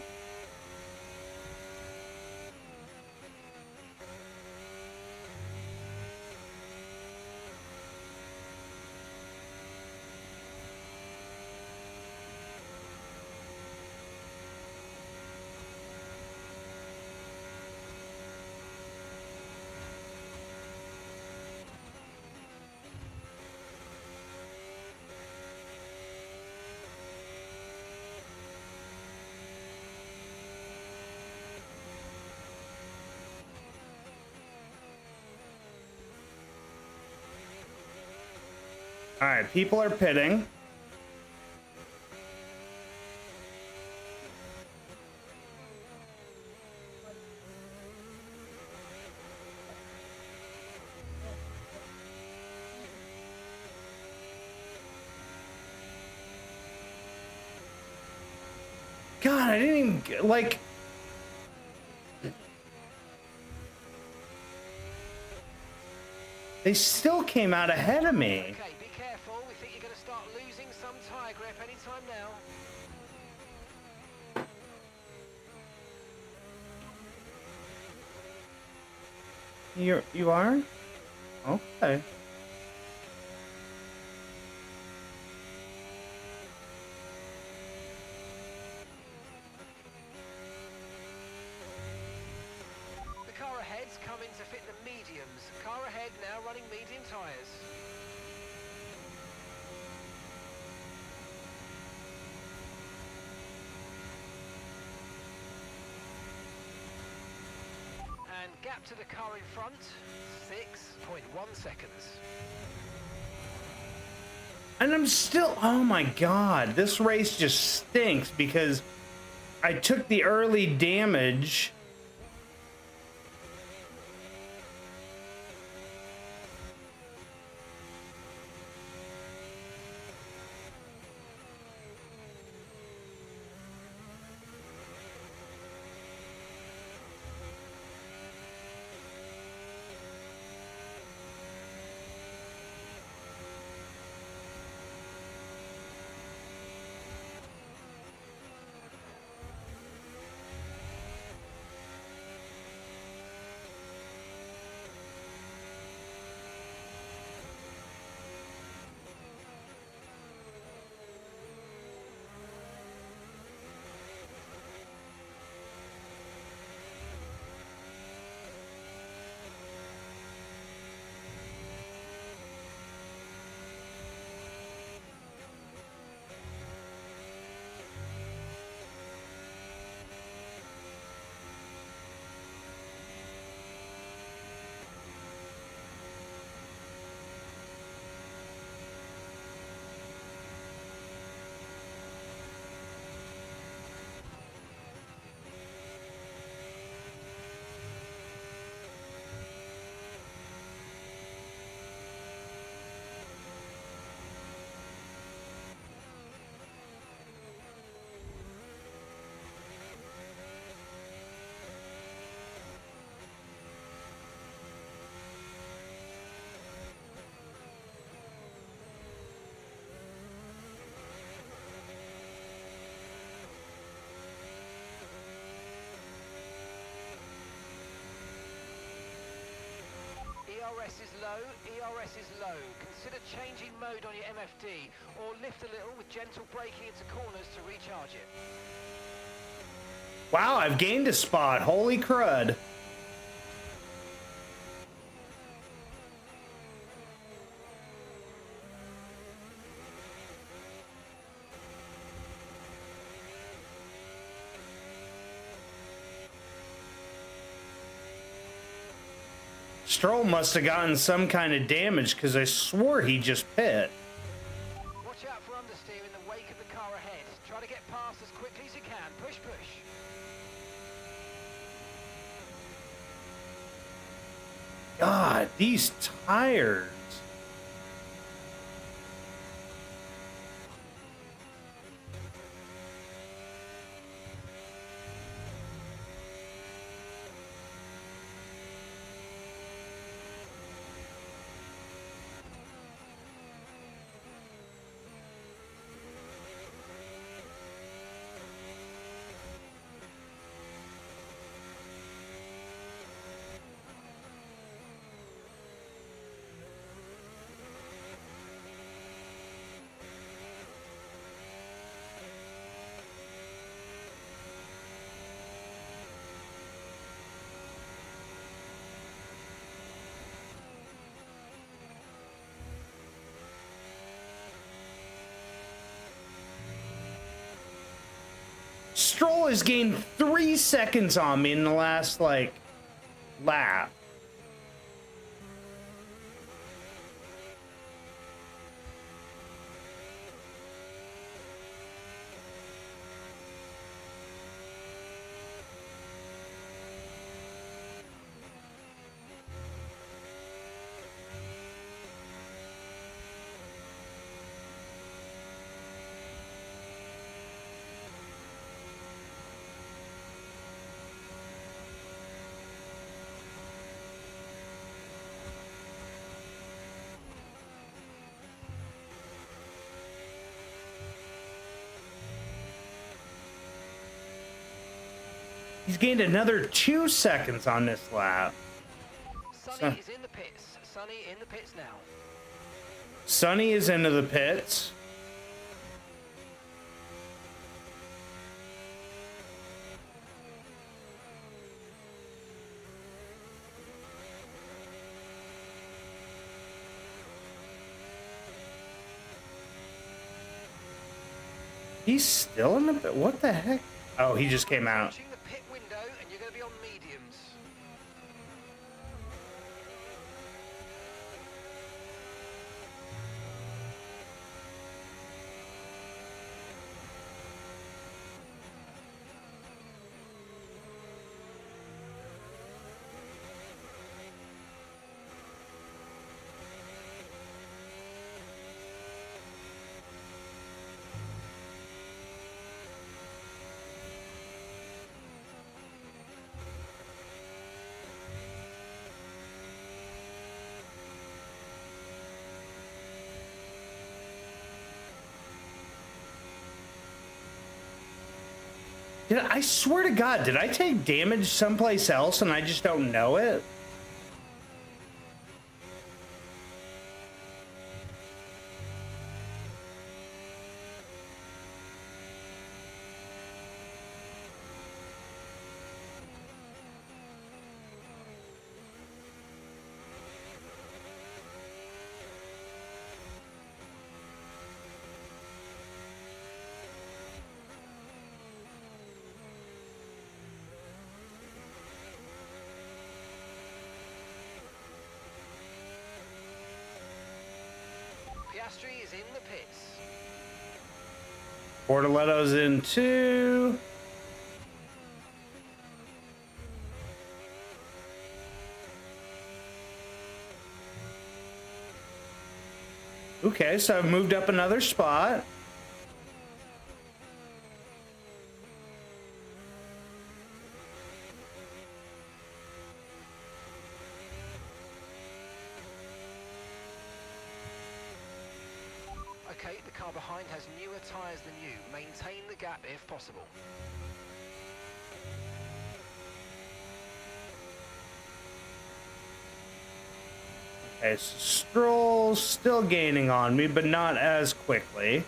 All right, people are pitting. God, I didn't even, like... They still came out ahead of me. Okay, be careful. We think you're going to start losing some tyre grip anytime now. You are? Okay. The car ahead's coming to fit the mediums. Car ahead now running medium tyres. And gap to the car in front, 6.1 seconds. And I'm still, oh my God, this race just stinks because I took the early damage. ERS is low, ERS is low. Consider changing mode on your MFD, or lift a little with gentle braking into corners to recharge it. Wow, I've gained a spot. Holy crud. Stroll must have gotten some kind of damage because I swore he just pit. Watch out for understeer in the wake of the car ahead. Try to get past as quickly as you can. Push, push. God, these tires. Stroll has gained 3 seconds on me in the last, like, lap. He's gained another 2 seconds on this lap. Sonny is in the pits. Sonny in the pits now. Sonny is into the pits. He's still in the pit? What the heck? Oh, he just came out. Watching the pit window, and you're going to be on mediums. I swear to God, did I take damage someplace else and I just don't know it? Piastri is in the pits. Bortoletto's in 2. Okay, so I've moved up another spot. Okay, the car behind has newer tyres than you. Maintain the gap if possible. Okay, so Stroll's still gaining on me, but not as quickly.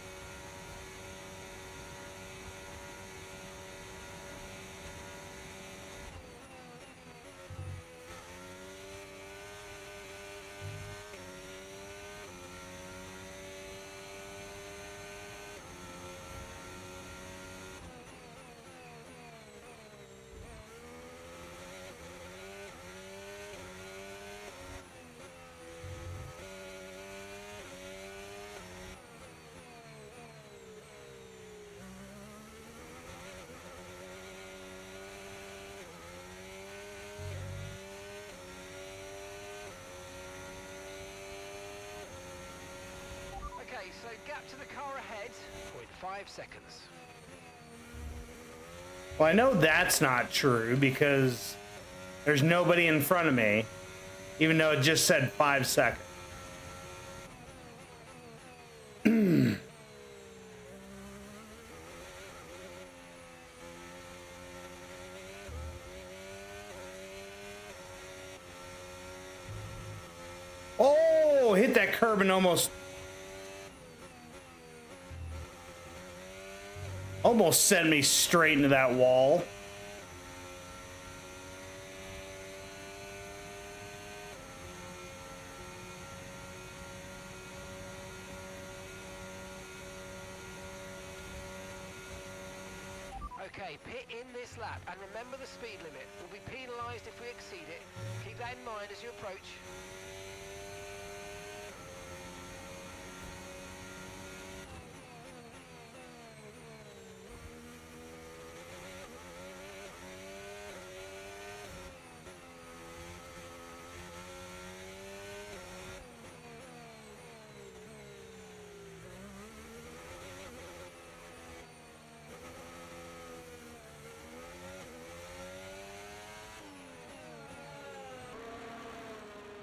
Okay, so gap to the car ahead, 0.5 seconds. Well, I know that's not true because there's nobody in front of me, even though it just said 5 seconds. Oh, hit that curb and almost sent me straight into that wall. Okay, pit in this lap, and remember the speed limit. We'll be penalised if we exceed it. Keep that in mind as you approach.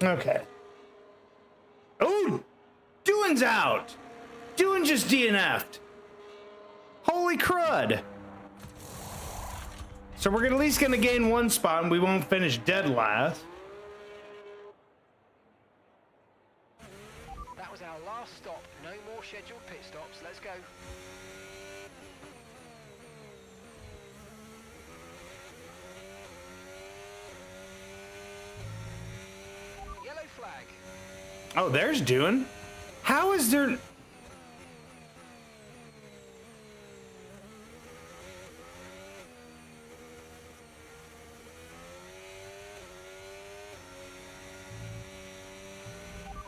Okay. Oh, Doin's out. Doin just DNF'd. Holy crud. So we're at least gonna gain one spot and we won't finish dead last. That was our last stop. No more scheduled pit stops. Let's go. Yellow flag. Oh, there's Doin. How is there...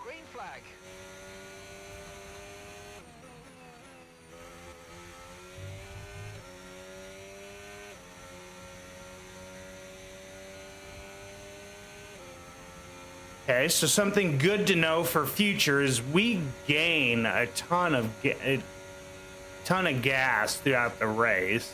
Green flag. Okay, so something good to know for future is we gain a ton of gas throughout the race.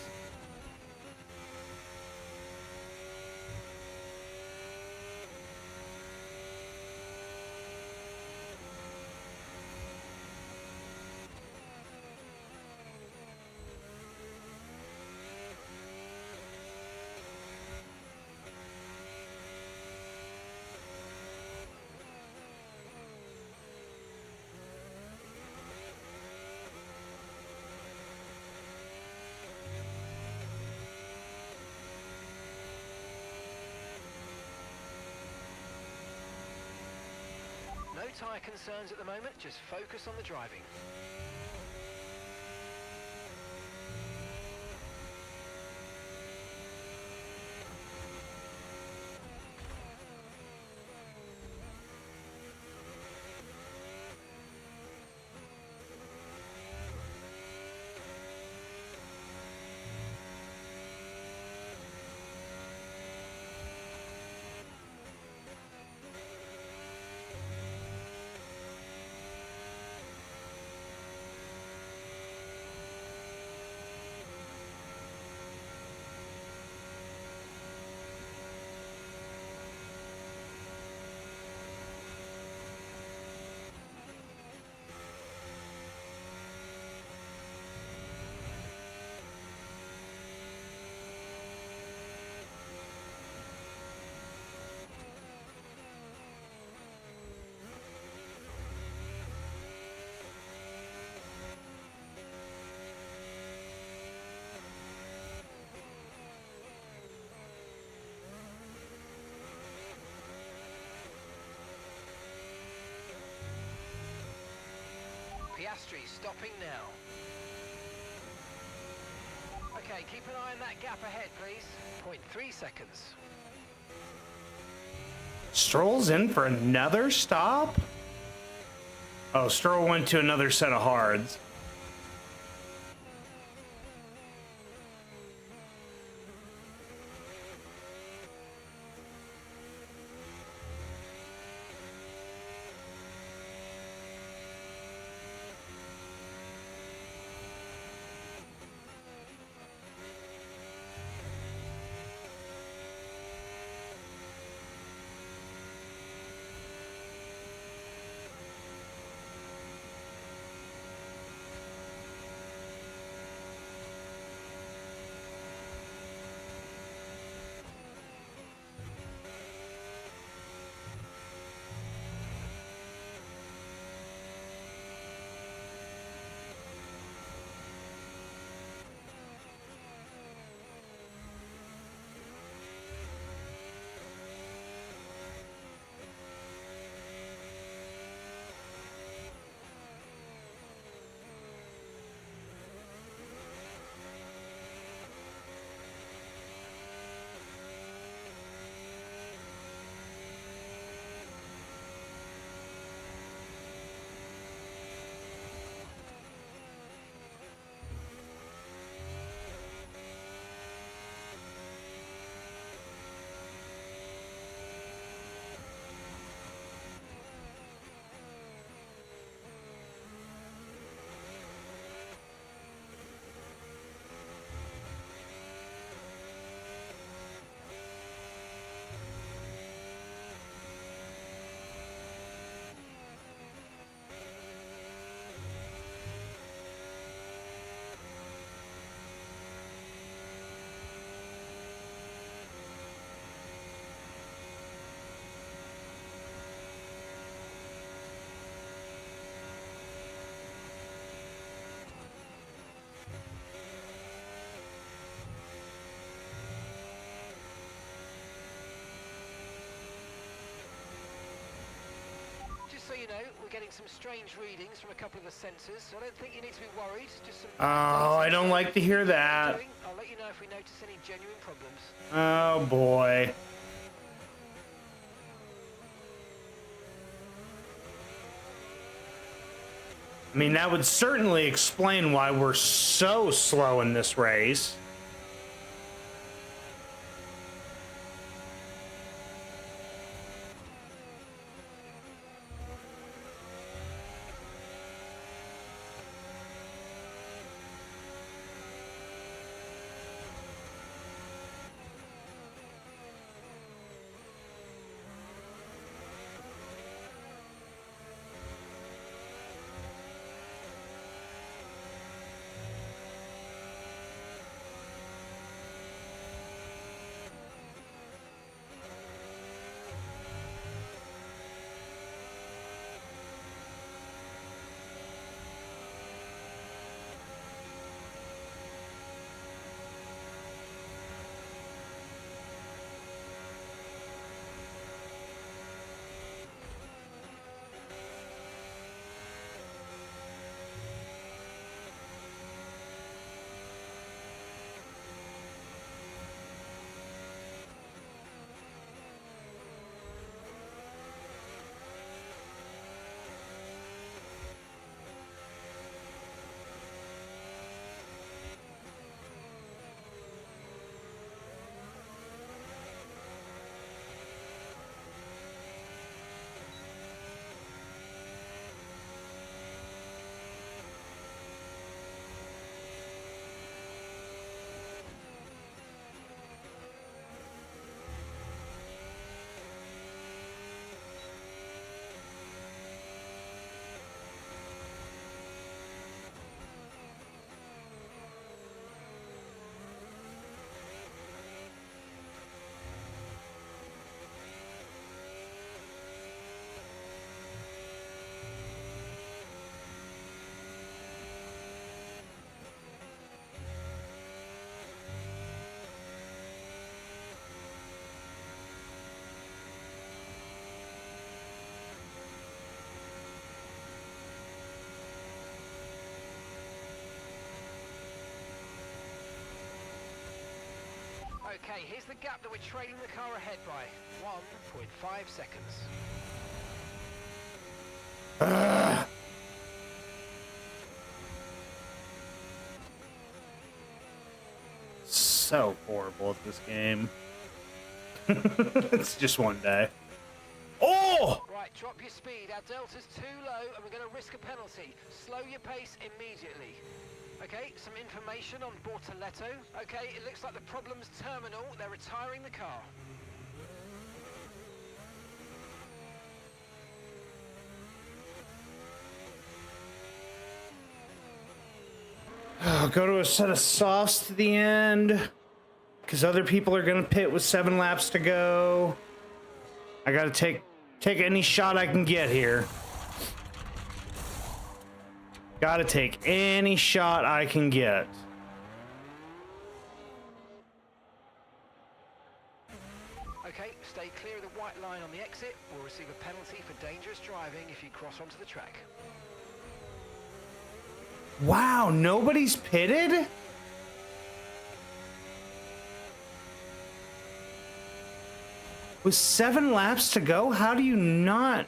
No tyre concerns at the moment, just focus on the driving. Piastri stopping now. Okay, keep an eye on that gap ahead, please. 0.3 seconds. Stroll's in for another stop? Oh, Stroll went to another set of hards. So you know, we're getting some strange readings from a couple of the sensors, so I don't think you need to be worried. Just some. Oh, I don't like to hear that. I'll let you know if we notice any genuine problems. Oh boy. I mean, that would certainly explain why we're so slow in this race. Okay, here's the gap that we're trailing the car ahead by. 1.5 seconds. So horrible at this game. It's just one day. Oh! Right, drop your speed. Our delta's too low and we're going to risk a penalty. Slow your pace immediately. Okay, some information on Bortoletto. Okay, it looks like the problem's terminal. They're retiring the car. I'll go to a set of softs to the end because other people are going to pit with 7 laps to go. I got to take any shot I can get here. Got to take any shot I can get. Okay, stay clear of the white line on the exit. We'll receive a penalty for dangerous driving if you cross onto the track. Wow, nobody's pitted? With 7 laps to go, how do you not?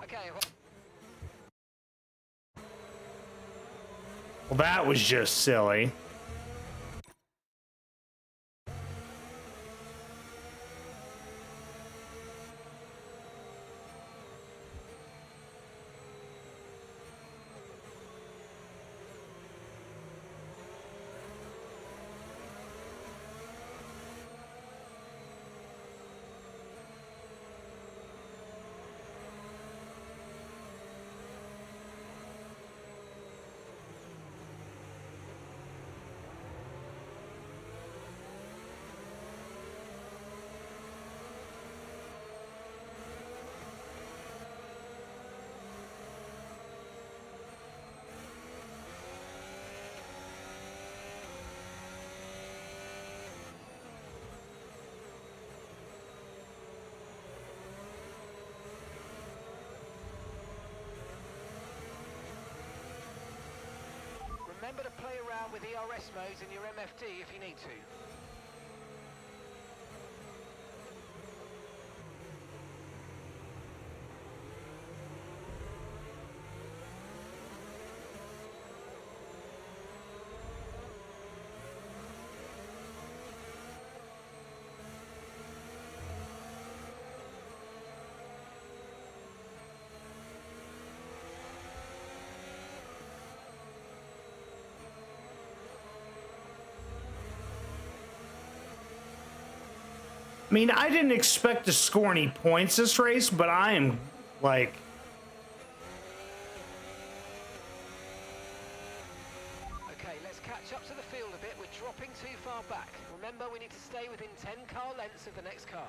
Okay, Well, that was just silly. remember to play around with ERS modes in your MFD if you need to. I mean, I didn't expect to score any points this race, but I am, like... Okay, let's catch up to the field a bit. We're dropping too far back. Remember, we need to stay within 10 car lengths of the next car.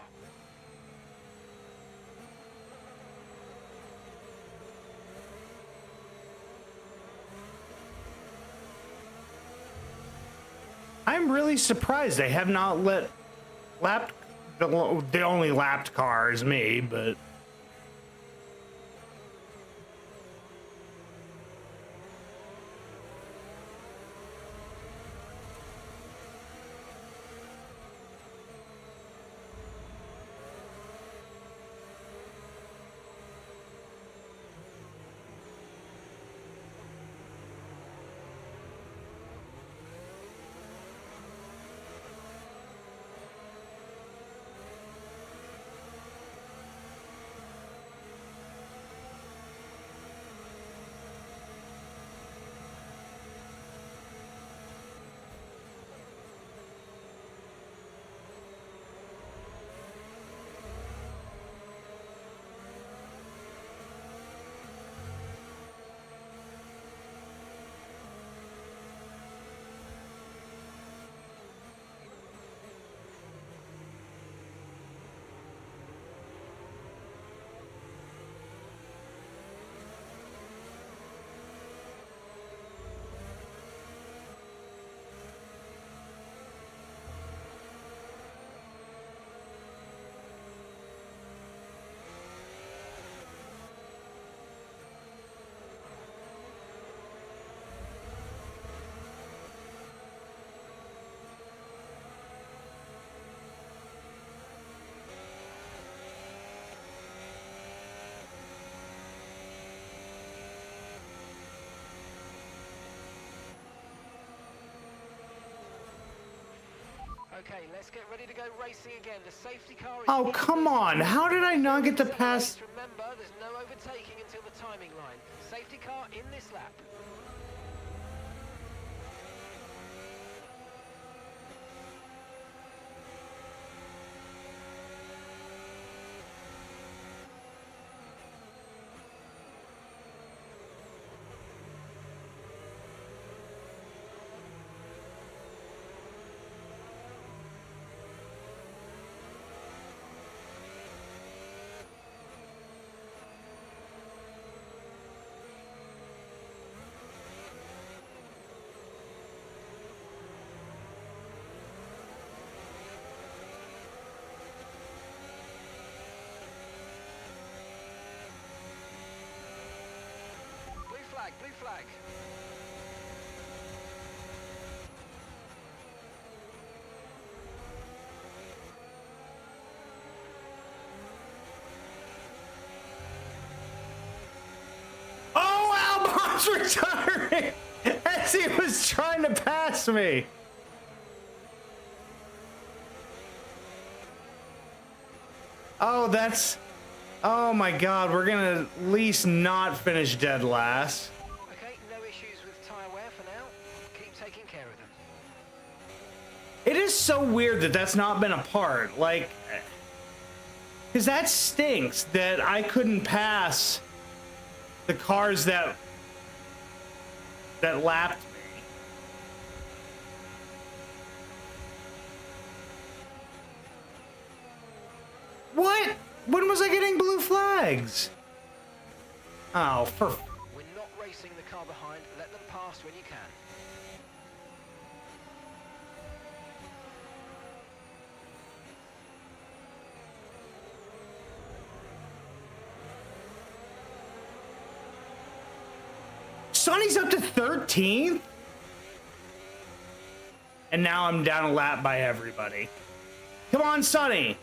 I'm really surprised they have not let the only lapped car is me, but Okay, let's get ready to go racing again. The safety car is Oh, come on. How did I not get to pass? Remember, there's no overtaking until the timing line. Safety car in this lap. Blue flag. Oh, Albon's retiring as he was trying to pass me. Oh, that's... Oh my god, we're gonna at least not finish dead last. Okay, no issues with tyre wear for now. Keep taking care of them. It is so weird that that's not been a part, like... Because that stinks that I couldn't pass the cars that lapped me. What? When was I getting blue flags? Oh, for... We're not racing the car behind. Let them pass when you can. Sonny's up to 13th? And now I'm down a lap by everybody. Come on, Sonny.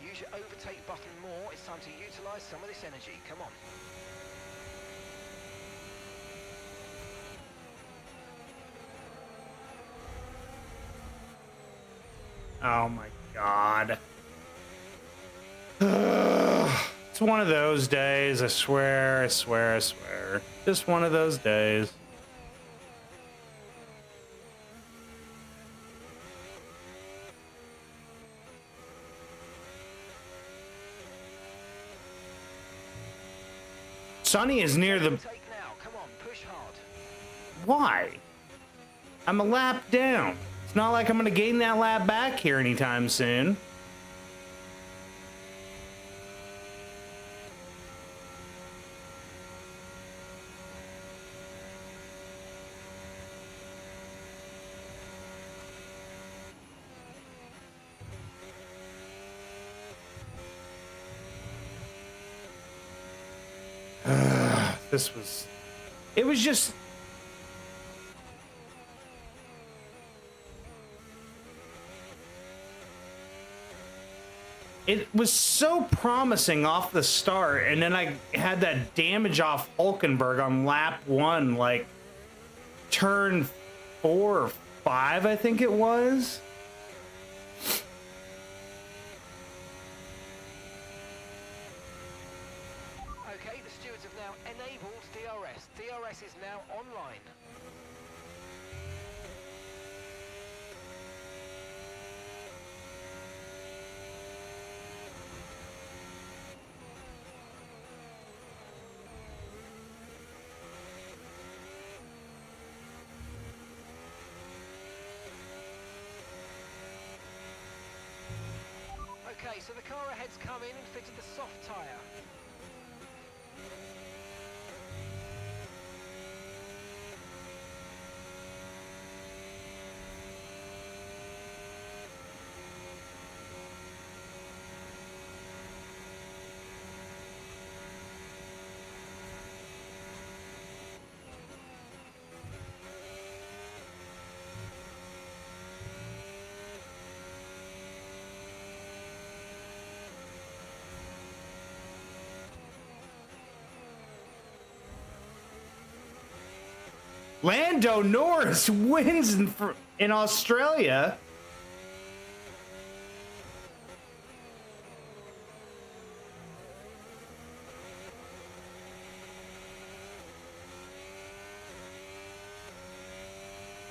Use your overtake button more. It's time to utilize some of this energy. Come on. Oh my god. It's one of those days, I swear, I swear, I swear. Just one of those days. Sonny is near the... Take now. Come on, push hard. Why? I'm a lap down. It's not like I'm gonna gain that lap back here anytime soon. This was... It was just... It was so promising off the start, and then I had that damage off Hulkenberg on lap 1, like turn 4 or 5, I think it was. Okay, the stewards have now enabled DRS. DRS is now online. Okay, so the car ahead's come in and fitted the soft tyre. Lando Norris wins in Australia.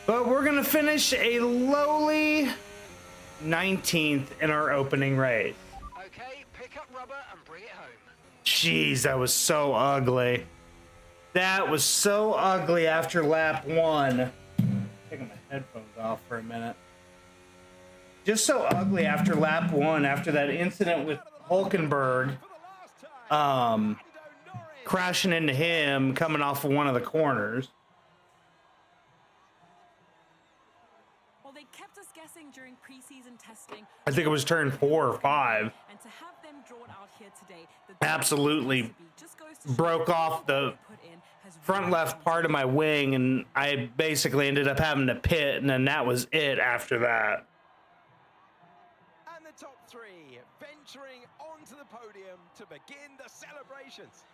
But we're going to finish a lowly 19th in our opening race. Okay, pick up rubber and bring it home. Jeez, that was so ugly. That was so ugly after lap 1. Taking my headphones off for a minute. Just so ugly after lap 1, after that incident with Hulkenberg crashing into him coming off of one of the corners. Well, they kept us guessing during preseason testing. I think it was turn 4 or 5. And to have them drawn out here today, Absolutely broke off the front left part of my wing, and I basically ended up having to pit, and then that was it after that. And the top 3 venturing onto the podium to begin the celebrations.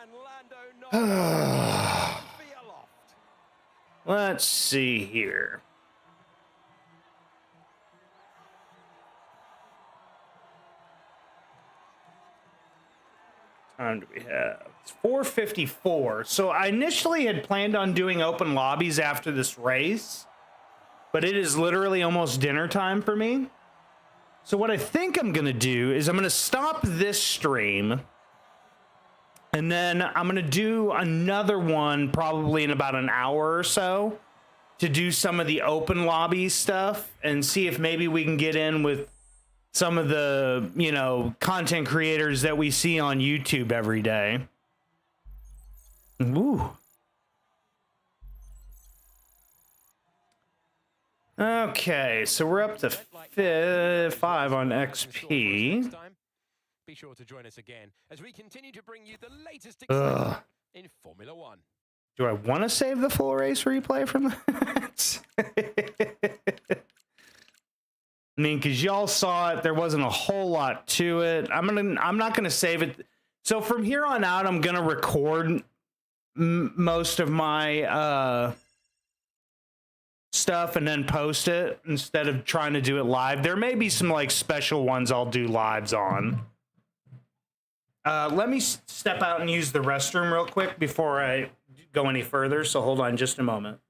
And Lando Norris be aloft. Let's see here. Time do we have? It's 4:54. So I initially had planned on doing open lobbies after this race, but it is literally almost dinner time for me. So what I think I'm going to do is I'm going to stop this stream, and then I'm going to do another one probably in about an hour or so to do some of the open lobby stuff and see if maybe we can get in with some of the, you know, content creators that we see on YouTube every day. Ooh. Okay, so we're up to 5 on XP. Be sure to join us again as we continue to bring you the latest in Formula One. Do I want to save the full race replay from that? I mean, because y'all saw it, there wasn't a whole lot to it. I'm not gonna save it. So from here on out, I'm gonna record most of my stuff and then post it instead of trying to do it live. There may be some like special ones I'll do lives on. Let me step out and use the restroom real quick before I go any further. So hold on just a moment.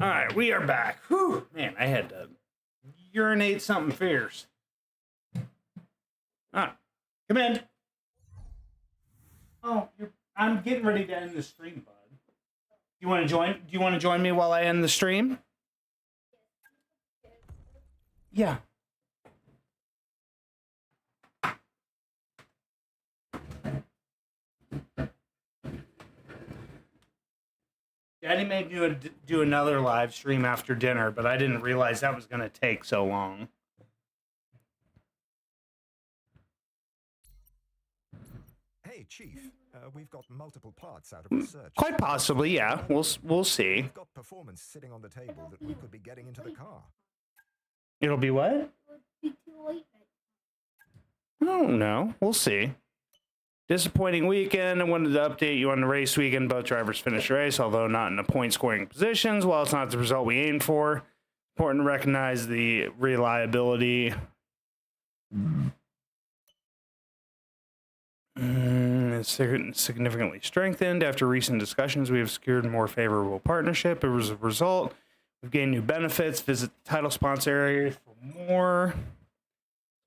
All right, we are back. Whew, man, I had to urinate something fierce. All right, come in. Oh, I'm getting ready to end the stream, bud. You want to join? Do you want to join me while I end the stream? Yeah. Daddy made me do another live stream after dinner, but I didn't realize that was going to take so long. Chief. We've got multiple parts out of research. Quite possibly, yeah. We'll see. We've got performance sitting on the table that we could be getting into the car. It'll be what? It would be too late. I don't know. We'll see. Disappointing weekend. I wanted to update you on the race weekend. Both drivers finished the race, although not in the point-scoring positions. While it's not the result we aimed for, important to recognize the reliability. It's significantly strengthened. After recent discussions, we have secured a more favorable partnership. As a result, we've gained new benefits. Visit the title sponsor area for more.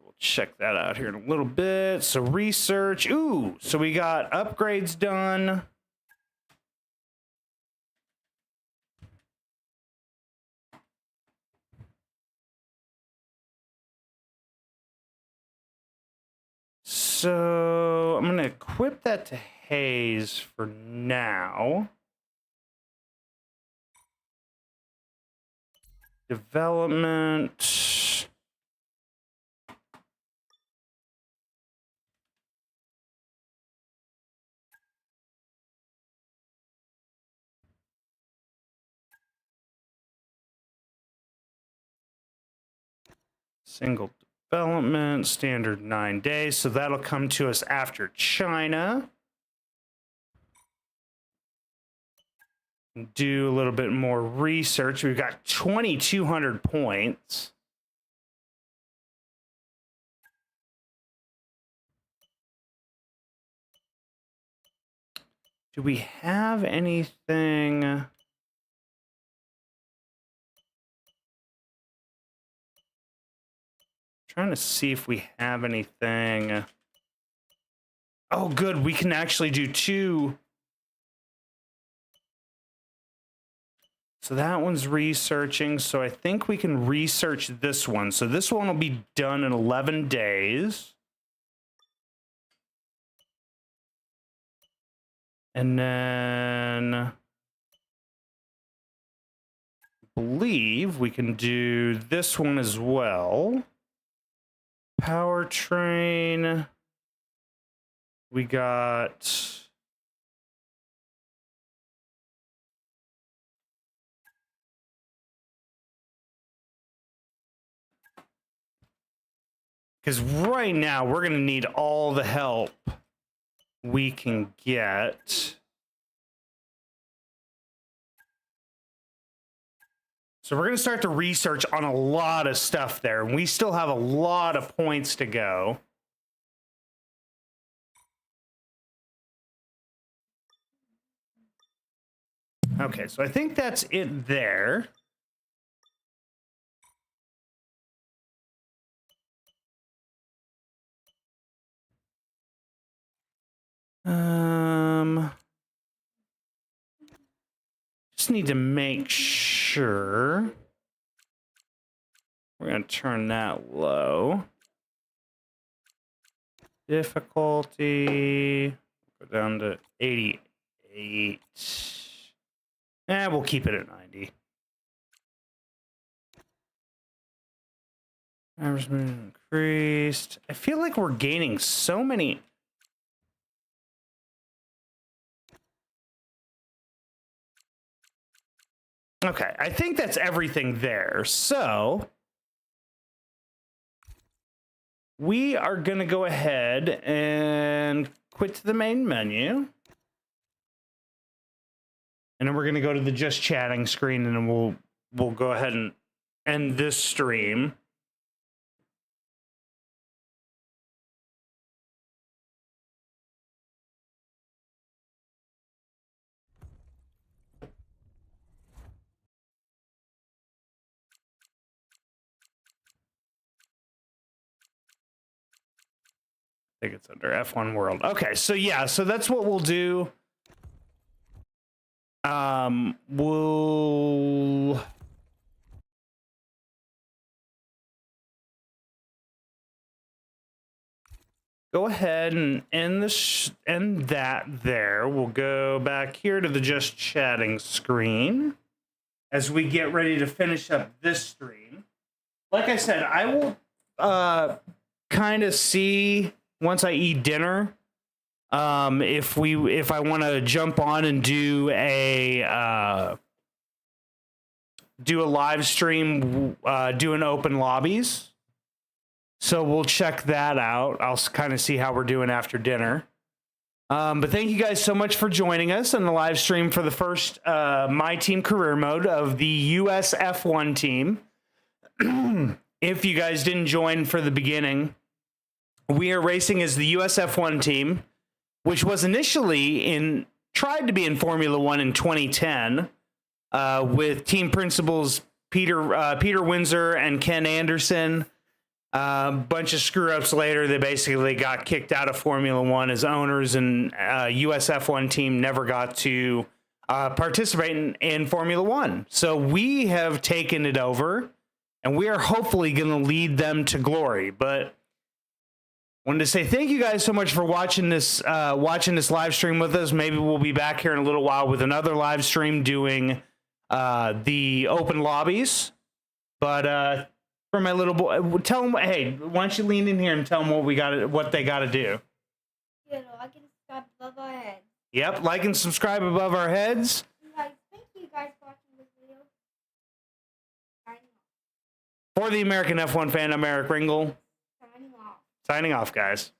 We'll check that out here in a little bit. So research. Ooh, so we got upgrades done. So I'm going to equip that to Hayes for now. Development. Single development, standard 9 days. So that'll come to us after China. Do a little bit more research. We've got 2,200 points. Do we have anything? Trying to see if we have anything. Oh, good. We can actually do 2. So that one's researching. So I think we can research this one. So this one will be done in 11 days. And then I believe we can do this one as well. Powertrain. We got because right now we're going to need all the help we can get. So we're going to start the research on a lot of stuff there. And we still have a lot of points to go. Okay, so I think that's it there. Just need to make sure. We're going to turn that low. Difficulty. Go down to 88. We'll keep it at 90. Average movement increased. I feel like we're gaining so many. Okay, I think that's everything there. So we are going to go ahead and quit to the main menu. And then we're going to go to the just chatting screen, and then we'll go ahead and end this stream. I think it's under F1 World. Okay, so yeah, so that's what we'll do. We'll go ahead and end that there. We'll go back here to the just chatting screen as we get ready to finish up this stream. Like I said, I will kind of see once I eat dinner If I want to jump on and do a live stream, doing open lobbies. So we'll check that out. I'll kind of see how we're doing after dinner. But thank you guys so much for joining us on the live stream for the first My Team Career Mode of the US F1 team. If you guys didn't join for the beginning, we are racing as the US F1 team, which was initially tried to be in Formula One in 2010 with team principals Peter Windsor and Ken Anderson. Bunch of screw-ups later, they basically got kicked out of Formula One as owners, and US F1 team never got to participate in Formula One. So we have taken it over, and we are hopefully going to lead them to glory. But wanted to say thank you guys so much for watching this live stream with us. Maybe we'll be back here in a little while with another live stream doing the open lobbies. But for my little boy, tell them, hey, why don't you lean in here and tell them what they got to do. You know, I can subscribe above our heads. Yep, like and subscribe above our heads. Guys, thank you guys for watching this video. Signing off. For the American F1 fan, I'm Eric Ringel. Signing off. Signing off, guys.